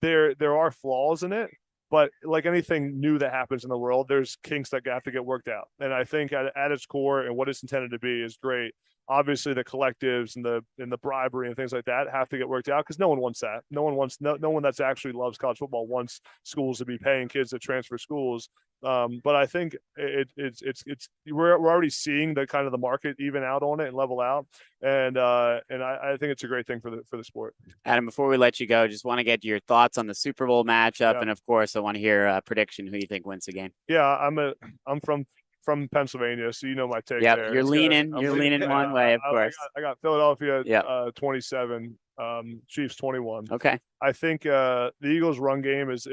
there are flaws in it, but like anything new that happens in the world, there's kinks that have to get worked out. And I think at its core and what it's intended to be is great. obviously the collectives and the bribery and things like that have to get worked out because no one wants that. No one that's actually loves college football wants schools to be paying kids to transfer schools. But I think we're already seeing the kind of the market even out on it and level out, and I think it's a great thing for the sport. Adam, before we let you go, just want to get your thoughts on the Super Bowl matchup, Yeah. and of course, I want to hear a prediction who you think wins the game. Yeah, I'm from Pennsylvania, so you know my take. Yeah, there. you're leaning one way, of course. I got Philadelphia Yep. 27, Chiefs 21. Okay. I think the Eagles' run game is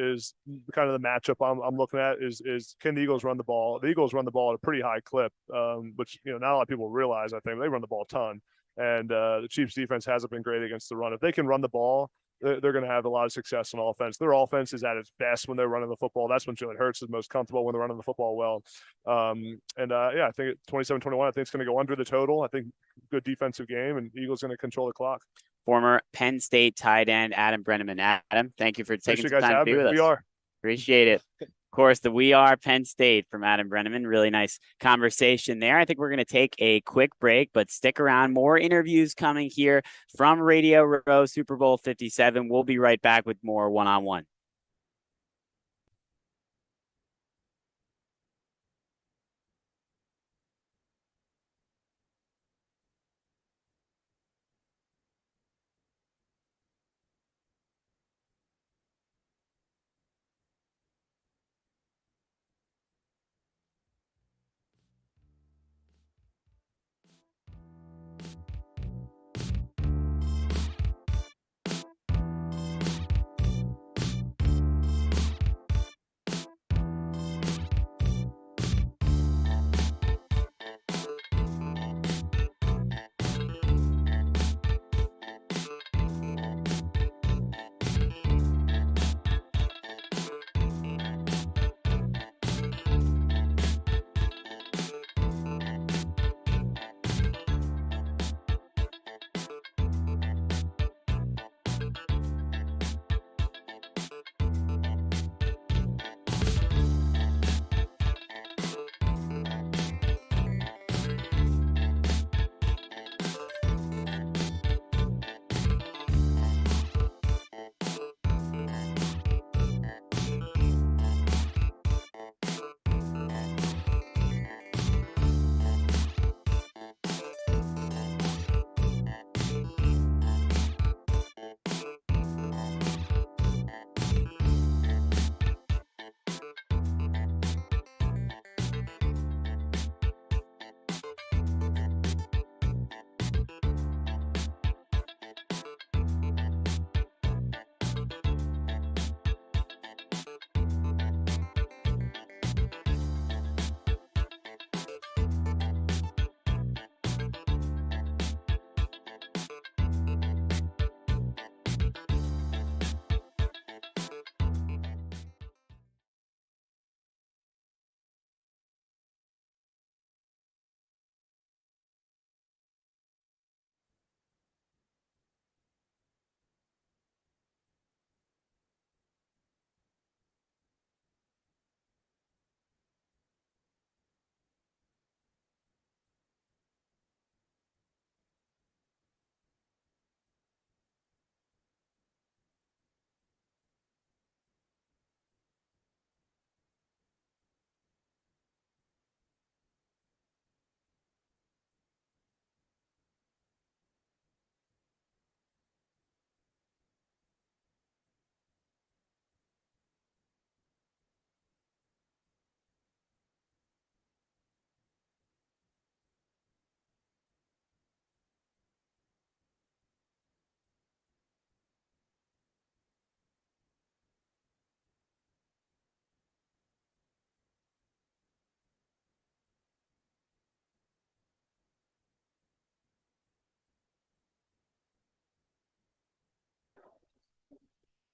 kind of the matchup I'm looking at is can the Eagles run the ball? The Eagles run the ball at a pretty high clip, which not a lot of people realize. I think they run the ball a ton, and the Chiefs' defense hasn't been great against the run. If they can run the ball, they're going to have a lot of success on offense. Their offense is at its best when they're running the football. That's when Jalen Hurts is most comfortable, when they're running the football well. I think 27-21, I think it's going to go under the total. I think good defensive game, and Eagles going to control the clock. Former Penn State tight end Adam Brenneman. Adam, thank you for taking some time to be with us. We are. Appreciate it. Of course, the We Are Penn State from Adam Brenneman. Really nice conversation there. I think we're going to take a quick break, but stick around. More interviews coming here from Radio Row Super Bowl 57. We'll be right back with more one-on-one.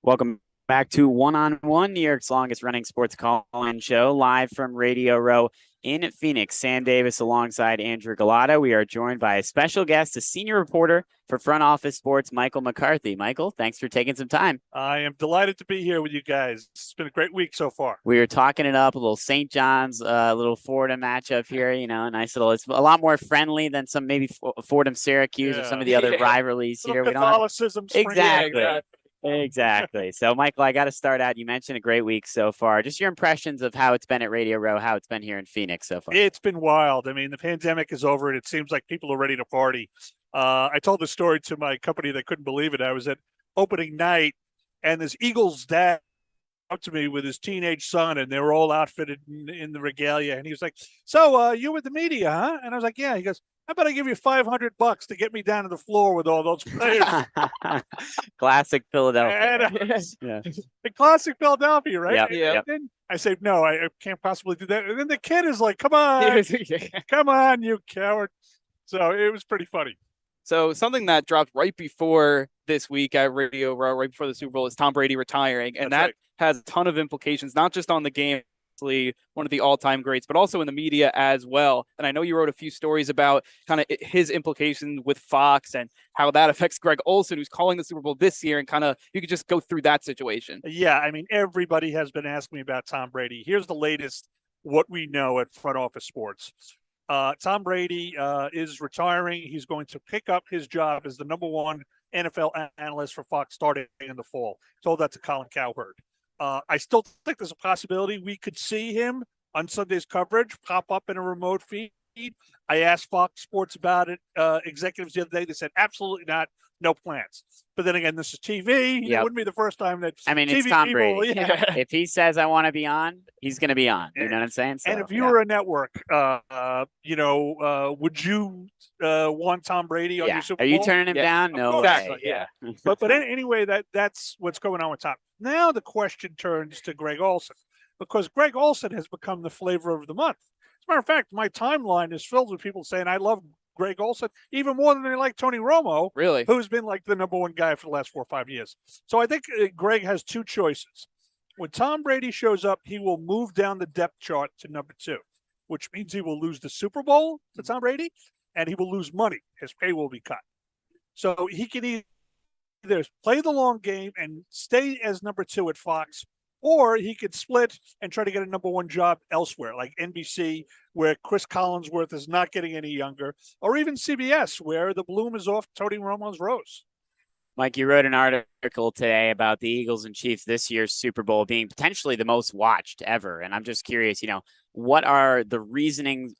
Welcome back to One on One, New York's longest running sports call-in show, live from Radio Row in Phoenix. Sam Davis alongside Andrew Galata. We are joined by a special guest, a senior reporter for Front Office Sports, Michael McCarthy. Michael, thanks for taking some time. I am delighted to be here with you guys. It's been a great week so far. We were talking it up, a little St. John's, little Fordham matchup here. Nice little. It's a lot more friendly than some maybe Fordham Syracuse or some of the other rivalries here. We don't have Exactly. So, Michael, I got to start out. You mentioned a great week so far. Just your impressions of how it's been at Radio Row, how it's been here in Phoenix so far. It's been wild. I mean, the pandemic is over, and it seems like people are ready to party. I told the story to my company. They couldn't believe it. I was at opening night, and this Eagles dad out to me with his teenage son, and they were all outfitted in the regalia. And he was like, "So, you with the media, huh?" And I was like, "Yeah." He goes, "How about I give you $500 to get me down to the floor with all those players?" Classic Philadelphia. The classic Philadelphia, right? Yep. And I say, "No, I can't possibly do that." And then the kid is like, "Come on, come on, you coward." So it was pretty funny. So something that dropped right before this week at Radio Row, right before the Super Bowl, is Tom Brady retiring. And that has a ton of implications, not just on the game, one of the all-time greats, but also in the media as well. And I know you wrote a few stories about kind of his implications with Fox and how that affects Greg Olsen, who's calling the Super Bowl this year, and kind of you could just go through that situation. Yeah, I mean, everybody has been asking me about Tom Brady. Here's the latest, what we know at Front Office Sports. Tom Brady is retiring. He's going to pick up his job as the #1 NFL analyst for Fox starting in the fall. Told that to Colin Cowherd. I still think there's a possibility we could see him on Sunday's coverage pop up in a remote feed. I asked Fox Sports about it, executives the other day. They said absolutely not, no plans. But then again, this is TV. It wouldn't be the first time that TV it's Tom people, Brady. If he says I want to be on, he's going to be on. You know what I'm saying? So, and if you were a network, would you want Tom Brady on your Super Bowl? Are you turning him down? No exactly. way. But anyway, that's what's going on with Tom. Now the question turns to Greg Olsen, because Greg Olsen has become the flavor of the month. As a matter of fact, my timeline is filled with people saying I love Greg Olsen even more than they like Tony Romo, really, who's been like the #1 guy for the last 4 or 5 years. So I think Greg has two choices. When Tom Brady shows up, he will move down the depth chart to #2, which means he will lose the Super Bowl to Tom Brady, and he will lose money. His pay will be cut. So he can either play the long game and stay as #2 at Fox, or he could split and try to get a #1 job elsewhere, like NBC, where Chris Collinsworth is not getting any younger, or even CBS, where the bloom is off Tony Romo's rose. Mike, you wrote an article today about the Eagles and Chiefs this year's Super Bowl being potentially the most watched ever. And I'm just curious, what are the reasons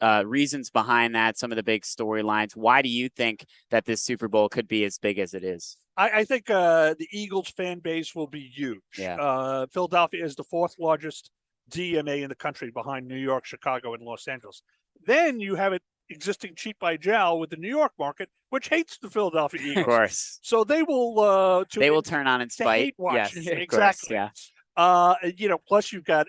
behind that, some of the big storylines? Why do you think that this Super Bowl could be as big as it is? I think the Eagles fan base will be huge. Yeah. Philadelphia is the 4th largest DMA in the country behind New York, Chicago, and Los Angeles. Then you have it existing cheap by jowl with the New York market, which hates the Philadelphia Eagles. Of course. So they will turn on in spite. Yes, Course, exactly. yeah. Plus you've got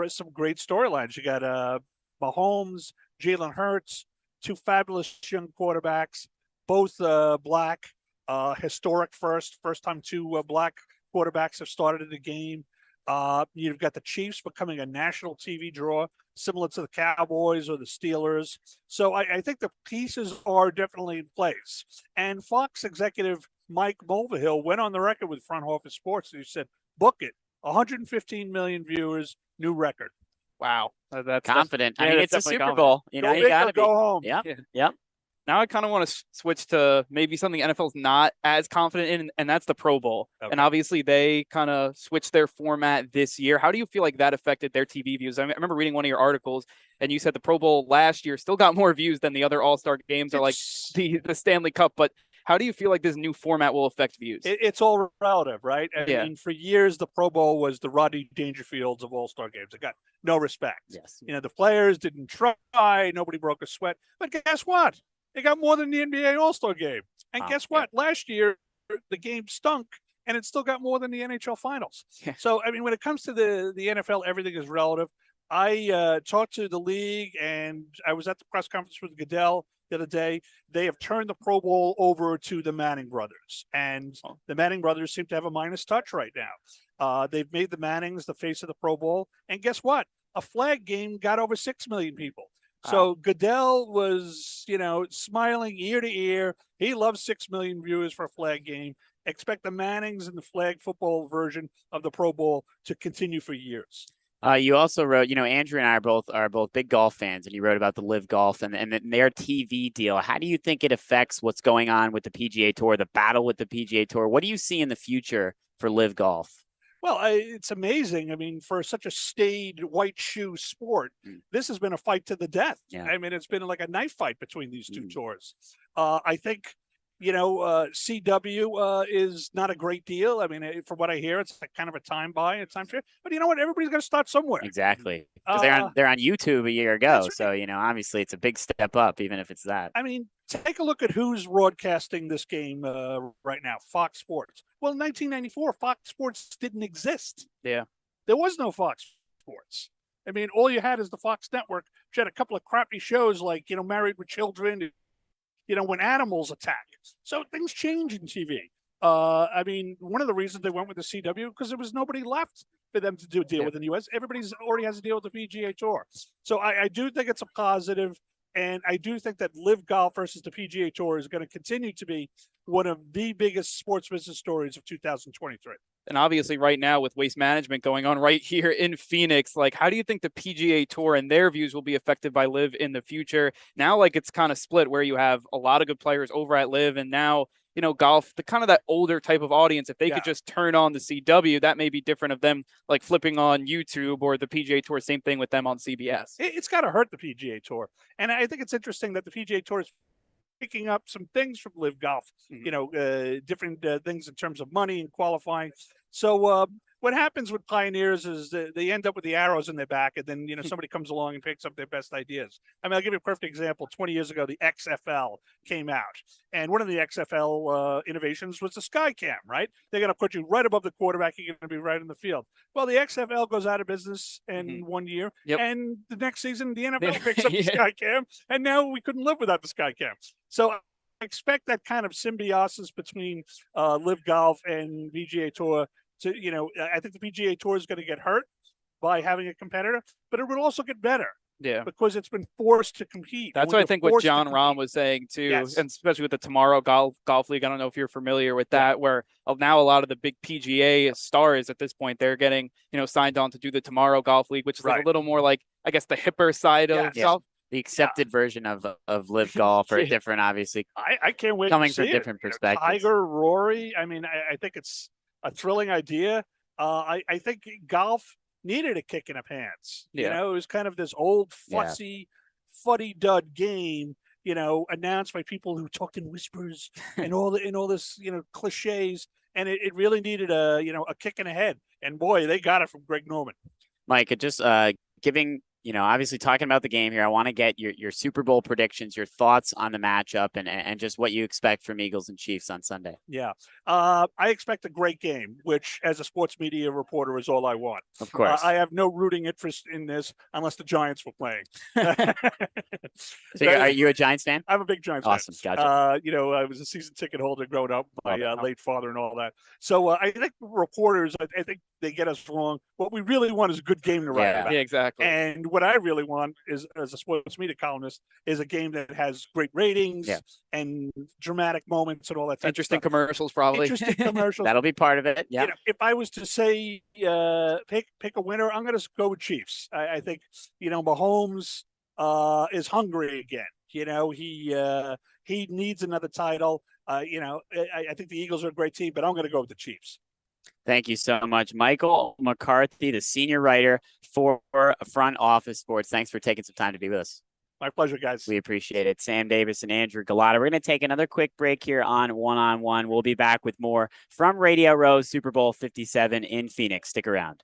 some great storylines. You got Mahomes, Jalen Hurts, 2 fabulous young quarterbacks, both black, historic first time 2 black quarterbacks have started in the game. You've got the Chiefs becoming a national TV draw, similar to the Cowboys or the Steelers. So I think the pieces are definitely in place. And Fox executive Mike Mulvihill went on the record with Front Office Sports. And he said, book it. 115 million viewers, new record. Wow. That's confident. I mean, it's a Super confident. Bowl. You got to go home. Yep. Now I kind of want to switch to maybe something NFL's not as confident in, and that's the Pro Bowl. Okay. And obviously they kind of switched their format this year. How do you feel like that affected their TV views? I remember reading one of your articles, and you said the Pro Bowl last year still got more views than the other All-Star games or like the Stanley Cup. But how do you feel like this new format will affect views? It's all relative, right? I mean, for years, the Pro Bowl was the Rodney Dangerfields of All-Star games. It got no respect. Yes. The players didn't try. Nobody broke a sweat. But guess what? They got more than the NBA All-Star game. And guess what? Yeah. Last year, the game stunk, and it still got more than the NHL Finals. Yeah. So, I mean, when it comes to the NFL, everything is relative. I talked to the league, and I was at the press conference with Goodell the other day. They have turned the Pro Bowl over to the Manning brothers, and the Manning brothers seem to have a minus touch right now. They've made the Mannings the face of the Pro Bowl, and guess what? A flag game got over 6 million people. So Goodell was, smiling ear to ear. He loves 6 million viewers for a flag game. Expect the Mannings and the flag football version of the Pro Bowl to continue for years. You also wrote, Andrew and I are both big golf fans, and you wrote about the Live Golf and their TV deal. How do you think it affects what's going on with the PGA Tour, the battle with the PGA Tour? What do you see in the future for Live Golf? Well, it's amazing. I mean, for such a staid white shoe sport, this has been a fight to the death. Yeah. I mean, it's been like a knife fight between these two tours. I think, CW is not a great deal. I mean, from what I hear, it's like kind of a time buy, a time share. But you know what? Everybody's got to start somewhere. Exactly. Because they're on YouTube a year ago. Right. So, obviously it's a big step up, even if it's that. I mean, take a look at who's broadcasting this game right now, Fox Sports. Well, in 1994, Fox Sports didn't exist. Yeah. There was no Fox Sports. I mean, all you had is the Fox network, which had a couple of crappy shows like, Married with Children, when animals attack. So things change in TV. I mean, one of the reasons they went with the CW, because there was nobody left for them to deal with in the U.S. Everybody's already has to deal with the PGA Tour. So I do think it's a positive. And I do think that Live Golf versus the PGA Tour is going to continue to be one of the biggest sports business stories of 2023. And obviously right now with Waste Management going on right here in Phoenix, like how do you think the PGA Tour and their views will be affected by Live in the future? Now, like it's kind of split where you have a lot of good players over at Live and now, golf, the kind of that older type of audience, if they could just turn on the CW, that may be different of them like flipping on YouTube or the PGA Tour, same thing with them on CBS. It's got to hurt the PGA Tour. And I think it's interesting that the PGA Tour is picking up some things from Live Golf, different things in terms of money and qualifying. So what happens with pioneers is they end up with the arrows in their back, and then somebody comes along and picks up their best ideas. I mean, I'll give you a perfect example. 20 years ago, the XFL came out, and one of the XFL innovations was the Skycam. Right? They're going to put you right above the quarterback. You're going to be right in the field. Well, the XFL goes out of business in 1 year, and the next season the NFL picks up the Skycam, and now we couldn't live without the Skycam. So I expect that kind of symbiosis between Live Golf and PGA Tour. To I think the PGA Tour is going to get hurt by having a competitor, but it will also get better. Yeah, because it's been forced to compete. That's what I think what John Rahm was saying too, and especially with the Tomorrow Golf League. I don't know if you're familiar with that, where now a lot of the big PGA stars at this point they're getting signed on to do the Tomorrow Golf League, which is like a little more like I guess the hipper side of golf. The accepted version of Live Golf or different, obviously. I can't wait. Coming from different perspectives. Tiger, Rory. I mean, I think it's a thrilling idea. I think golf needed a kick in the pants. It was kind of this old fussy, fuddy-dud game. Announced by people who talked in whispers and all this cliches. And it really needed a kick in the head. And boy, they got it from Greg Norman. Mike, just giving. Obviously talking about the game here, I want to get your Super Bowl predictions, your thoughts on the matchup, and just what you expect from Eagles and Chiefs on Sunday. Yeah. I expect a great game, which as a sports media reporter is all I want. Of course. I have no rooting interest in this unless the Giants were playing. So are you a Giants fan? I'm a big Giants fan. Gotcha. I was a season ticket holder growing up, my late father and all that. So I think reporters, I think they get us wrong. What we really want is a good game to write about. Yeah, exactly. And what I really want is, as a sports media columnist, is a game that has great ratings and dramatic moments and all that. Interesting commercials, probably. Interesting commercials. That'll be part of it. Yeah. If I was to say pick a winner, I'm going to go with Chiefs. I think Mahomes is hungry again. He needs another title. I think the Eagles are a great team, but I'm going to go with the Chiefs. Thank you so much, Michael McCarthy, the senior writer for Front Office Sports. Thanks for taking some time to be with us. My pleasure, guys. We appreciate it. Sam Davis and Andrew Galata. We're going to take another quick break here on One-on-One. We'll be back with more from Radio Row Super Bowl 57 in Phoenix. Stick around.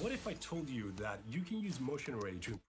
What if I told you that you can use motion array to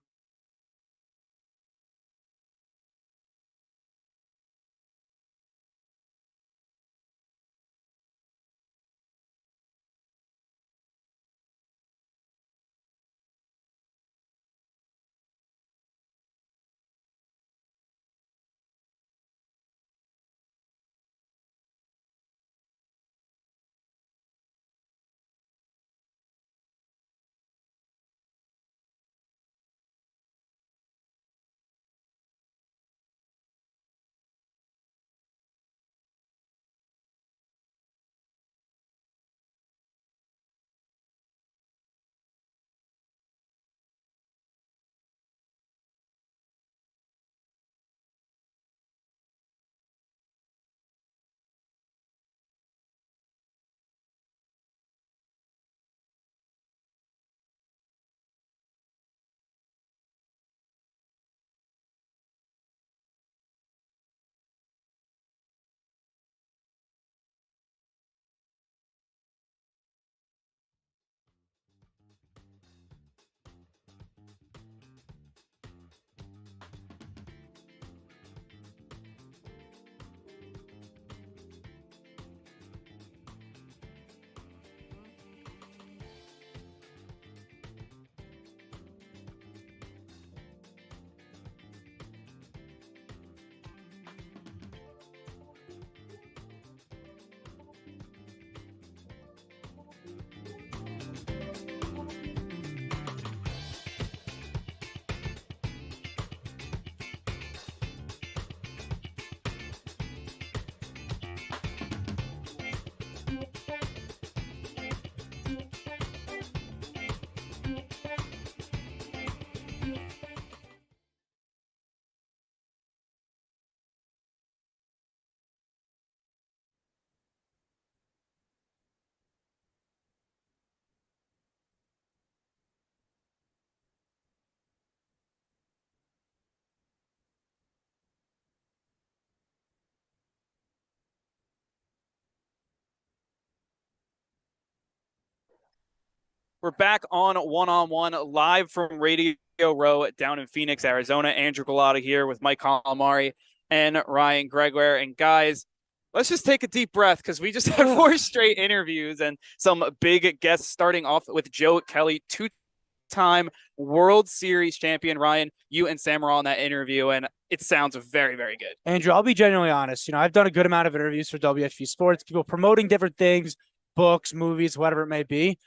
We're back on one live from Radio Row down in Phoenix, Arizona. Andrew Galata here with Mike Calamari and Ryan Gregoire. And guys, let's just take a deep breath because we just had 4 straight interviews and some big guests, starting off with Joe Kelly, 2-time World Series champion. Ryan, you and Sam were on that interview, and it sounds very, very good. Andrew, I'll be genuinely honest. I've done a good amount of interviews for WFUV Sports, people promoting different things, books, movies, whatever it may be.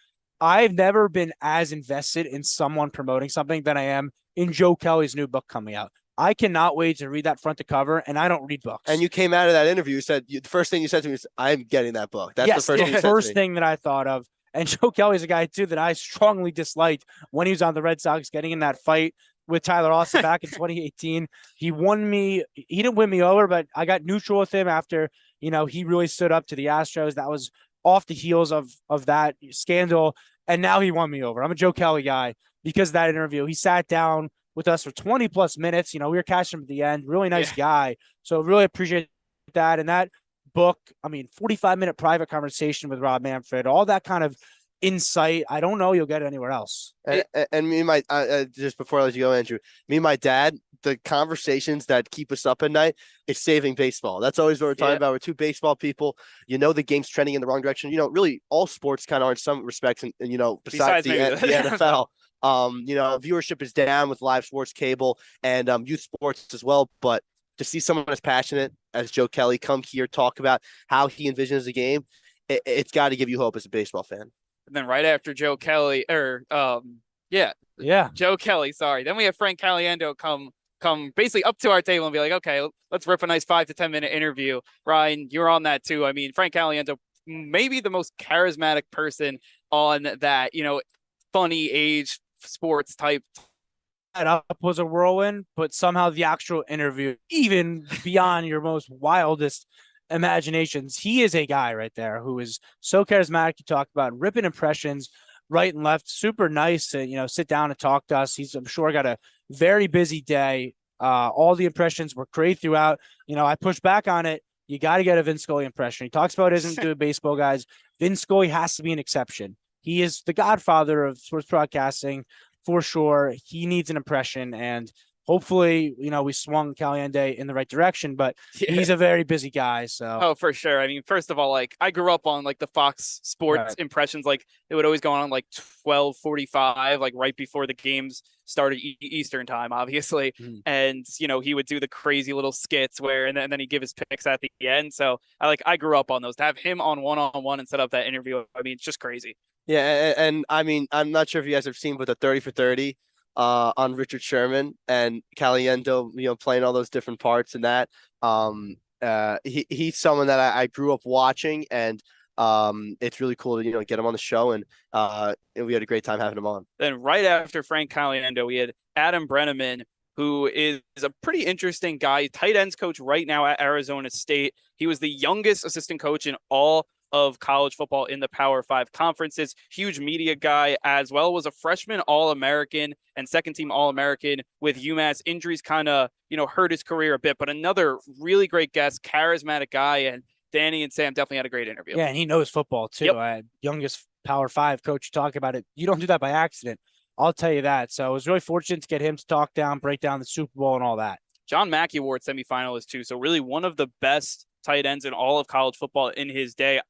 I've never been as invested in someone promoting something than I am in Joe Kelly's new book coming out. I cannot wait to read that front to cover, and I don't read books. And you came out of that interview, you said the first thing you said to me was, "I'm getting that book." That's the first thing that I thought of. And Joe Kelly's a guy too that I strongly disliked when he was on the Red Sox, getting in that fight with Tyler Austin back in 2018. He won me. He didn't win me over, but I got neutral with him after he really stood up to the Astros. That was off the heels of that scandal. And now he won me over. I'm a Joe Kelly guy because of that interview. He sat down with us for 20 plus minutes. We were catching him at the end. Really nice guy. So really appreciate that. And that book, 45-minute private conversation with Rob Manfred, all that kind of insight. I don't know you'll get it anywhere else. And me and my just before I let you go, Andrew, me and my dad, the conversations that keep us up at night is saving baseball. That's always what we're talking about. We're 2 baseball people. The game's trending in the wrong direction. Really all sports kind of are in some respects, and besides the NFL. Viewership is down with live sports cable and youth sports as well. But to see someone as passionate as Joe Kelly come here, talk about how he envisions the game, it's got to give you hope as a baseball fan. And then right after Joe Kelly, Joe Kelly, sorry. Then we have Frank Caliendo come basically up to our table and be like, okay, let's rip a nice 5 to 10 minute interview. Ryan, you're on that too. Frank Caliendo, maybe the most charismatic person on that, funny age sports type. That up was a whirlwind, but somehow the actual interview, even beyond your most wildest imaginations, he is a guy right there who is so charismatic. You talked about ripping impressions right and left, super nice to sit down and talk to us. He's, I'm sure, got a very busy day. All the impressions were great throughout. I pushed back on it. You got to get a Vin Scully impression. He talks about isn't good baseball guys. Vin Scully has to be an exception. he is the godfather of sports broadcasting for sure. He needs an impression, and hopefully, we swung Caliendo in the right direction, but he's a very busy guy. So, oh, for sure. I mean, first of all, like I grew up on like the Fox Sports impressions. Like it would always go on like 12:45, like right before the games started Eastern time, obviously. And he would do the crazy little skits where, and then he'd give his picks at the end. So I grew up on those. To have him on one-on-one and set up that interview, I mean, it's just crazy. Yeah, and I mean, I'm not sure if you guys have seen, but the 30 for 30 on Richard Sherman and Caliendo, playing all those different parts and that. He's someone that I grew up watching, and it's really cool to get him on the show, and we had a great time having him on. Then right after Frank Caliendo, we had Adam Brenneman, who is a pretty interesting guy, tight ends coach right now at Arizona State. He was the youngest assistant coach in all of college football in the Power 5 conferences. Huge media guy as well. Was a freshman All-American and second-team All-American with UMass. Injuries kind of, hurt his career a bit, but another really great guest, charismatic guy, and Danny and Sam definitely had a great interview. Yeah, and he knows football too. Yep. Youngest Power 5 coach, talk about it. You don't do that by accident. I'll tell you that. So I was really fortunate to get him to break down the Super Bowl and all that. John Mackey Award semifinalist too. So really one of the best tight ends in all of college football in his day.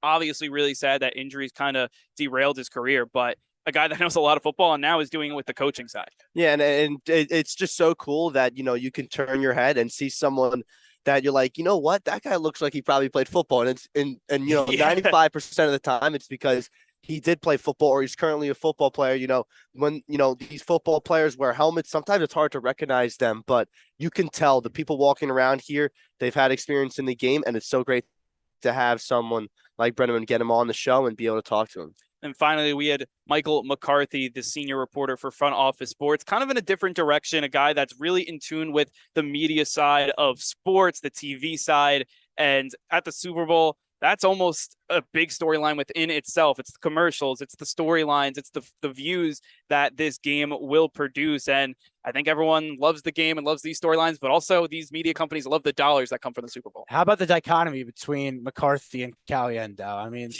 Obviously really sad that injuries kind of derailed his career, but a guy that knows a lot of football and now is doing it with the coaching side. Yeah, and it's just so cool that you can turn your head and see someone that you're like, what, that guy looks like he probably played football, and it's 95% of the time it's because he did play football or he's currently a football player. When these football players wear helmets, sometimes it's hard to recognize them, but you can tell the people walking around here, they've had experience in the game, and it's so great to have someone like Brenneman get him on the show and be able to talk to him. And finally, we had Michael McCarthy, the senior reporter for Front Office Sports, kind of in a different direction, a guy that's really in tune with the media side of sports, the TV side. And at the Super Bowl, that's almost a big storyline within itself. It's the commercials, it's the storylines, it's the views that this game will produce. And I think everyone loves the game and loves these storylines, but also these media companies love the dollars that come from the Super Bowl. How about the dichotomy between McCarthy and Caliendo? I mean,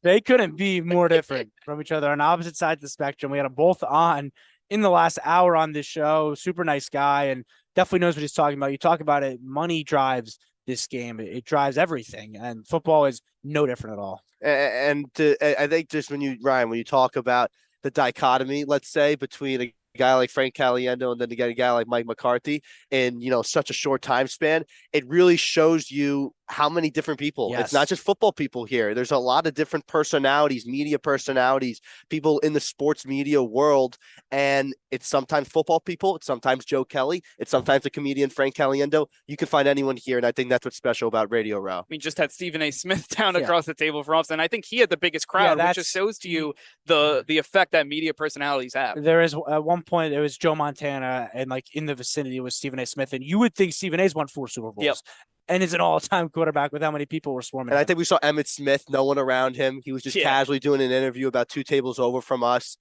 they couldn't be more different from each other on opposite sides of the spectrum. We had them both on in the last hour on this show. Super nice guy and definitely knows what he's talking about. You talk about it, money drives this game. It drives everything, and football is no different at all. And I think just when you talk about the dichotomy, let's say, between a guy like Frank Caliendo and then a guy like Mike McCarthy in such a short time span, it really shows you how many different people. It's not just football people here. There's a lot of different personalities, media personalities, people in the sports media world, and it's sometimes football people, it's sometimes Joe Kelly, it's sometimes the comedian Frank Caliendo. You can find anyone here, and I think that's what's special about Radio Row. We just had Stephen A. Smith down across the table for us, and I think he had the biggest crowd, which just shows to you the effect that media personalities have. There is at one point it was Joe Montana, and like in the vicinity was Stephen A. Smith, and you would think Stephen A's won 4 Super Bowls. And is an all-time quarterback with how many people were swarming. And I think we saw Emmitt Smith, no one around him. He was just casually doing an interview about 2 tables over from us.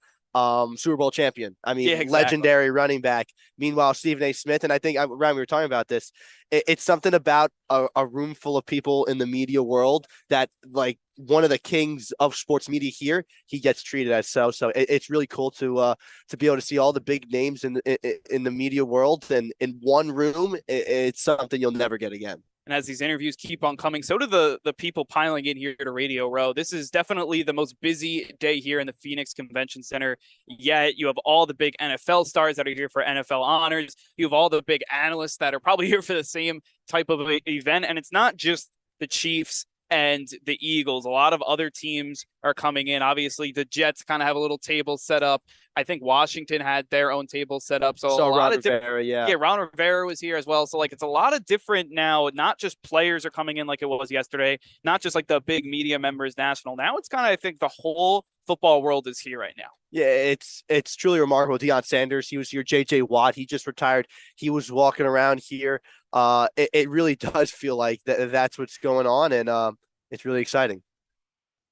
Super Bowl champion. I mean, legendary running back. Meanwhile, Stephen A. Smith, and I think, Ryan, we were talking about this. It's something about a room full of people in the media world that, like, one of the kings of sports media here, he gets treated as so. So it's really cool to be able to see all the big names in the media world, and in one room. It's something you'll never get again. And as these interviews keep on coming, so do the people piling in here to Radio Row. This is definitely the most busy day here in the Phoenix Convention Center yet. You have all the big NFL stars that are here for NFL honors. You have all the big analysts that are probably here for the same type of event. And it's not just the Chiefs and the Eagles. A lot of other teams are coming in. Obviously, the Jets kind of have a little table set up. I think Washington had their own table set up. So a lot of different, Ron Rivera was here as well. So like it's a lot of different now, not just players are coming in like it was yesterday, not just like the big media members national. Now it's kind of, I think the whole football world is here right now. Yeah, it's truly remarkable. Deion Sanders, he was here. JJ Watt, he just retired. He was walking around here. It really does feel like that's what's going on, and it's really exciting.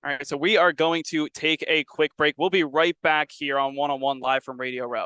All right, so we are going to take a quick break. We'll be right back here on One-on-One live from Radio Row.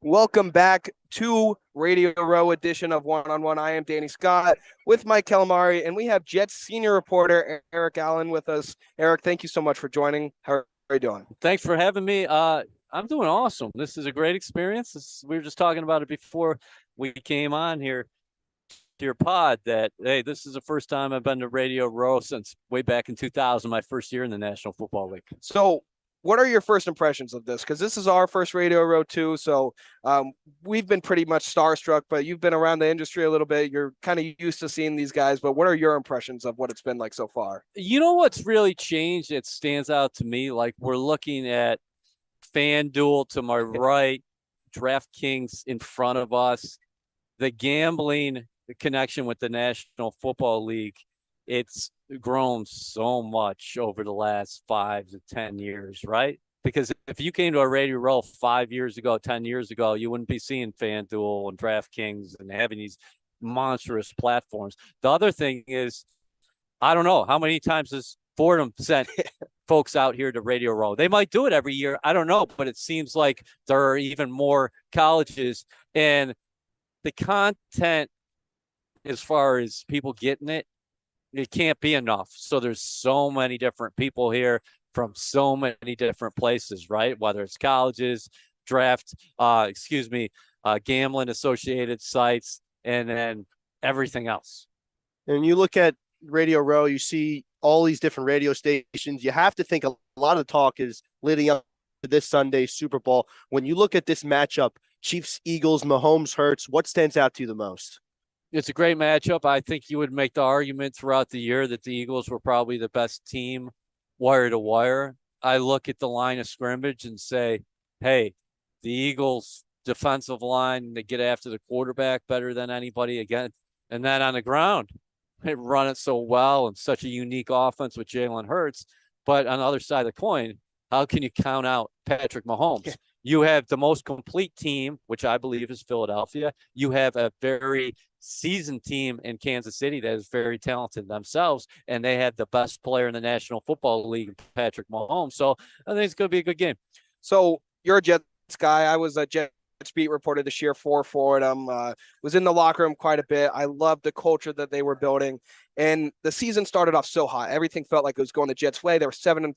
Welcome back to Radio Row edition of One on One. I am Danny Scott with Mike Calamari, and we have Jets senior reporter Eric Allen with us. Eric, thank you so much for joining. How are you doing? Thanks for having me. I'm doing awesome. This is a great experience. We were just talking about it before we came on here to your pod that, hey, this is the first time I've been to Radio Row since way back in 2000, my first year in the National Football League. So what are your first impressions of this? Because this is our first Radio Row too. So we've been pretty much starstruck, but you've been around the industry a little bit. You're kind of used to seeing these guys, but what are your impressions of what it's been like so far? You know what's really changed? It stands out to me. Like we're looking at FanDuel to my right, DraftKings in front of us, the gambling connection with the National Football League. It's grown so much over the last 5 to 10 years, right? Because if you came to a Radio Row 5 years ago, 10 years ago, you wouldn't be seeing FanDuel and DraftKings and having these monstrous platforms. The other thing is, I don't know, how many times has Fordham sent folks out here to Radio Row? They might do it every year. I don't know, but it seems like there are even more colleges, and the content as far as people getting it can't be enough. So there's so many different people here from so many different places, right? Whether it's colleges, gambling associated sites, and then everything else. And you look at Radio Row, you see all these different radio stations. You have to think a lot of the talk is leading up to this Sunday Super Bowl. When you look at this matchup, Chiefs, Eagles, Mahomes, Hurts, what stands out to you the most? It's a great matchup. I think you would make the argument throughout the year that the Eagles were probably the best team wire to wire. I look at the line of scrimmage and say, hey, the Eagles defensive line, they get after the quarterback better than anybody again. And then on the ground, they run it so well and such a unique offense with Jalen Hurts. But on the other side of the coin, how can you count out Patrick Mahomes? You have the most complete team, which I believe is Philadelphia. You have a very seasoned team in Kansas City that is very talented themselves, and they had the best player in the National Football League, Patrick Mahomes. So I think it's going to be a good game. So you're a Jets guy. I was a Jets beat reporter this year for Fordham. Was in the locker room quite a bit. I loved the culture that they were building, and the season started off so hot. Everything felt like it was going the Jets' way. They were 7-4,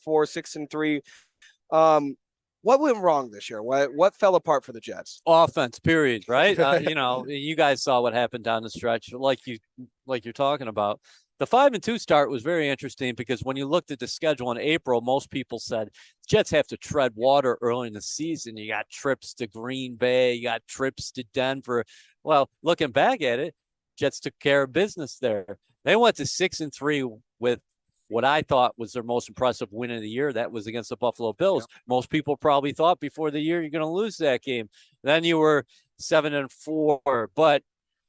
6-3. What went wrong this year? What fell apart for the Jets? Offense, period. Right? You guys saw what happened down the stretch, like you're talking about. The 5-2 start was very interesting because when you looked at the schedule in April, most people said Jets have to tread water early in the season. You got trips to Green Bay, you got trips to Denver. Well, looking back at it, Jets took care of business there. They went to 6-3 with what I thought was their most impressive win of the year. That was against the Buffalo Bills. Yeah. Most people probably thought before the year you're going to lose that game. Then you were 7-4. But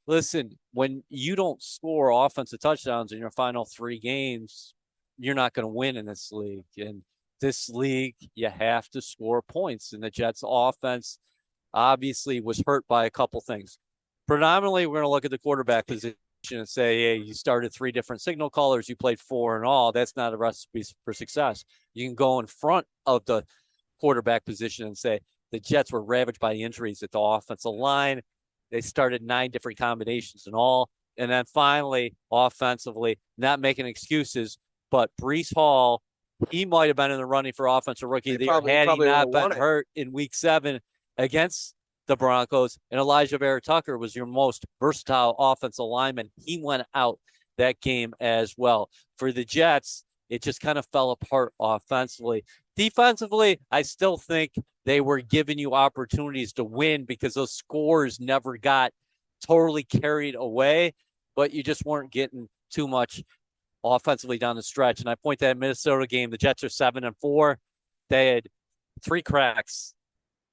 listen, when you don't score offensive touchdowns in your final 3 games, you're not going to win in this league. And this league, you have to score points. And the Jets offense obviously was hurt by a couple things. Predominantly, we're going to look at the quarterback position and say, hey, you started 3 different signal callers, you played 4 in all. That's not a recipe for success. You can go in front of the quarterback position and say the Jets were ravaged by injuries at the offensive line. They started 9 different combinations in all. And then finally, offensively, not making excuses, but Breece Hall, he might have been in the running for offensive rookie of the year had he not been hurt in week 7 against the Broncos, and Elijah Vera Tucker was your most versatile offensive lineman. He went out that game as well. For the Jets, it just kind of fell apart offensively. Defensively, I still think they were giving you opportunities to win because those scores never got totally carried away, but you just weren't getting too much offensively down the stretch. And I point to that Minnesota game, the Jets are 7-4. They had 3 cracks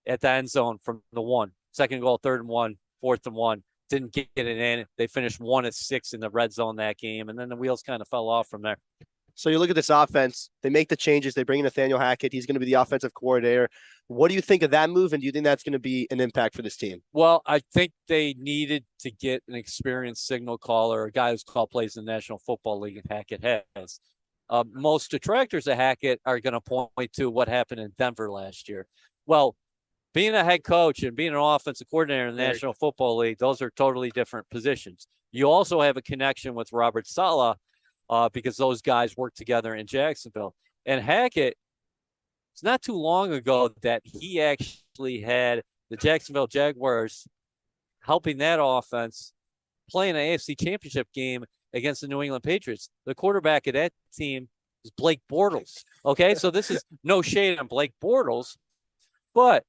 at the end zone from the 1. Second goal, 3rd and 1, 4th and 1. Didn't get it in. They finished 1-6 in the red zone that game, and then the wheels kind of fell off from there. So you look at this offense, they make the changes, they bring in Nathaniel Hackett, he's going to be the offensive coordinator. What do you think of that move, and do you think that's going to be an impact for this team? Well, I think they needed to get an experienced signal caller, a guy who's called plays in the National Football League, and Hackett has. Most detractors of Hackett are going to point to what happened in Denver last year. Well, being a head coach and being an offensive coordinator in the National Football League, those are totally different positions. You also have a connection with Robert Saleh because those guys work together in Jacksonville. And Hackett, it's not too long ago that he actually had the Jacksonville Jaguars helping that offense play an AFC Championship game against the New England Patriots. The quarterback of that team is Blake Bortles. Okay, so this is no shade on Blake Bortles, but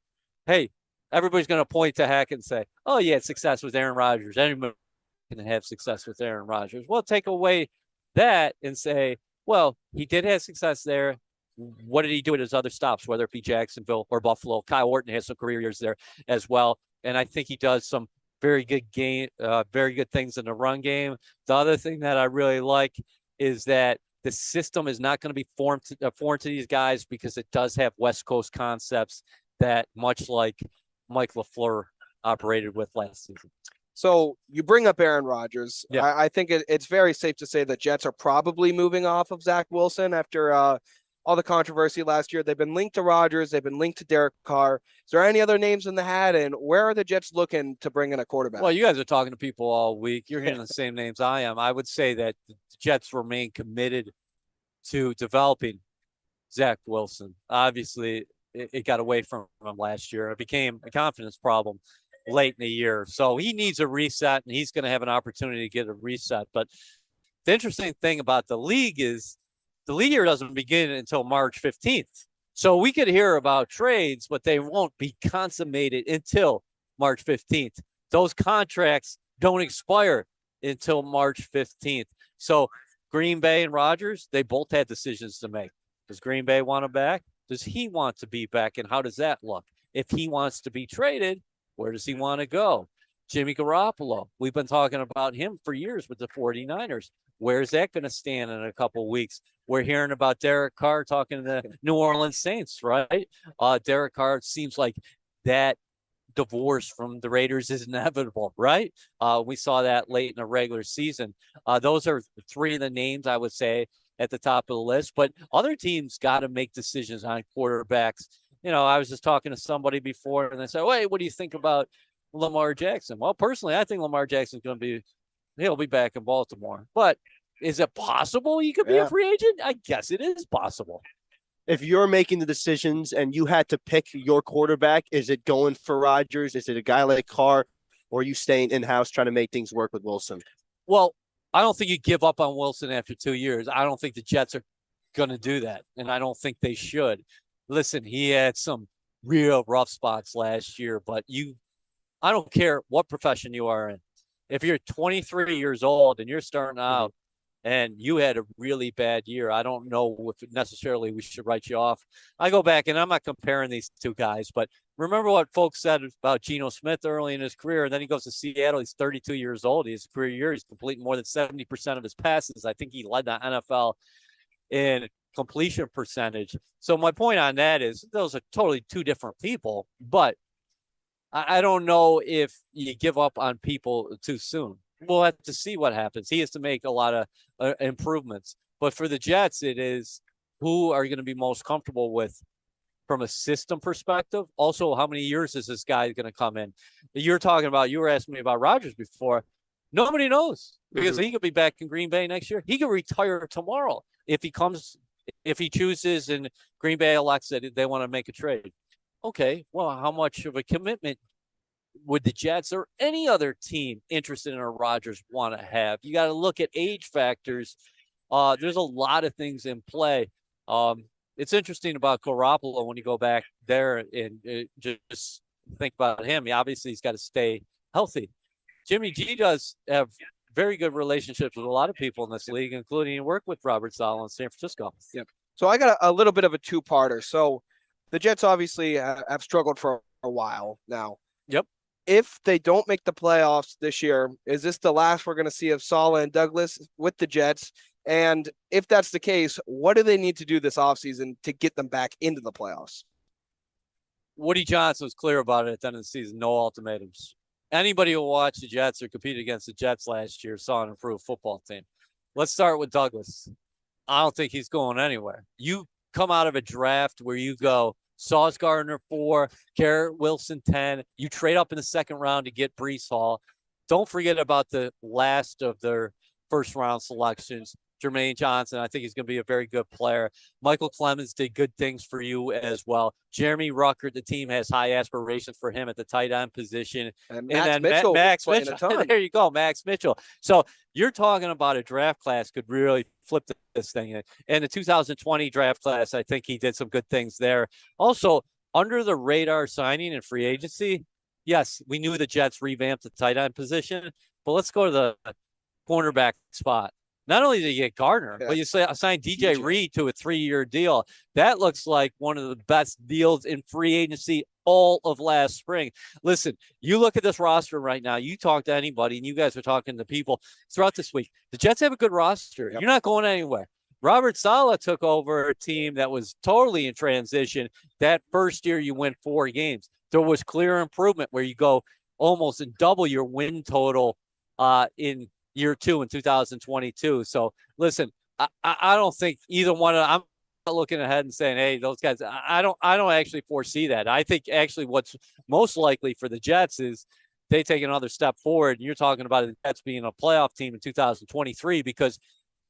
hey, everybody's going to point to Hackett and say, oh, yeah, success with Aaron Rodgers. Anyone can have success with Aaron Rodgers. Well, take away that and say, well, he did have success there. What did he do at his other stops, whether it be Jacksonville or Buffalo? Kyle Orton has some career years there as well. And I think he does some very good things in the run game. The other thing that I really like is that the system is not going to be foreign to these guys because it does have West Coast concepts that much like Mike LaFleur operated with last season. So you bring up Aaron Rodgers. Yeah. I think it's very safe to say the Jets are probably moving off of Zach Wilson after all the controversy last year. They've been linked to Rodgers. They've been linked to Derek Carr. Is there any other names in the hat? And where are the Jets looking to bring in a quarterback? Well, you guys are talking to people all week. You're hearing the same names I am. I would say that the Jets remain committed to developing Zach Wilson. Obviously, it got away from him last year. It became a confidence problem late in the year. So he needs a reset, and he's going to have an opportunity to get a reset. But the interesting thing about the league is the league year doesn't begin until March 15th. So we could hear about trades, but they won't be consummated until March 15th. Those contracts don't expire until March 15th. So Green Bay and Rodgers, they both had decisions to make. Does Green Bay want him back? Does he want to be back? And how does that look? If he wants to be traded, where does he want to go? Jimmy Garoppolo, we've been talking about him for years with the 49ers. Where's that going to stand in a couple of weeks? We're hearing about Derek Carr talking to the New Orleans Saints, right? Derek Carr, it seems like that divorce from the Raiders is inevitable, right? We saw that late in the regular season. Those are three of the names I would say at the top of the list, but other teams got to make decisions on quarterbacks. You know, I was just talking to somebody before and they said, hey, what do you think about Lamar Jackson? Well, personally, I think Lamar Jackson's he'll be back in Baltimore, but is it possible he could be a free agent? I guess it is possible. If you're making the decisions and you had to pick your quarterback, is it going for Rodgers? Is it a guy like Carr, or are you staying in-house trying to make things work with Wilson? Well, I don't think you give up on Wilson after 2 years. I don't think the Jets are going to do that, and I don't think they should. Listen, he had some real rough spots last year, but I don't care what profession you are in. If you're 23 years old and you're starting out and you had a really bad year, I don't know if necessarily we should write you off. I go back, and I'm not comparing these two guys, but remember what folks said about Geno Smith early in his career, and then he goes to Seattle. He's 32 years old. He has a career year. He's completing more than 70% of his passes. I think he led the NFL in completion percentage. So my point on that is those are totally two different people, but I don't know if you give up on people too soon. We'll have to see what happens. He has to make a lot of improvements. But for the Jets, it is who are you going to be most comfortable with from a system perspective? Also, how many years is this guy going to come in? You were asking me about Rodgers before. Nobody knows because he could be back in Green Bay next year. He could retire tomorrow if he chooses and Green Bay elects that they want to make a trade. Okay, well, how much of a commitment would the Jets or any other team interested in a Rodgers want to have? You got to look at age factors. There's a lot of things in play. It's interesting about Garoppolo when you go back there and just think about him. Obviously, he's got to stay healthy. Jimmy G does have very good relationships with a lot of people in this league, including work with Robert Saleh in San Francisco. Yep. So I got a little bit of a two-parter. So the Jets obviously have struggled for a while now. Yep. If they don't make the playoffs this year, is this the last we're going to see of Saleh and Douglas with the Jets? And if that's the case, what do they need to do this offseason to get them back into the playoffs? Woody Johnson was clear about it at the end of the season. No ultimatums. Anybody who watched the Jets or competed against the Jets last year saw an improved football team. Let's start with Douglas. I don't think he's going anywhere. You come out of a draft where you go Sauce Gardner 4, Garrett Wilson 10. You trade up in the second round to get Breece Hall. Don't forget about the last of their first round selections, Jermaine Johnson. I think he's going to be a very good player. Michael Clemens did good things for you as well. Jeremy Rucker, the team has high aspirations for him at the tight end position. And then Mitchell Max playing Mitchell. a ton. There you go, Max Mitchell. So you're talking about a draft class could really flip this thing. And the 2020 draft class, I think he did some good things there. Also, under the radar signing and free agency, yes, we knew the Jets revamped the tight end position, but let's go to the cornerback spot. Not only did you get Gardner, but you signed DJ Reed to a 3-year deal. That looks like one of the best deals in free agency all of last spring. Listen, you look at this roster right now, you talk to anybody, and you guys are talking to people throughout this week. The Jets have a good roster. Yep. You're not going anywhere. Robert Saleh took over a team that was totally in transition. That first year you win 4 games. There was clear improvement where you go almost and double your win total in year 2 in 2022. So listen, I don't think either one of them, I'm not looking ahead and saying, hey, those guys, I don't actually foresee that. I think actually what's most likely for the Jets is they take another step forward. And you're talking about the Jets being a playoff team in 2023, because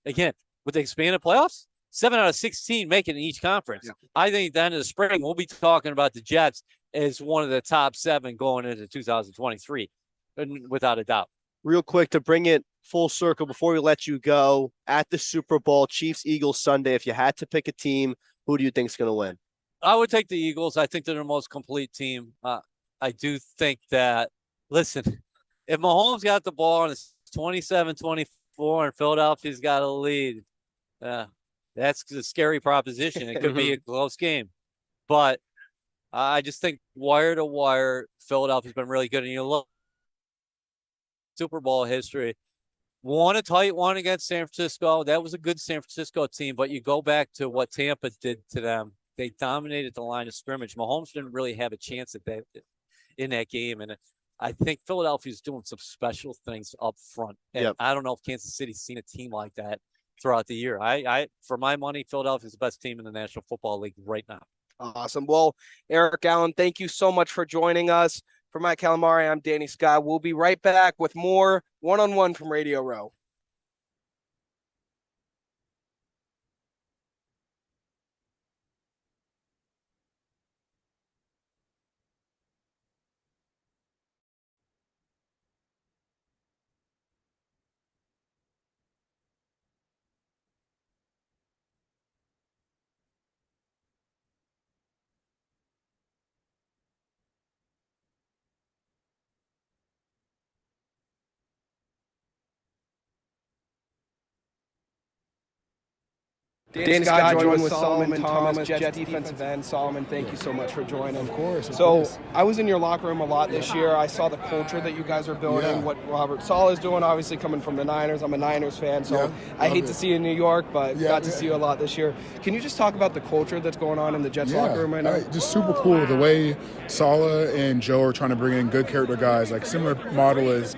again, with the expanded playoffs, 7 out of 16 make it in each conference. Yeah. I think at the end of the spring, we'll be talking about the Jets as one of the top 7 going into 2023, without a doubt. Real quick to bring it full circle before we let you go, at the Super Bowl, Chiefs Eagles Sunday, if you had to pick a team, who do you think is going to win? I would take the Eagles. I think they're the most complete team. I do think that, listen, if Mahomes got the ball and it's 27-24 and Philadelphia's got a lead, that's a scary proposition. It could be a close game. But I just think wire to wire, Philadelphia's been really good. And you look Super Bowl history, won a tight one against San Francisco. That was a good San Francisco team, but you go back to what Tampa did to them. They dominated the line of scrimmage. Mahomes didn't really have a chance at that in that game. And I think Philadelphia's doing some special things up front. And I don't know if Kansas City's seen a team like that throughout the year. I for my money, Philadelphia's the best team in the National Football League right now. Awesome. Well, Eric Allen, thank you so much for joining us. For Mike Calamari, I'm Danny Scott. We'll be right back with more one-on-one from Radio Row. Dan Scott joined with Solomon Thomas, Jets defensive end. Solomon, thank you so much for joining. Of course. So I was in your locker room a lot this year. I saw the culture that you guys are building, what Robert Saleh is doing, obviously coming from the Niners. I'm a Niners fan, so I hate to see you in New York, but got to see you a lot this year. Can you just talk about the culture that's going on in the Jets locker room right now? Just super cool. The way Saleh and Joe are trying to bring in good character guys, like similar model as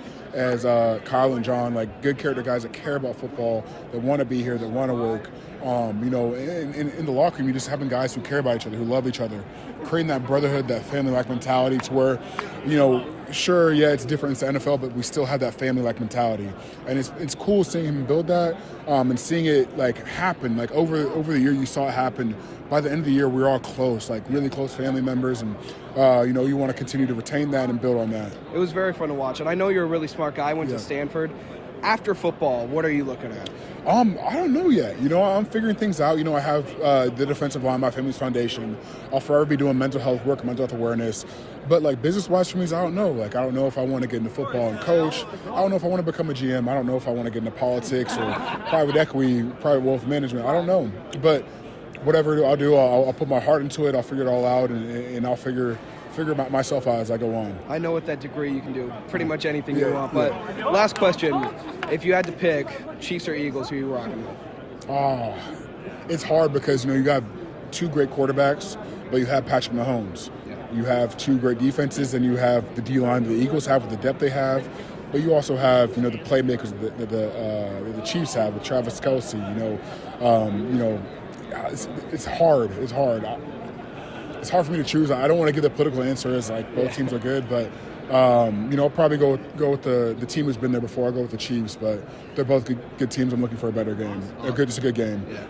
Kyle and John, like good character guys that care about football, that want to be here, that want to work. In the locker room, you're just having guys who care about each other, who love each other, creating that brotherhood, that family-like mentality to where, sure, it's different. It's the NFL, but we still have that family-like mentality. And it's cool seeing him build that and seeing it, happen. Over the year, you saw it happen. By the end of the year, we were all close, really close family members. And, you want to continue to retain that and build on that. It was very fun to watch. And I know you're a really smart guy. I went to Stanford. After football, what are you looking at? I don't know yet. I'm figuring things out. I have the defensive line, my family's foundation. I'll forever be doing mental health work, mental health awareness. But business-wise for me, I don't know. I don't know if I want to get into football and coach. I don't know if I want to become a GM. I don't know if I want to get into politics or private equity, private wealth management. I don't know. But whatever I'll do, I'll put my heart into it. I'll figure it all out, and I'll figure myself out as I go on. I know with that degree you can do pretty much anything you want. But last question, if you had to pick Chiefs or Eagles, who are you rocking with? It's hard because, you got 2 great quarterbacks, but you have Patrick Mahomes. You have 2 great defenses, and you have the D-line the Eagles have with the depth they have. But you also have, the playmakers that the Chiefs have with Travis Kelce. It's hard. It's hard. it's hard for me to choose. I don't want to give the political answer as like both teams are good, but I'll probably go with the team who's been there before. I'll go with the Chiefs, but they're both good teams. I'm looking for a better game. It's a good game. Yeah.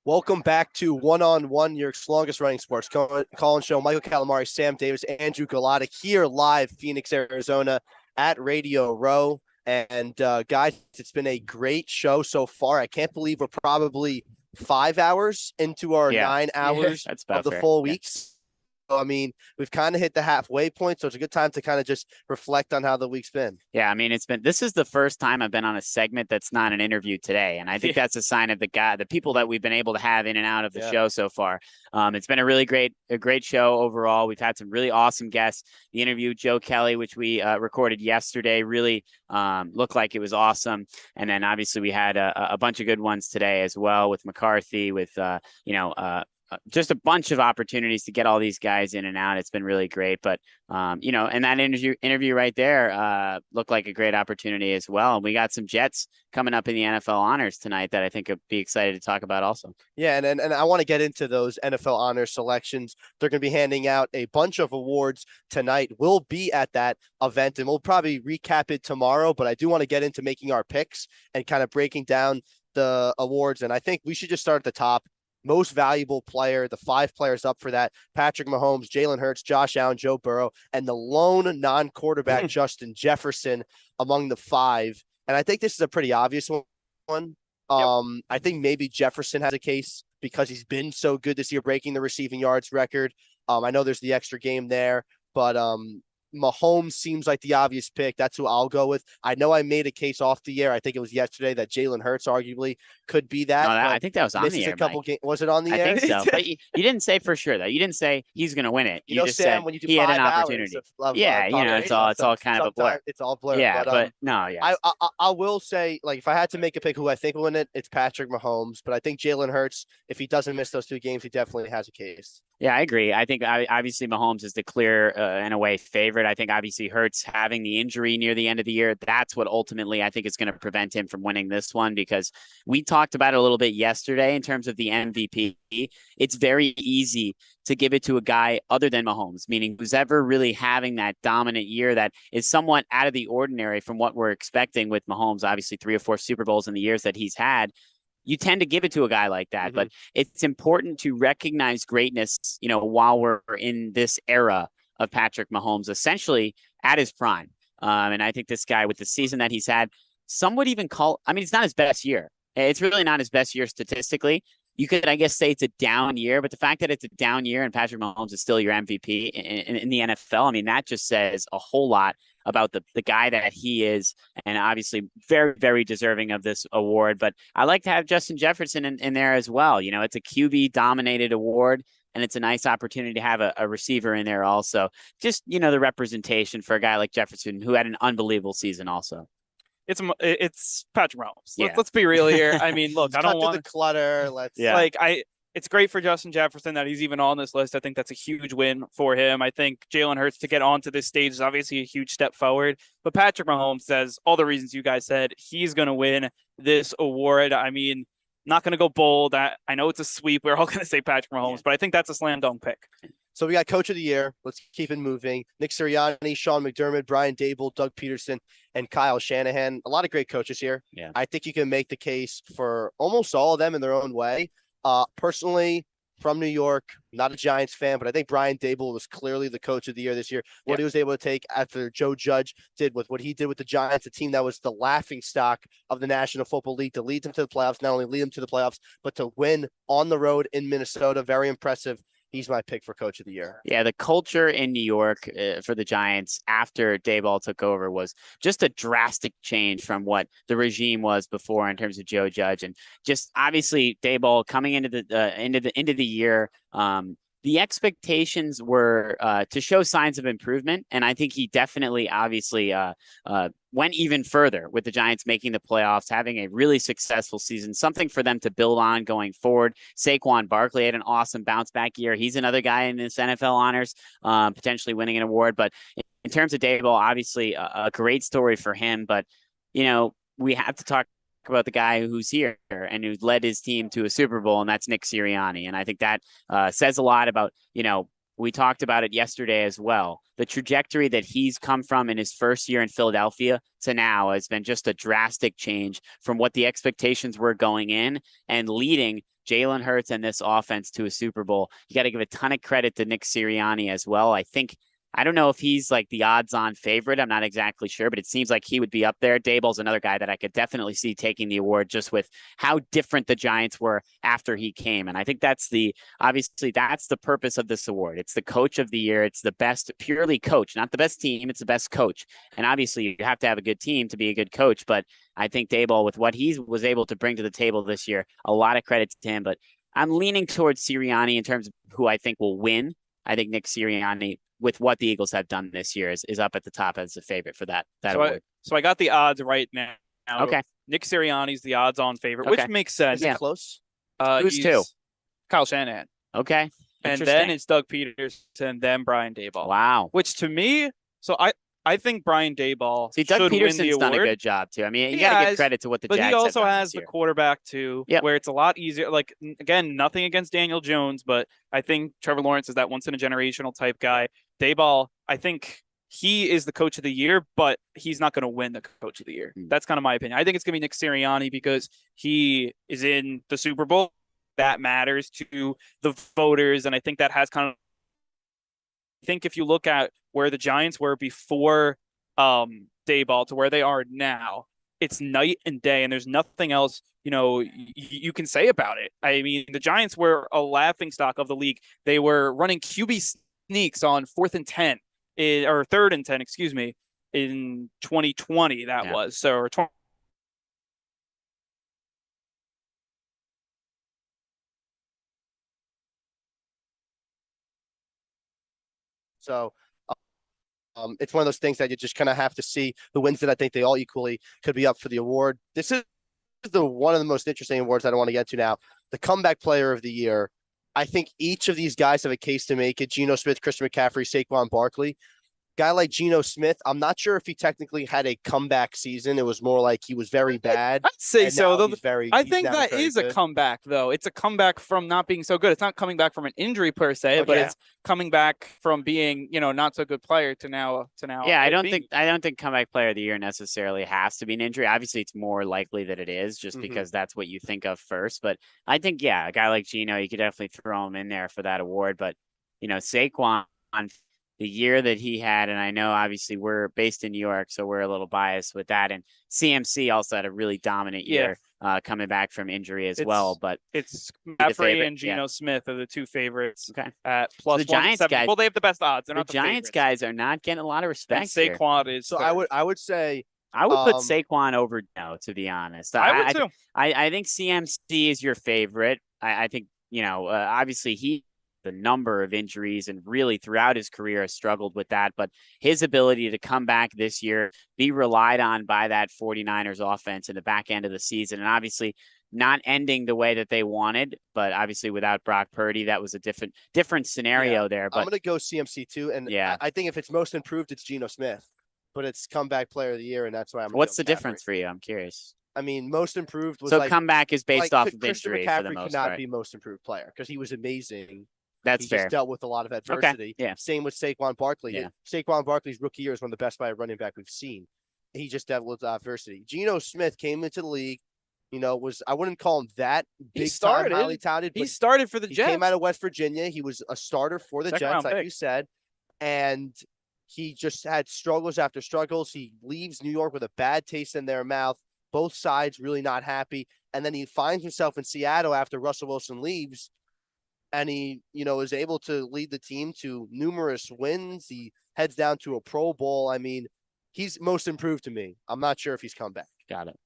Welcome back to One on One, your longest running sports call-in show. Michael Calamari, Sam Davis, Andrew Galata here live, Phoenix, Arizona at Radio Row. And guys, it's been a great show so far. I can't believe we're probably 5 hours into our 9 hours of the full weeks. I mean, we've kind of hit the halfway point, so it's a good time to kind of just reflect on how the week's been. Yeah, I mean, this is the first time I've been on a segment that's not an interview today, and I think that's a sign of the people that we've been able to have in and out of the show so far. It's been a great show overall. We've had some really awesome guests. The interview with Joe Kelly, which we recorded yesterday, really looked like it was awesome. And then obviously we had a bunch of good ones today as well with McCarthy, with just a bunch of opportunities to get all these guys in and out. It's been really great, but and that interview right there looked like a great opportunity as well. And we got some Jets coming up in the NFL honors tonight that I think would be excited to talk about also. Yeah, and I want to get into those NFL honors selections. They're going to be handing out a bunch of awards tonight. We'll be at that event, and we'll probably recap it tomorrow, but I do want to get into making our picks and kind of breaking down the awards. And I think we should just start at the top. Most valuable player, the 5 players up for that: Patrick Mahomes, Jalen Hurts, Josh Allen, Joe Burrow, and the lone non-quarterback Justin Jefferson among the 5. And I think this is a pretty obvious one. I think maybe Jefferson has a case because he's been so good this year, breaking the receiving yards record. I know there's the extra game there, but Mahomes seems like the obvious pick. That's who I'll go with. I know I made a case off the air. I think it was yesterday that Jalen Hurts arguably could be that. No, I think that was on the air. Was it on the air? I think so. But you didn't say for sure though. You didn't say he's going to win it. You just Sam, said when you do he had an opportunity. It's all kind of a blur. It's all blur. Yeah, but no, yeah. I will say, like, if I had to make a pick who I think will win it, it's Patrick Mahomes. But I think Jalen Hurts, if he doesn't miss those 2 games, he definitely has a case. Yeah, I agree. I think obviously Mahomes is the clear, in a way, favorite. I think obviously Hurts having the injury near the end of the year, that's what ultimately I think is going to prevent him from winning this one, because we talked about it a little bit yesterday in terms of the MVP. It's very easy to give it to a guy other than Mahomes, meaning who's ever really having that dominant year that is somewhat out of the ordinary from what we're expecting with Mahomes. Obviously 3 or 4 Super Bowls in the years that he's had. you tend to give it to a guy like that. But it's important to recognize greatness, while we're in this era of Patrick Mahomes, essentially at his prime. And I think this guy, with the season that he's had, some would even call, it's not his best year. It's really not his best year statistically. You could, I guess, say it's a down year, but the fact that it's a down year and Patrick Mahomes is still your MVP in the NFL, that just says a whole lot about the guy that he is, and obviously very, very deserving of this award. But I like to have Justin Jefferson in there as well. It's a QB-dominated award, and it's a nice opportunity to have a receiver in there also. Just, the representation for a guy like Jefferson, who had an unbelievable season also. It's Patrick Mahomes. Yeah. Let's be real here. Look, I don't want the clutter. It's great for Justin Jefferson that he's even on this list. I think that's a huge win for him. I think Jalen Hurts to get onto this stage is obviously a huge step forward. But Patrick Mahomes says all the reasons you guys said he's going to win this award. Not going to go bold. I know it's a sweep. We're all going to say Patrick Mahomes, but I think that's a slam dunk pick. So we got Coach of the Year. Let's keep it moving. Nick Sirianni, Sean McDermott, Brian Dable, Doug Peterson, and Kyle Shanahan. A lot of great coaches here. Yeah. I think you can make the case for almost all of them in their own way. Personally, from New York, not a Giants fan, but I think Brian Dable was clearly the Coach of the Year this year. What he was able to take after Joe Judge did with what he did with the Giants, a team that was the laughingstock of the National Football League, to lead them to the playoffs, not only lead them to the playoffs, but to win on the road in Minnesota. Very impressive. He's my pick for Coach of the Year. Yeah, the culture in New York for the Giants after Daboll took over was just a drastic change from what the regime was before in terms of Joe Judge, and just obviously Daboll coming into the year. The expectations were to show signs of improvement, and I think he definitely, obviously, went even further with the Giants making the playoffs, having a really successful season, something for them to build on going forward. Saquon Barkley had an awesome bounce back year. He's another guy in this NFL honors, potentially winning an award. But in terms of Daboll, obviously a great story for him. But, we have to talk about the guy who's here and who led his team to a Super Bowl, and that's Nick Sirianni. And I think that says a lot about, we talked about it yesterday as well. The trajectory that he's come from in his first year in Philadelphia to now has been just a drastic change from what the expectations were going in, and leading Jalen Hurts and this offense to a Super Bowl. You got to give a ton of credit to Nick Sirianni as well. I don't know if he's like the odds-on favorite. I'm not exactly sure, but it seems like he would be up there. Daboll's another guy that I could definitely see taking the award, just with how different the Giants were after he came. And I think that's the purpose of this award. It's the Coach of the Year. It's the best purely coach, not the best team. It's the best coach. And obviously you have to have a good team to be a good coach. But I think Daboll, with what he was able to bring to the table this year, a lot of credit to him. But I'm leaning towards Sirianni in terms of who I think will win. I think Nick Sirianni, with what the Eagles have done this year, is up at the top as a favorite for that award. So I got the odds right now. Okay. Nick Sirianni's the odds-on favorite, which makes sense. Is it close? Who's two? Kyle Shanahan. Okay. And then it's Doug Peterson, then Brian Daboll. Wow. Which to me, I think Brian Daboll Doug Peterson's done a good job too. You got to give credit to what the Jags have done. But he also has the quarterback too, where it's a lot easier. Like, again, nothing against Daniel Jones, but I think Trevor Lawrence is that once-in-a-generational type guy. Daboll, I think he is the Coach of the Year, but he's not going to win the Coach of the Year. That's kind of my opinion. I think it's going to be Nick Sirianni because he is in the Super Bowl. That matters to the voters, and I think that has kind of. I think if you look at where the Giants were before Daboll to where they are now, it's night and day, and there's nothing else you can say about it. The Giants were a laughingstock of the league. They were running QB sneaks on 4th and 10 or 3rd and 10, excuse me, in 2020. That was so. So it's one of those things that you just kind of have to see. The wins that I think they all equally could be up for the award. This is one of the most interesting awards that I want to get to now. The Comeback Player of the Year. I think each of these guys have a case to make it. Geno Smith, Christian McCaffrey, Saquon Barkley. guy like Geno Smith, I'm not sure if he technically had a comeback season. It was more like he was very bad. I'd say so. Though I he's think now that very is a good. comeback, though. It's a comeback from not being so good. It's not coming back from an injury per se, but it's coming back from being, not so good player to now. Yeah, I don't think comeback player of the year necessarily has to be an injury. Obviously, it's more likely that it is just because that's what you think of first. But I think, a guy like Geno, you could definitely throw him in there for that award. But Saquon, the year that he had, and I know obviously we're based in New York, so we're a little biased with that. And CMC also had a really dominant year coming back from injury as well. But it's McCaffrey and Geno Smith are the two favorites. Okay. At plus the Giants guys, well, they have the best odds. They're not the Giants guys are not getting a lot of respect. And Saquon is. So I would say I would put Saquon over Geno, to be honest. I would too. I think CMC is your favorite. I think obviously the number of injuries and really throughout his career has struggled with that, but his ability to come back this year, be relied on by that 49ers offense in the back end of the season, and obviously not ending the way that they wanted, but obviously without Brock Purdy, that was a different scenario there. But I'm going to go CMC too. And I think if it's most improved, it's Geno Smith, but it's comeback player of the year. And that's why what's the difference for you? I'm curious. I mean, most improved was comeback is based off of Christian injury McCaffrey for the most could not part. be most improved player because he was amazing. That's he fair. Just dealt with a lot of adversity. Okay. Yeah. Same with Saquon Barkley. Yeah. Saquon Barkley's rookie year is one of the best by a running back we've seen. He just dealt with adversity. Geno Smith came into the league, I wouldn't call him that big time highly touted. He started for the Jets. He came out of West Virginia. He was a starter for the Jets, like you said. And he just had struggles after struggles. He leaves New York with a bad taste in their mouth. Both sides really not happy. And then he finds himself in Seattle after Russell Wilson leaves. And he, is able to lead the team to numerous wins. He heads down to a Pro Bowl. I mean, he's most improved to me. I'm not sure if he's come back. Got it.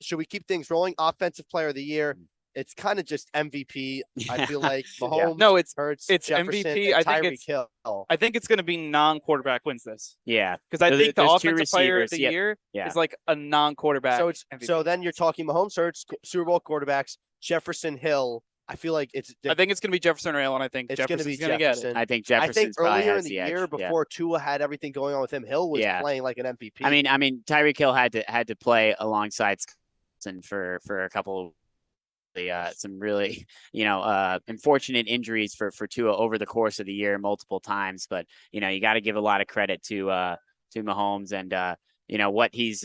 Should we keep things rolling? Offensive player of the year. It's kind of just MVP. I feel like Mahomes. No, it's Hurts, it's Jefferson, MVP. I think it's going to be non-quarterback wins this. Yeah, because I think the offensive player of the year is like a non-quarterback. So MVP. So then you're talking Mahomes, Hurts, Super Bowl quarterbacks, Jefferson, Hill. I feel like I think it's going to be Jefferson or Hill, and I think Jefferson's going to get it. I think Jefferson's earlier in the year before Tua had everything going on with him, Hill was playing like an MVP. I mean, Tyreek Hill had to play alongside for a couple of some really unfortunate injuries for Tua over the course of the year multiple times. But you got to give a lot of credit to Mahomes and what he's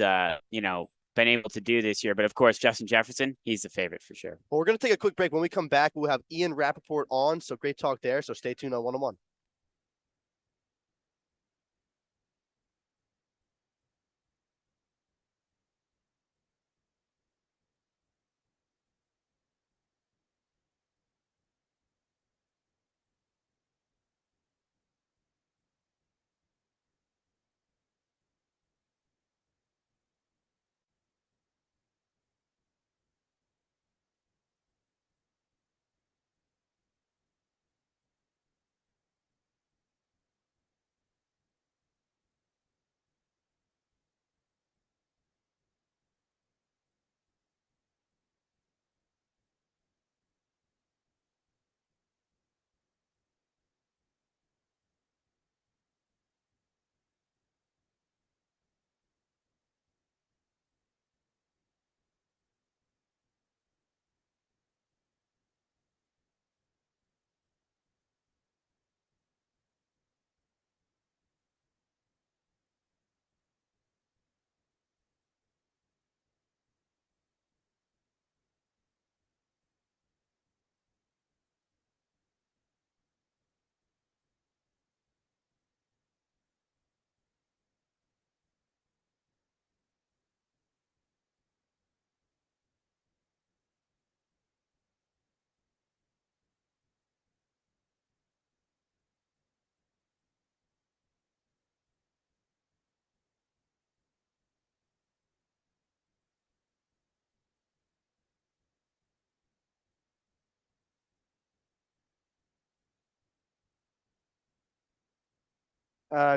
been able to do this year. But of course, Justin Jefferson, he's the favorite for sure. Well, we're going to take a quick break. When we come back, we'll have Ian Rappaport on. So great talk there. So stay tuned on 101.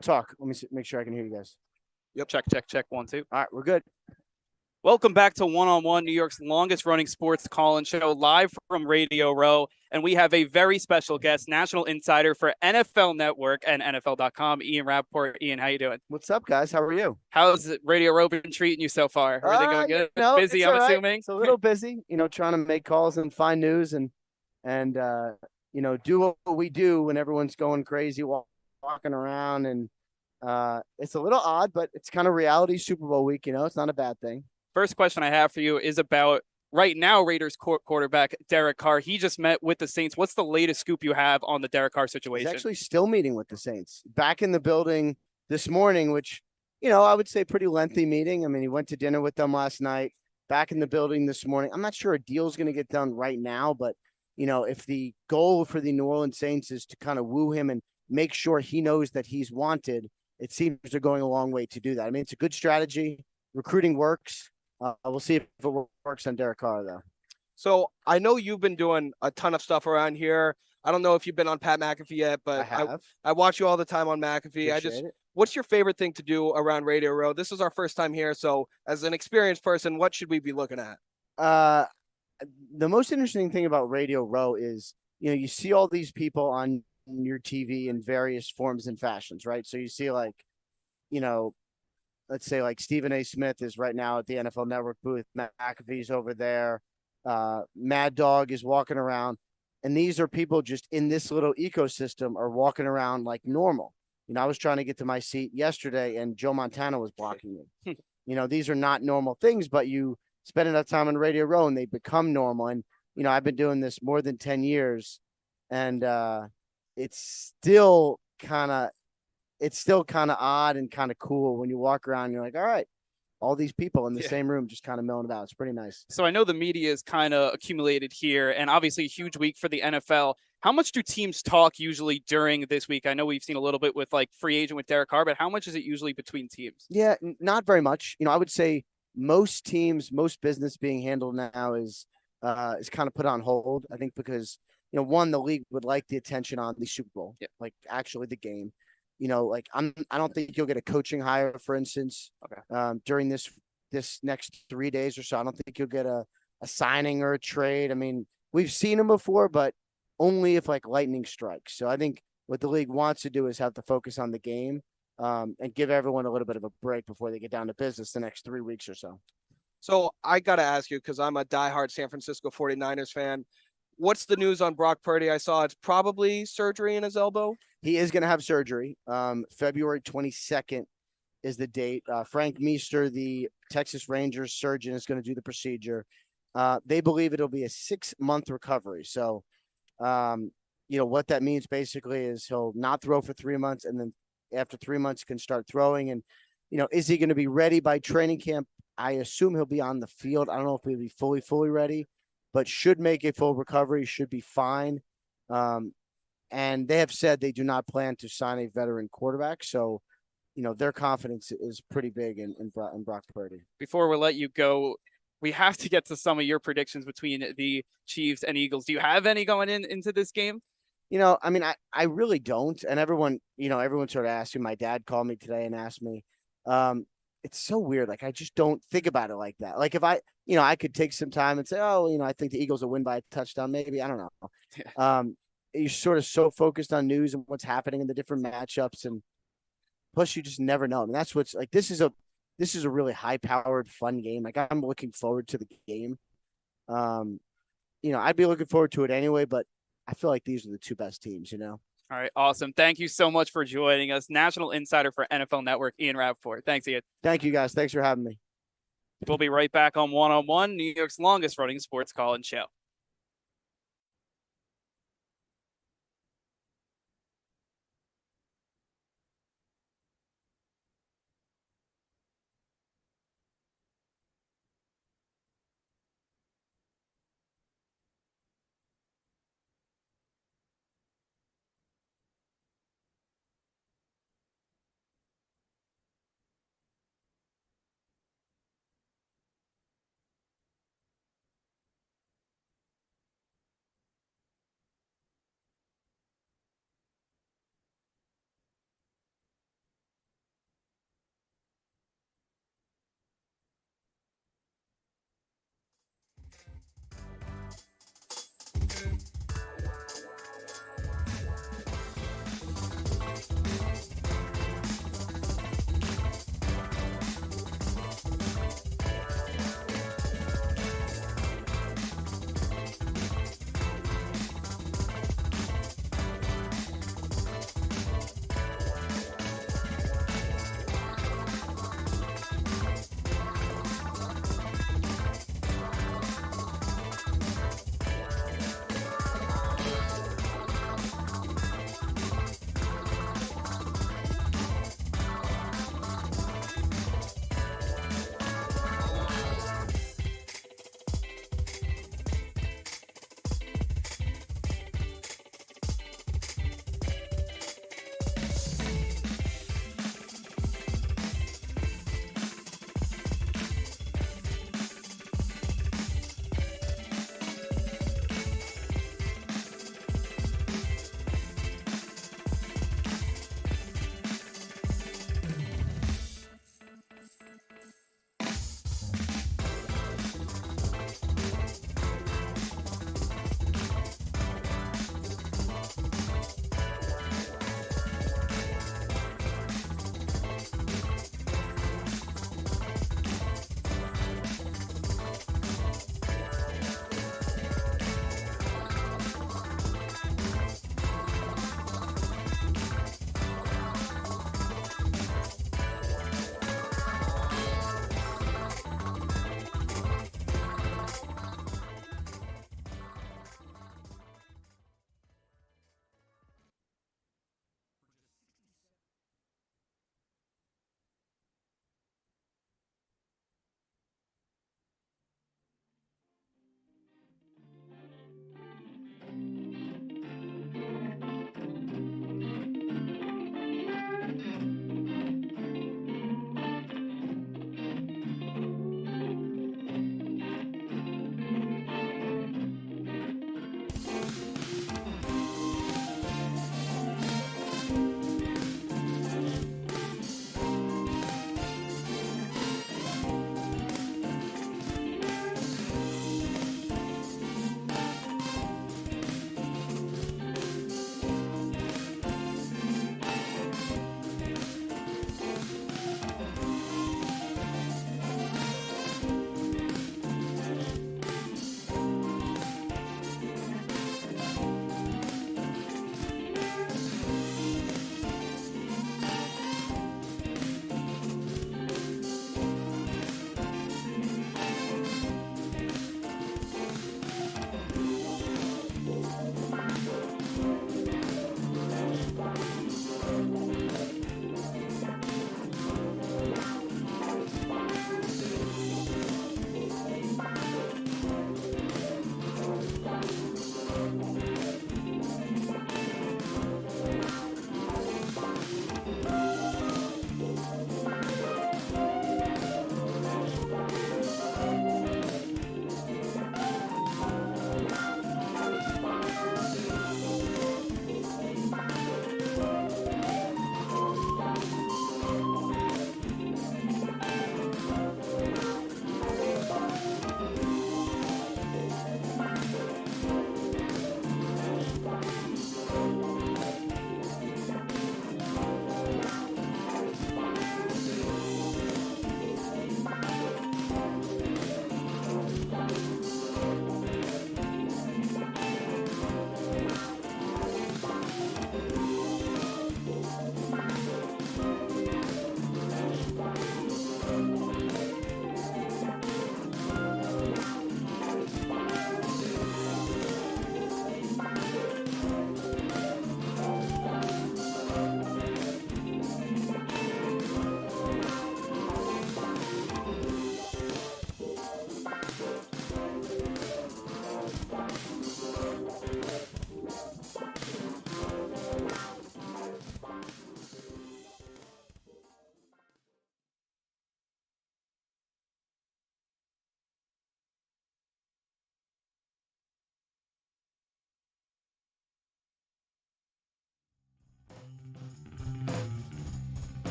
Talk. Let me make sure I can hear you guys. Yep. Check. 1, 2. All right, we're good. Welcome back to One on One, New York's longest running sports call-in show, live from Radio Row. And we have a very special guest, national insider for NFL Network and NFL.com, Ian Rappaport. Ian, how you doing? What's up, guys? How are you? How's Radio Row been treating you so far? Everything going good? Busy, I'm assuming? It's a little busy, trying to make calls and find news and do what we do when everyone's going crazy, walking around. And it's a little odd, but it's kind of reality Super Bowl week. It's not a bad thing. First question I have for you is about right now Raiders quarterback Derek Carr. He just met with the Saints. What's the latest scoop you have on the Derek Carr situation? He's actually still meeting with the Saints. Back in the building this morning, which, I would say pretty lengthy meeting. I mean, he went to dinner with them last night. Back in the building this morning. I'm not sure a deal's going to get done right now, but, if the goal for the New Orleans Saints is to kind of woo him and make sure he knows that he's wanted, it seems they're going a long way to do that. I mean, it's a good strategy. Recruiting works. We'll see if it works on Derek Carr, though. So I know you've been doing a ton of stuff around here. I don't know if you've been on Pat McAfee yet, but I watch you all the time on McAfee. What's your favorite thing to do around Radio Row? This is our first time here. So as an experienced person, what should we be looking at? The most interesting thing about Radio Row is, you see all these people on your TV in various forms and fashions, right? So you see let's say like Stephen A. Smith is right now at the NFL Network booth. McAfee's over there. Mad Dog is walking around. And these are people just in this little ecosystem are walking around like normal. I was trying to get to my seat yesterday and Joe Montana was blocking me. These are not normal things, but you spend enough time on Radio Row and they become normal. And, I've been doing this more than 10 years and it's still kind of odd and kind of cool when you walk around. You're like, all right, all these people in the same room just kind of milling about. It's pretty nice. So I know the media is kind of accumulated here and obviously a huge week for the NFL. How much do teams talk usually during this week? I know we've seen a little bit with like free agent with Derek Carr, but how much is it usually between teams? Yeah, not very much. I would say most teams, most business being handled now is kind of put on hold. I think because, one, the league would like the attention on the Super Bowl, like actually the game. I don't think you'll get a coaching hire, for instance, during this next 3 days or so. I don't think you'll get a signing or a trade. I mean, we've seen them before, but only if like lightning strikes. So I think what the league wants to do is have to focus on the game and give everyone a little bit of a break before they get down to business the next 3 weeks or so. So I got to ask you, because I'm a diehard San Francisco 49ers fan. What's the news on Brock Purdy? I saw it's probably surgery in his elbow. He is going to have surgery. February 22nd is the date. Frank Meester, the Texas Rangers surgeon, is going to do the procedure. They believe it'll be a 6-month recovery. So, what that means basically is he'll not throw for 3 months, and then after 3 months can start throwing. And, is he going to be ready by training camp? I assume he'll be on the field. I don't know if he'll be fully ready, but should make a full recovery, should be fine. And they have said they do not plan to sign a veteran quarterback. So, their confidence is pretty big in Brock Purdy. Before we let you go, we have to get to some of your predictions between the Chiefs and Eagles. Do you have any going into this game? I mean, I really don't. And everyone sort of asked me. My dad called me today and asked me. It's so weird. Like, I just don't think about it like that. Like if I could take some time and say, oh, I think the Eagles will win by a touchdown. Maybe, I don't know. You're sort of so focused on news and what's happening in the different matchups. And plus you just never know. I mean, that's what's like, this is a really high powered, fun game. Like I'm looking forward to the game. I'd be looking forward to it anyway, but I feel like these are the two best teams, All right, awesome. Thank you so much for joining us. National Insider for NFL Network, Ian Rappaport. Thanks, Ian. Thank you, guys. Thanks for having me. We'll be right back on One on One, New York's longest running sports call-in show.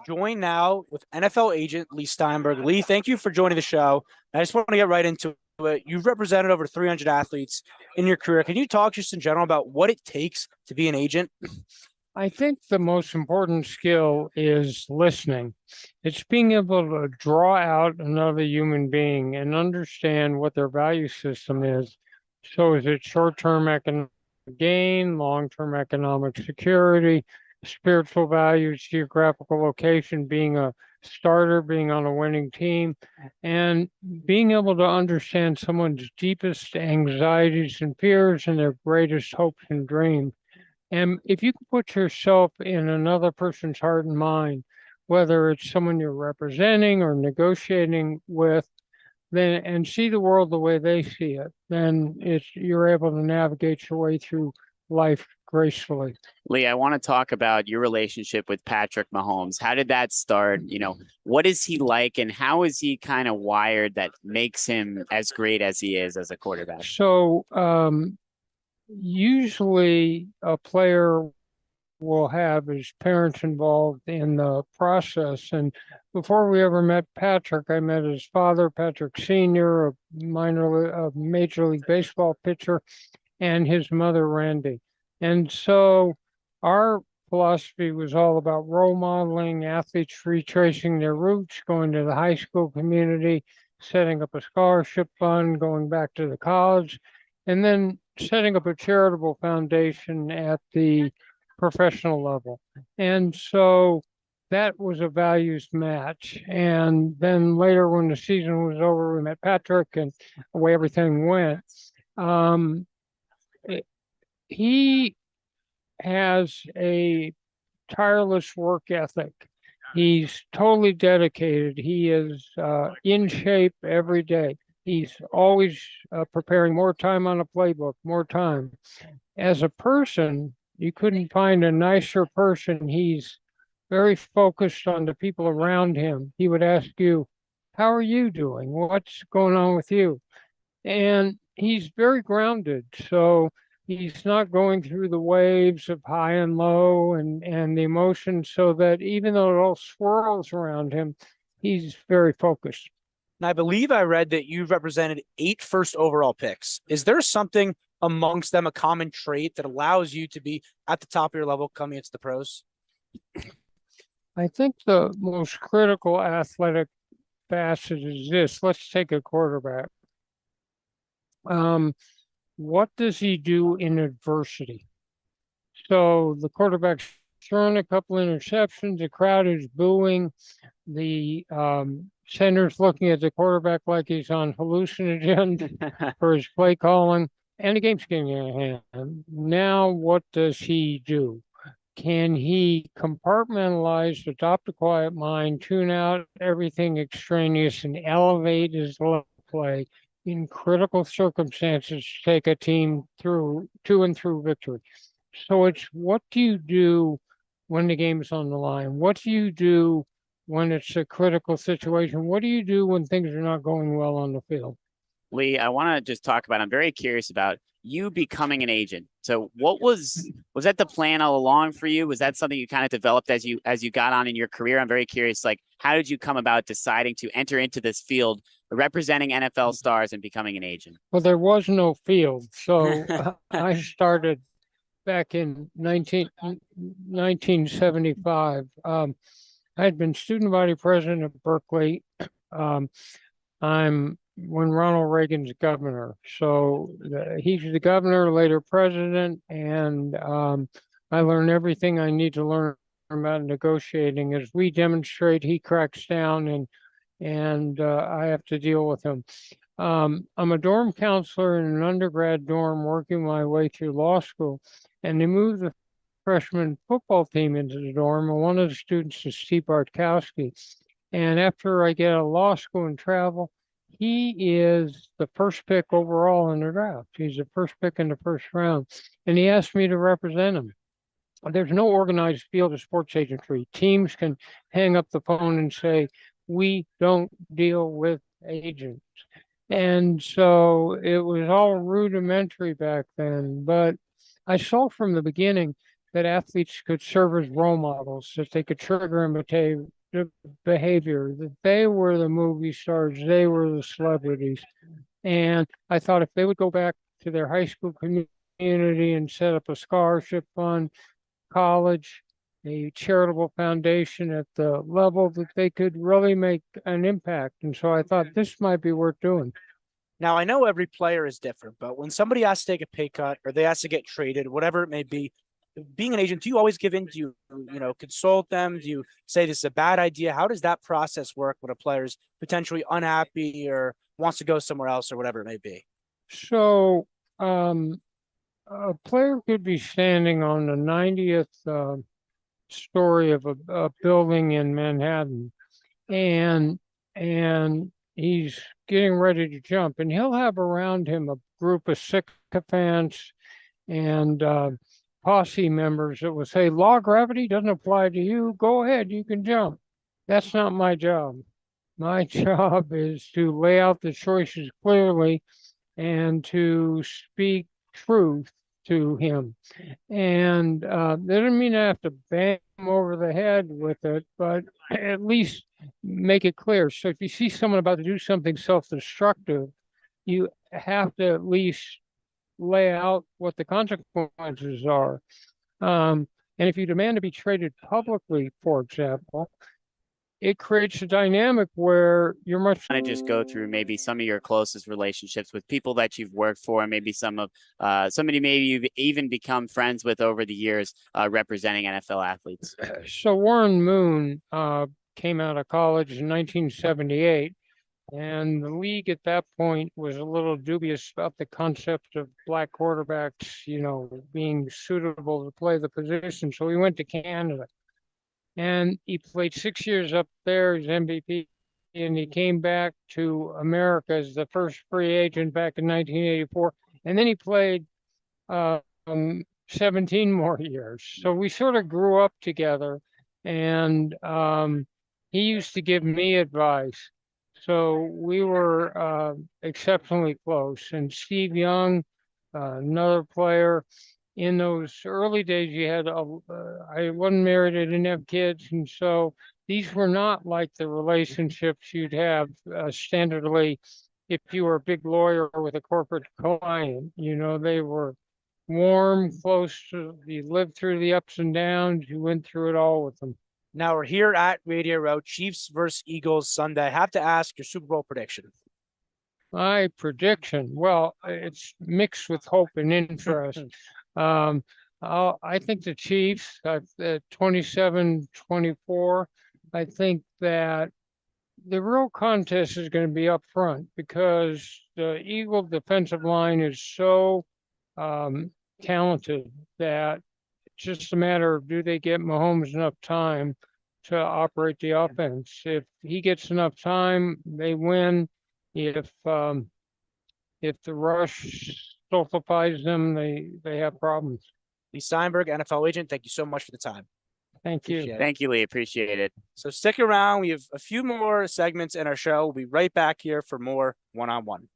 joined now with NFL agent Lee Steinberg. Lee, thank you for joining the show. I just want to get right into it. You've represented over 300 athletes in your career. Can you talk just in general about what it takes to be an agent? I think the most important skill is listening. It's being able to draw out another human being and understand what their value system is. So is it short-term economic gain, long-term economic security, spiritual values, geographical location, being a starter, being on a winning team, and being able to understand someone's deepest anxieties and fears and their greatest hopes and dreams. And if you can put yourself in another person's heart and mind, whether it's someone you're representing or negotiating with, then and see the world the way they see it, then you're able to navigate your way through life gracefully. Lee, I want to talk about your relationship with Patrick Mahomes. How did that start? What is he like, and how is he kind of wired that makes him as great as he is as a quarterback? So, usually a player will have his parents involved in the process. And before we ever met Patrick, I met his father, Patrick Sr., a Major League Baseball pitcher, and his mother, Randy. And so our philosophy was all about role modeling, athletes retracing their roots, going to the high school community, setting up a scholarship fund, going back to the college, and then setting up a charitable foundation at the professional level. And so that was a values match. And then later when the season was over, we met Patrick, and the way everything went. He has a tireless work ethic. He's totally dedicated. He is in shape every day. He's always preparing more time on a playbook, more time. As a person, you couldn't find a nicer person. He's very focused on the people around him. He would ask you, how are you doing? What's going on with you? And he's very grounded. So he's not going through the waves of high and low and the emotions, so that even though it all swirls around him, he's very focused. And I believe I read that you've represented 8 first overall picks. Is there something amongst them, a common trait that allows you to be at the top of your level coming into the pros? I think the most critical athletic facet is this. Let's take a quarterback. What does he do in adversity? So the quarterback's throwing a couple interceptions, the crowd is booing, the center's looking at the quarterback like he's on hallucinogen for his play calling, and the game's getting out of hand. Now, what does he do? Can he compartmentalize, adopt a quiet mind, tune out everything extraneous, and elevate his play in critical circumstances to take a team through victory? So it's, what do you do when the game's on the line? What do you do when it's a critical situation? What do you do when things are not going well on the field? Lee, I want to just talk about, I'm very curious about you becoming an agent. So what was that the plan all along for you? Was that something you kind of developed as you got on in your career? I'm very curious, like, how did you come about deciding to enter into this field, representing NFL stars and becoming an agent? Well, there was no field. So I started back in 1975. I had been student body president at Berkeley. I'm when Ronald Reagan's governor. So he's the governor, later president, and I learned everything I need to learn about negotiating. As we demonstrate, he cracks down, and I have to deal with him. I'm a dorm counselor in an undergrad dorm working my way through law school, and they moved the freshman football team into the dorm, and one of the students is Steve Bartkowski. And after I get out of law school and travel, he is the first pick overall in the draft. He's the first pick in the first round, and he asked me to represent him. There's no organized field of sports agentry. Teams can hang up the phone and say, we don't deal with agents. And so it was all rudimentary back then, but I saw from the beginning that athletes could serve as role models, that they could trigger the behavior, that they were the movie stars, they were the celebrities. And I thought if they would go back to their high school community and set up a scholarship fund, college, a charitable foundation at the level that they could really make an impact. And so I thought this might be worth doing. Now, I know every player is different, but when somebody has to take a pay cut or they has to get traded, whatever it may be, being an agent, do you always give in? Do you consult them? Do you say this is a bad idea? How does that process work when a player's potentially unhappy or wants to go somewhere else or whatever it may be? So a player could be standing on the 90th story of a building in Manhattan, and he's getting ready to jump, and he'll have around him a group of sycophants and posse members that will say, law of gravity doesn't apply to you. Go ahead, you can jump. That's not my job. My job is to lay out the choices clearly and to speak truth to him. And that doesn't mean I have to bang him over the head with it, but at least make it clear. So if you see someone about to do something self-destructive, you have to at least lay out what the consequences are. And if you demand to be traded publicly, for example, it creates a dynamic where you're much. Kind of just go through maybe some of your closest relationships with people that you've worked for, and maybe somebody maybe you've even become friends with over the years, representing NFL athletes. So Warren Moon came out of college in 1978. And the league at that point was a little dubious about the concept of black quarterbacks, being suitable to play the position. So he went to Canada and he played 6 years up there as MVP. And he came back to America as the first free agent back in 1984. And then he played 17 more years. So we sort of grew up together. And he used to give me advice. So we were exceptionally close. And Steve Young, another player, in those early days, I wasn't married, I didn't have kids. And so these were not like the relationships you'd have standardly if you were a big lawyer with a corporate client. They were warm, close to, you lived through the ups and downs, you went through it all with them. Now we're here at Radio Row, Chiefs versus Eagles Sunday. I have to ask your Super Bowl prediction. My prediction, well, it's mixed with hope and interest. I think the Chiefs at 27-24. I think that the real contest is going to be up front because the Eagle defensive line is so talented that it's just a matter of, do they get Mahomes enough time to operate the offense? If he gets enough time, they win. If the rush stultifies them, they have problems. Lee Steinberg, NFL agent, thank you so much for the time. Thank you. Thank you, Lee. Appreciate it. So stick around. We have a few more segments in our show. We'll be right back here for more one-on-one.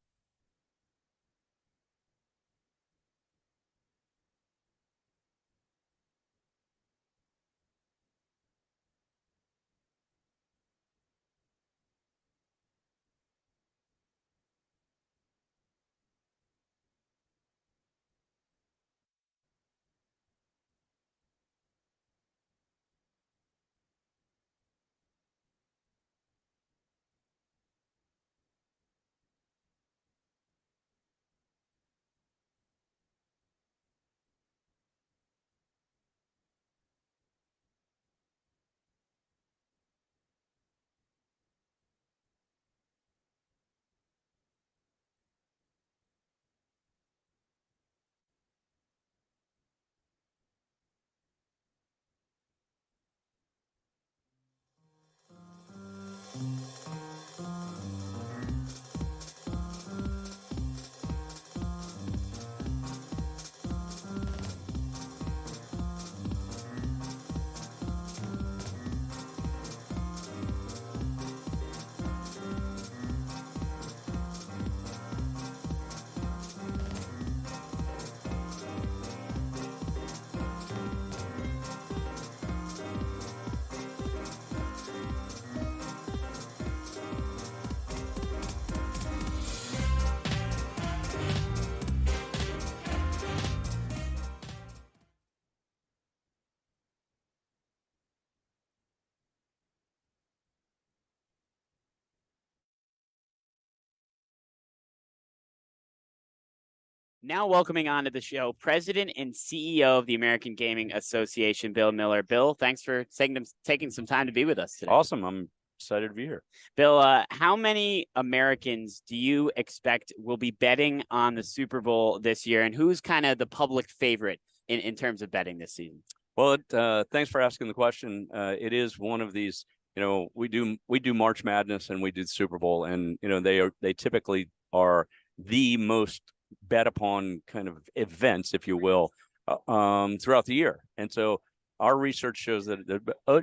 Now welcoming onto the show, President and CEO of the American Gaming Association, Bill Miller. Bill, thanks for taking some time to be with us today. Awesome. I'm excited to be here. Bill, how many Americans do you expect will be betting on the Super Bowl this year, and who's kind of the public favorite in terms of betting this season? Well, thanks for asking the question. It is one of these, we do March Madness and we do the Super Bowl, and they typically are the most bet upon kind of events, if you will, throughout the year. And so our research shows that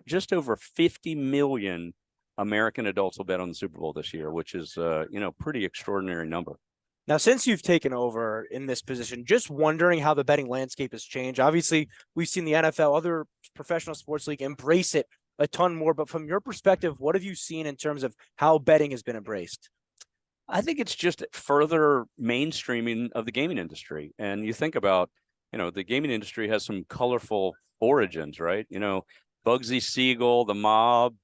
just over 50 million American adults will bet on the Super Bowl this year, which is pretty extraordinary number. Now, since you've taken over in this position, just wondering how the betting landscape has changed. Obviously, we've seen the NFL, other professional sports league embrace it a ton more. But from your perspective, what have you seen in terms of how betting has been embraced? I think it's just further mainstreaming of the gaming industry. And you think about, the gaming industry has some colorful origins, right? Bugsy Siegel, the mob,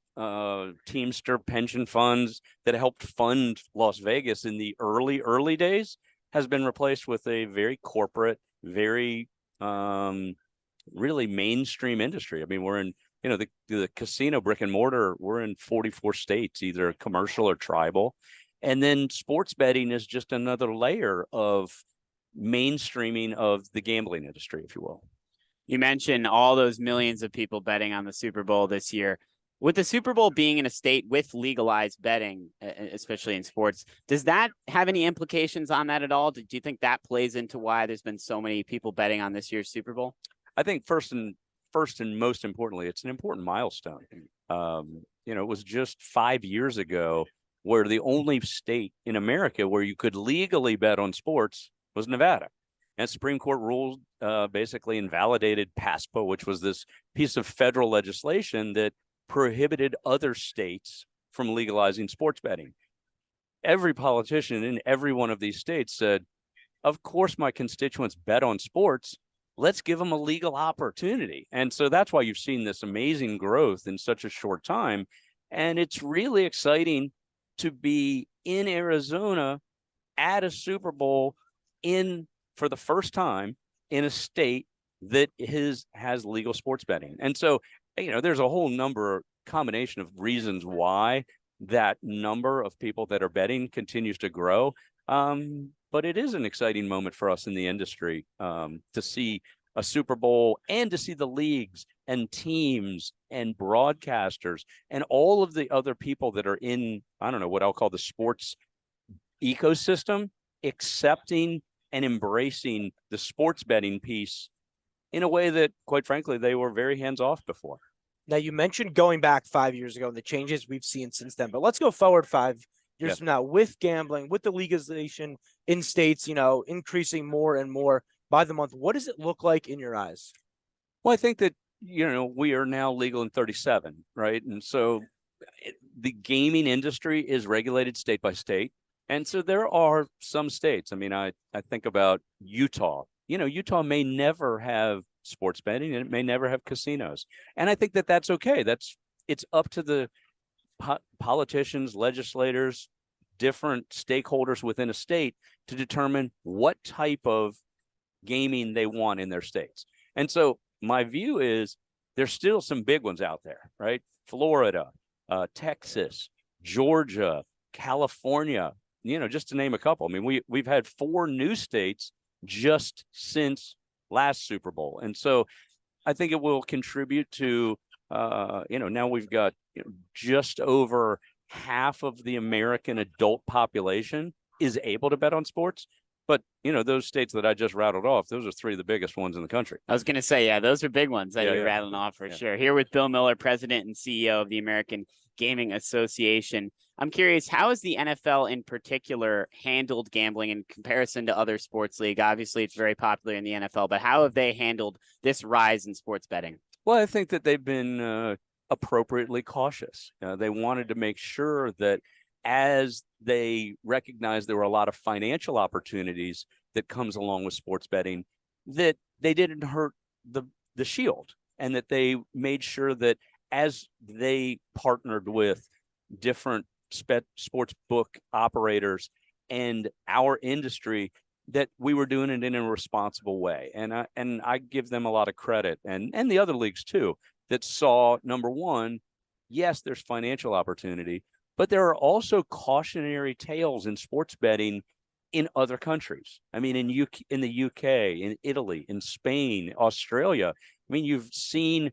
Teamster pension funds that helped fund Las Vegas in the early days has been replaced with a very corporate, very really mainstream industry. I mean, we're in, the casino brick and mortar, we're in 44 states, either commercial or tribal. And then sports betting is just another layer of mainstreaming of the gambling industry, if you will. You mentioned all those millions of people betting on the Super Bowl this year. With the Super Bowl being in a state with legalized betting, especially in sports, does that have any implications on that at all? Do you think that plays into why there's been so many people betting on this year's Super Bowl? I think first and most importantly, it's an important milestone. It was just 5 years ago where the only state in America where you could legally bet on sports was Nevada. And Supreme Court ruled, basically invalidated PASPA, which was this piece of federal legislation that prohibited other states from legalizing sports betting. Every politician in every one of these states said, of course my constituents bet on sports. Let's give them a legal opportunity. And so that's why you've seen this amazing growth in such a short time. And it's really exciting to be in Arizona at a Super Bowl for the first time in a state that has legal sports betting. And so, there's a whole combination of reasons why that number of people that are betting continues to grow. But it is an exciting moment for us in the industry to see a Super Bowl and to see the leagues and teams and broadcasters and all of the other people that are in, I don't know, what I'll call the sports ecosystem, accepting and embracing the sports betting piece in a way that, quite frankly, they were very hands-off before. Now, you mentioned going back 5 years ago and the changes we've seen since then, but let's go forward 5 years from now with gambling, with the legalization in states, increasing more and more by the month. What does it look like in your eyes? Well, I think that, we are now legal in 37, right? And so the gaming industry is regulated state by state. And so there are some states. I mean, I think about Utah. Utah may never have sports betting and it may never have casinos. And I think that that's okay. It's up to the politicians, legislators, different stakeholders within a state to determine what type of gaming they want in their states. And so my view is there's still some big ones out there, right? Florida, Texas, Georgia, California, just to name a couple. I mean, we've had 4 new states just since last Super Bowl. And so I think it will contribute to, now we've got just over half of the American adult population is able to bet on sports. But, those states that I just rattled off, those are 3 of the biggest ones in the country. I was going to say, yeah, those are big ones that you're rattling off for sure. Here with Bill Miller, President and CEO of the American Gaming Association. I'm curious, how has the NFL in particular handled gambling in comparison to other sports league? Obviously, it's very popular in the NFL, but how have they handled this rise in sports betting? Well, I think that they've been appropriately cautious. They wanted to make sure that as they recognized there were a lot of financial opportunities that comes along with sports betting, that they didn't hurt the shield, and that they made sure that as they partnered with different sports book operators and our industry, that we were doing it in a responsible way. And I give them a lot of credit, and the other leagues too, that saw, number one, yes, there's financial opportunity, but there are also cautionary tales in sports betting in other countries. I mean, in the UK, in Italy, in Spain, Australia. I mean, you've seen,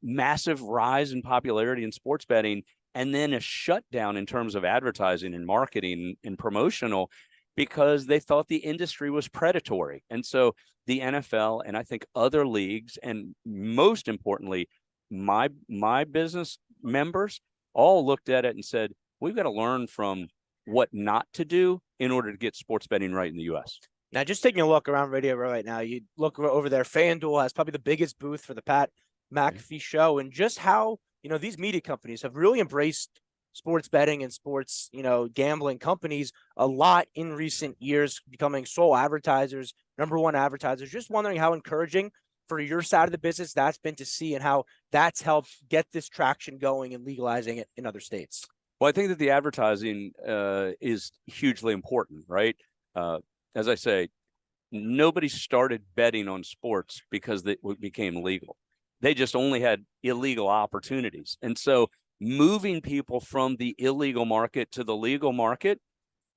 massive rise in popularity in sports betting, and then a shutdown in terms of advertising and marketing and promotional, because they thought the industry was predatory. And so the NFL, and I think other leagues, and most importantly, my business members, all looked at it and said, we've got to learn from what not to do in order to get sports betting right in the U.S. Now, just taking a look around Radio Row right now, you look over there, FanDuel has probably the biggest booth for the Pat McAfee show, and just how, these media companies have really embraced sports betting and sports, gambling companies a lot in recent years, becoming sole advertisers, number one advertisers. Just wondering how encouraging for your side of the business that's been to see, and how that's helped get this traction going and legalizing it in other states. Well, I think that the advertising is hugely important, right? As I say, nobody started betting on sports because it became legal. They just only had illegal opportunities. And so moving people from the illegal market to the legal market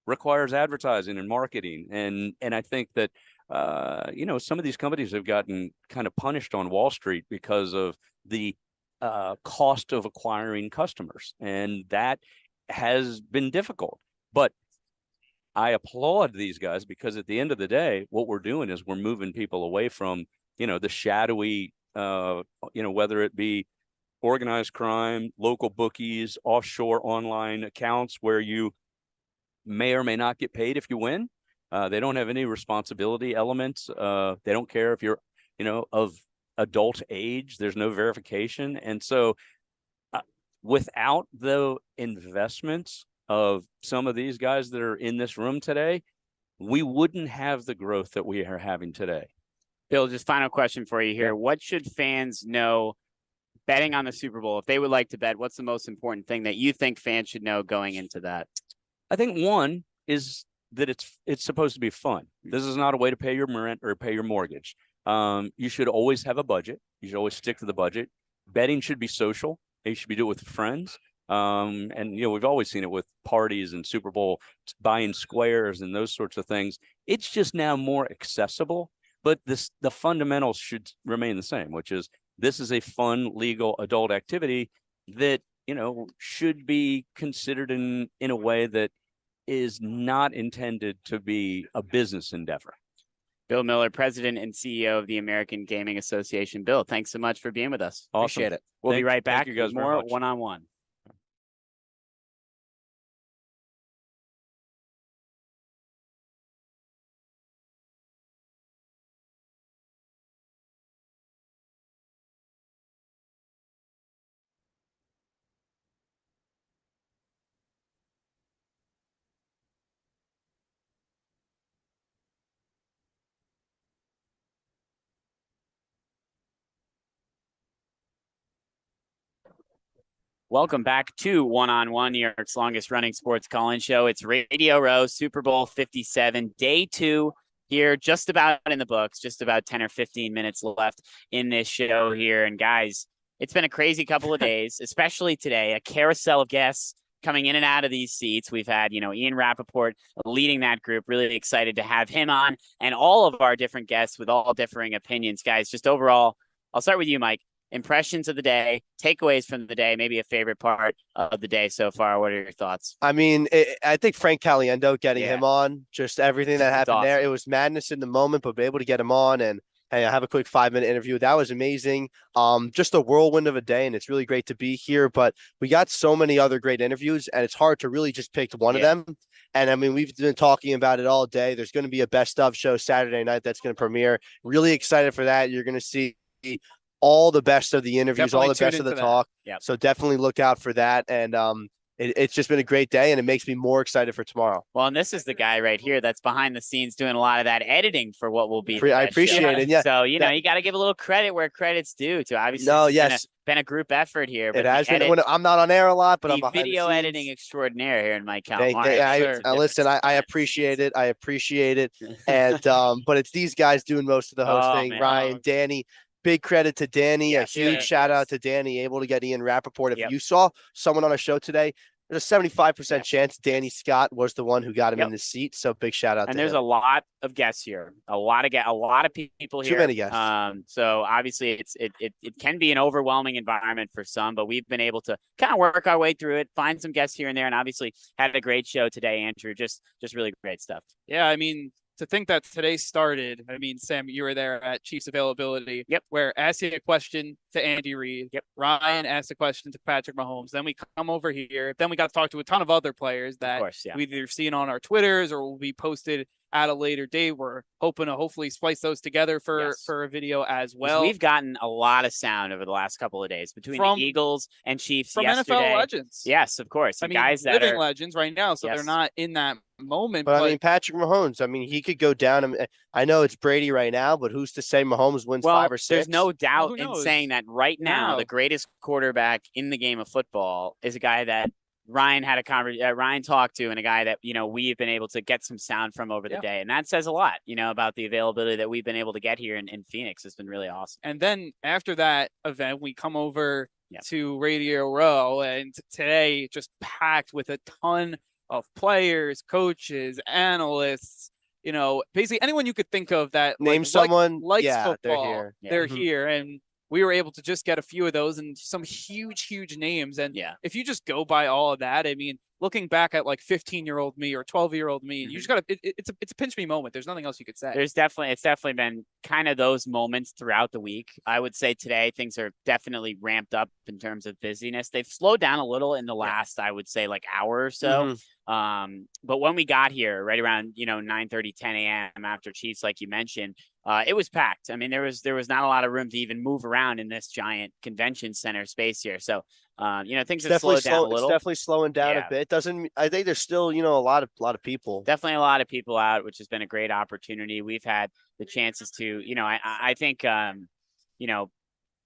requires advertising and marketing. And I think that, some of these companies have gotten kind of punished on Wall Street because of the cost of acquiring customers. And that has been difficult. But I applaud these guys, because at the end of the day, what we're doing is we're moving people away from, the shadowy, whether it be organized crime, local bookies, offshore online accounts where you may or may not get paid if you win. They don't have any responsibility elements. They don't care if you're, of adult age. There's no verification. And so without the investments of some of these guys that are in this room today, we wouldn't have the growth that we are having today. Bill, just final question for you here. Yeah. What should fans know betting on the Super Bowl? If they would like to bet, what's the most important thing that you think fans should know going into that? I think one is that it's supposed to be fun. This is not a way to pay your rent or pay your mortgage. You should always have a budget. You should always stick to the budget. Betting should be social. You should be doing it with friends. And we've always seen it with parties and Super Bowl buying squares and those sorts of things. It's just now more accessible, but the fundamentals should remain the same, which is this is a fun, legal, adult activity that, should be considered in a way that is not intended to be a business endeavor. Bill Miller, President and CEO of the American Gaming Association. Bill, thanks so much for being with us. Awesome. Appreciate it. We'll be right back with more one-on-one. Welcome back to One-on-One, New York's longest running sports call-in show. It's Radio Row, Super Bowl 57, day 2 here, just about in the books, just about 10 or 15 minutes left in this show here. And guys, it's been a crazy couple of days, especially today, a carousel of guests coming in and out of these seats. We've had, Ian Rappaport leading that group. Really excited to have him on, and all of our different guests with all differing opinions. Guys, just overall, I'll start with you, Mike. Impressions of the day, takeaways from the day, maybe a favorite part of the day so far. What are your thoughts? I mean, I think Frank Caliendo, getting him on, just everything that happened there. It was madness in the moment, but be able to get him on and hey, I have a quick 5-minute interview. That was amazing. Just a whirlwind of a day, and it's really great to be here. But we got so many other great interviews, and it's hard to really just pick one of them. And I mean, we've been talking about it all day. There's going to be a best of show Saturday night that's going to premiere. Really excited for that. You're going to see all the best of the interviews, all the best of the talk. Yep. So definitely look out for that. And it's just been a great day, and it makes me more excited for tomorrow. Well, and this is the guy right here that's behind the scenes doing a lot of that editing for what will be. I appreciate it. Yeah. So, you know, you got to give a little credit where credit's due to obviously. No, yes. Been a group effort here. But it has been. When I'm not on air a lot, but I'm behind video the scenes. editing extraordinaire here in Mike Listen, I appreciate it. I appreciate it. And but it's these guys doing most of the hosting. Ryan, Danny. Big credit to Danny. A huge shout out to Danny, able to get Ian Rappaport. If you saw someone on a show today, there's a 75% chance Danny Scott was the one who got him in the seat. So big shout out. And there's a lot of guests here, a lot of people here. Too many guests. So obviously it can be an overwhelming environment for some, but we've been able to kind of work our way through it, find some guests here and there, and obviously had a great show today, Andrew. Just really great stuff. Yeah, I mean, to think that today started, I mean, Sam, you were there at Chiefs Availability, where asking a question to Andy Reid, Ryan asked a question to Patrick Mahomes. Then we come over here. Then we got to talk to a ton of other players that we've either seen on our Twitters or will be posted at a later date. We're hoping to hopefully splice those together for a video as well. We've gotten a lot of sound over the last couple of days between the Eagles and Chiefs from yesterday. NFL legends. Yes, of course. I mean, guys that living are legends right now, so they're not in that moment. But I mean, Patrick Mahomes, I mean, he could go down. I know it's Brady right now, but who's to say Mahomes wins 5 or 6? There's no doubt in saying that right now, the greatest quarterback in the game of football is a guy that Ryan had Ryan talked to, and a guy that, you know, we've been able to get some sound from over the day. And that says a lot, you know, about the availability that we've been able to get here in Phoenix. It's been really awesome. And then after that event, we come over to Radio Row, and today just packed with a ton of players, coaches, analysts, you know, basically anyone you could think of that name someone likes football. They're here. They're here. And we were able to just get a few of those and some huge names. And if you just go by all of that, I mean, looking back at like 15-year-old me or 12-year-old me, you just got to, it's a pinch me moment. There's nothing else you could say. It's definitely been kind of those moments throughout the week. I would say today things are definitely ramped up in terms of busyness. They've slowed down a little in the last, I would say, like hour or so. But when we got here right around, you know, 9:30, 10 a.m. after Chiefs, like you mentioned, it was packed. I mean, there was not a lot of room to even move around in this giant convention center space here. So, you know, things have slowed down a little. It's definitely slowing down a bit. I think there's still, you know, a lot of people. Definitely a lot of people out, which has been a great opportunity. We've had the chances to, you know, I think, you know,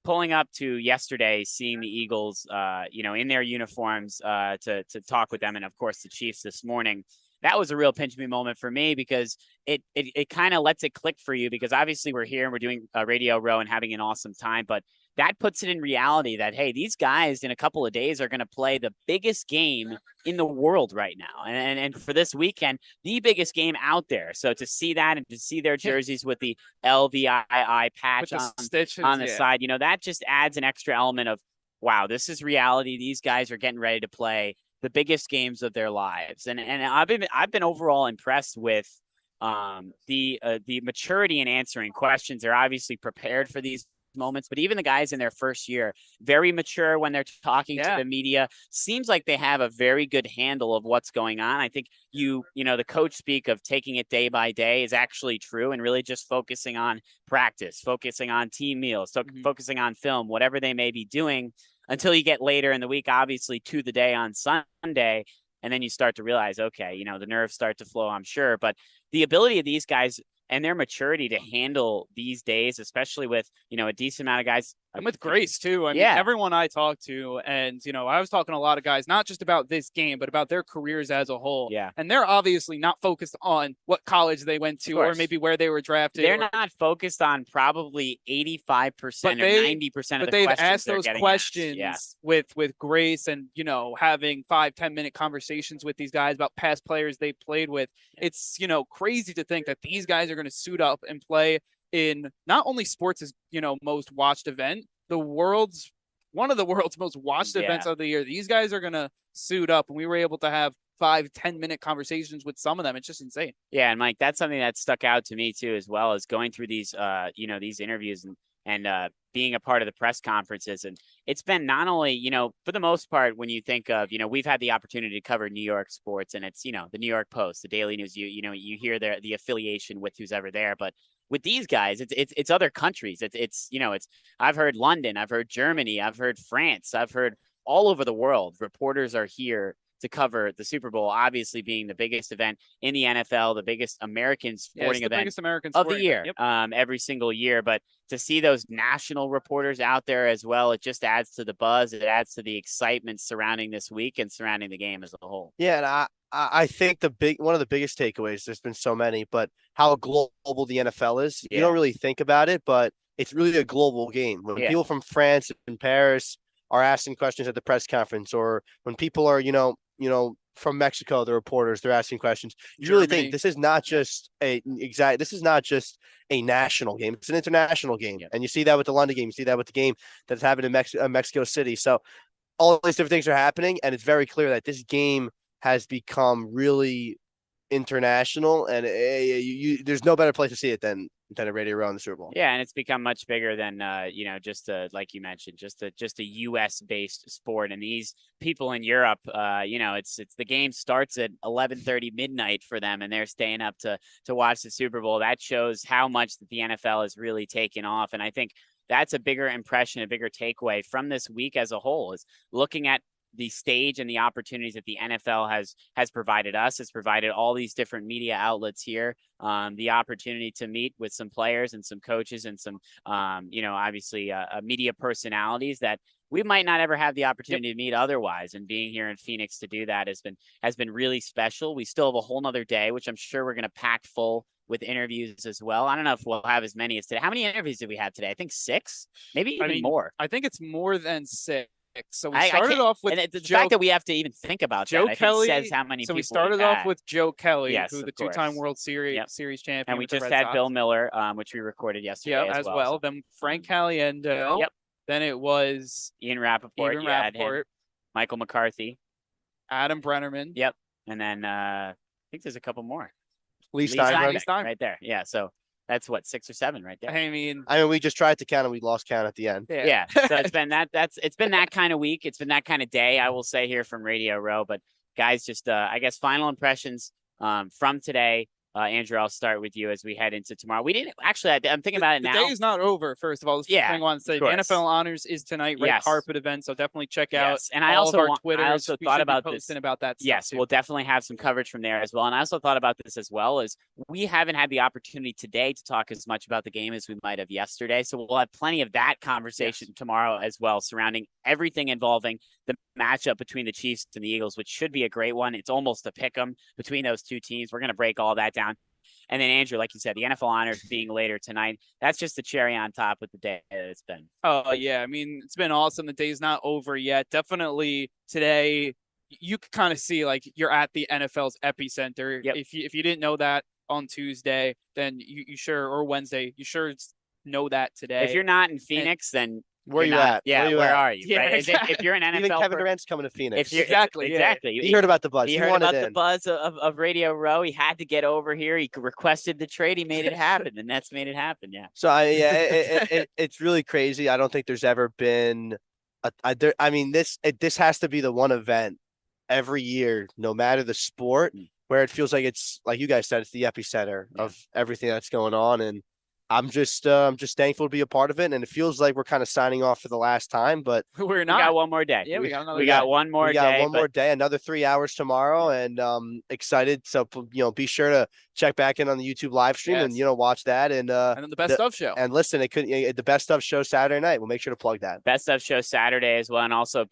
pulling up to yesterday, seeing the Eagles, you know, in their uniforms to talk with them, and of course the Chiefs this morning. That was a real pinch me moment for me because it kind of lets it click for you, because obviously we're here and we're doing Radio Row and having an awesome time, but that puts it in reality that, hey, these guys in a couple of days are going to play the biggest game in the world right now. And for this weekend, the biggest game out there. So to see that and to see their jerseys with the LVII patch on the side, you know, that just adds an extra element of, wow, this is reality. These guys are getting ready to play the biggest games of their lives. And I've been overall impressed with the maturity in answering questions. They're obviously prepared for these moments, but even the guys in their first year, very mature when they're talking to the media. Seems like they have a very good handle of what's going on. I think you know, the coach speak of taking it day by day is actually true, and really just focusing on practice, focusing on team meals, focusing on film, whatever they may be doing, until you get later in the week, obviously to the day on Sunday. And then you start to realize, okay, you know, the nerves start to flow, I'm sure. But the ability of these guys and their maturity to handle these days, especially with, you know, a decent amount of guys. And with grace too. I mean, everyone I talked to, and, you know, I was talking to a lot of guys, not just about this game, but about their careers as a whole. Yeah. And they're obviously not focused on what college they went to or maybe where they were drafted. They're not focused on probably 85% or 90% of the questions. But they've asked those questions with grace, and, you know, having 5-10 minute conversations with these guys about past players they played with. It's, you know, crazy to think that these guys are going to suit up and play in not only sports' you know, most watched event, one of the world's most watched events of the year. These guys are gonna suit up, and we were able to have 5-10 minute conversations with some of them. It's just insane. Yeah, and Mike, that's something that stuck out to me too, as well as going through these you know, these interviews and being a part of the press conferences. And it's been not only, you know, for the most part, when you think of, you know, we've had the opportunity to cover New York sports, and it's, you know, the New York Post, the Daily News, you know, you hear the affiliation with who's ever there, but with these guys, it's other countries. It's, you know, I've heard London, I've heard Germany, I've heard France, I've heard all over the world, reporters are here to cover the Super Bowl, obviously being the biggest event in the NFL, the biggest American sporting event of the year, every single year. But to see those national reporters out there as well, it just adds to the buzz. It adds to the excitement surrounding this week and surrounding the game as a whole. Yeah, and I think one of the biggest takeaways, there's been so many, but how global the NFL is. You don't really think about it, but it's really a global game. When people from France and Paris are asking questions at the press conference, or when people are, from Mexico, the reporters, they're asking questions. You really think this is not just a national game. It's an international game. And you see that with the London game. You see that with the game that's happened in Mexico City. So all these different things are happening, and it's very clear that this game has become really international, and there's no better place to see it than a Radio Row in the Super Bowl. Yeah, and it's become much bigger than just like you mentioned, just a US based sport. And these people in Europe, it's the game starts at 11:30 midnight for them, and they're staying up to watch the Super Bowl. That shows how much that the NFL has really taken off, and I think that's a bigger impression, a bigger takeaway from this week as a whole, is looking at the stage and the opportunities that the NFL has provided us, has provided all these different media outlets here, the opportunity to meet with some players and some coaches and some, obviously media personalities that we might not ever have the opportunity to meet otherwise. And being here in Phoenix to do that has been really special. We still have a whole nother day, which I'm sure we're going to pack full with interviews as well. I don't know if we'll have as many as today. How many interviews did we have today? I think 6, maybe even more. I think it's more than 6. So we I started off with the fact that we have to even think about Joe that, Kelly I think says how many. So people we started off with Joe Kelly, yes, who the 2-time World Series champion, and we just had Bill Miller, which we recorded yesterday as well. So. Then Frank Caliendo. Yep. Then it was Ian Rappaport. Michael McCarthy, Adam Brennerman. Yep. And then I think there's a couple more. Lee Steinberg right there. Yeah. So that's what, 6 or 7 right there. I mean, we just tried to count and we lost count at the end. Yeah. So it's been it's been that kind of week. It's been that kind of day, I will say, here from Radio Row. But guys, just I guess final impressions from today. Andrew, I'll start with you as we head into tomorrow. We didn't actually. I'm thinking about it now. The day is not over. First of all, this thing I want to say. The NFL Honors is tonight. Red carpet event. So definitely check out. And I also our Twitter. I also thought about posting about that. Yes, we'll definitely have some coverage from there as well. And I also thought about this as well, as we haven't had the opportunity today to talk as much about the game as we might have yesterday. So we'll have plenty of that conversation tomorrow as well, surrounding everything involving the matchup between the Chiefs and the Eagles, which should be a great one. It's almost a pick 'em between those two teams. We're going to break all that down. And then, Andrew, like you said, the NFL Honors being later tonight, that's just the cherry on top with the day that it's been. Oh, yeah. I mean, it's been awesome. The day's not over yet. Definitely today, you can kind of see, like, you're at the NFL's epicenter. Yep. If you didn't know that on Tuesday, then you sure, or Wednesday, you sure know that today. If you're not in Phoenix, then where you at? Yeah, where are you? Yeah, right? exactly. If you're an NFL, even Kevin Durant's coming to Phoenix. Exactly. He heard about the buzz. He heard about the buzz of Radio Row. He had to get over here. He requested the trade. He made it happen, and that's made it happen. Yeah. So it's really crazy. I don't think there's ever been this has to be the one event every year, no matter the sport, where it feels like it's, like you guys said, it's the epicenter of everything that's going on. And I'm just thankful to be a part of it, and it feels like we're kind of signing off for the last time, but we're not. We got one more day. Yeah, we got one more day. We got one more day, another 3 hours tomorrow, and excited. So be sure to check back in on the YouTube live stream and watch that, and then the best of show. And listen, the best of show Saturday night. We'll make sure to plug that. Best of show Saturday as well, and also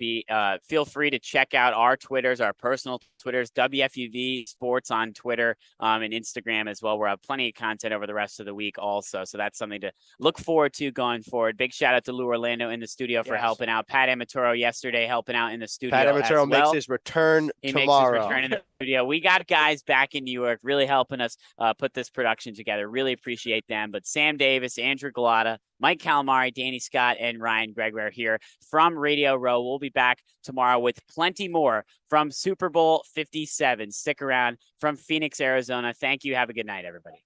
feel free to check out our Twitters, our personal Twitters, WFUV Sports on Twitter and Instagram as well. We'll have plenty of content over the rest of the week also. So that's something to look forward to going forward. Big shout out to Lou Orlando in the studio for helping out. Pat Amatoro yesterday helping out in the studio. Pat Amatoro makes his return tomorrow. Makes his return in the studio. We got guys back in New York really helping us put this production together. Really appreciate them. But Sam Davis, Andrew Galata, Mike Calamari, Danny Scott, and Ryan Gregoire here from Radio Row. We'll be back tomorrow with plenty more from Super Bowl 57. Stick around from Phoenix, Arizona. Thank you. Have a good night, everybody.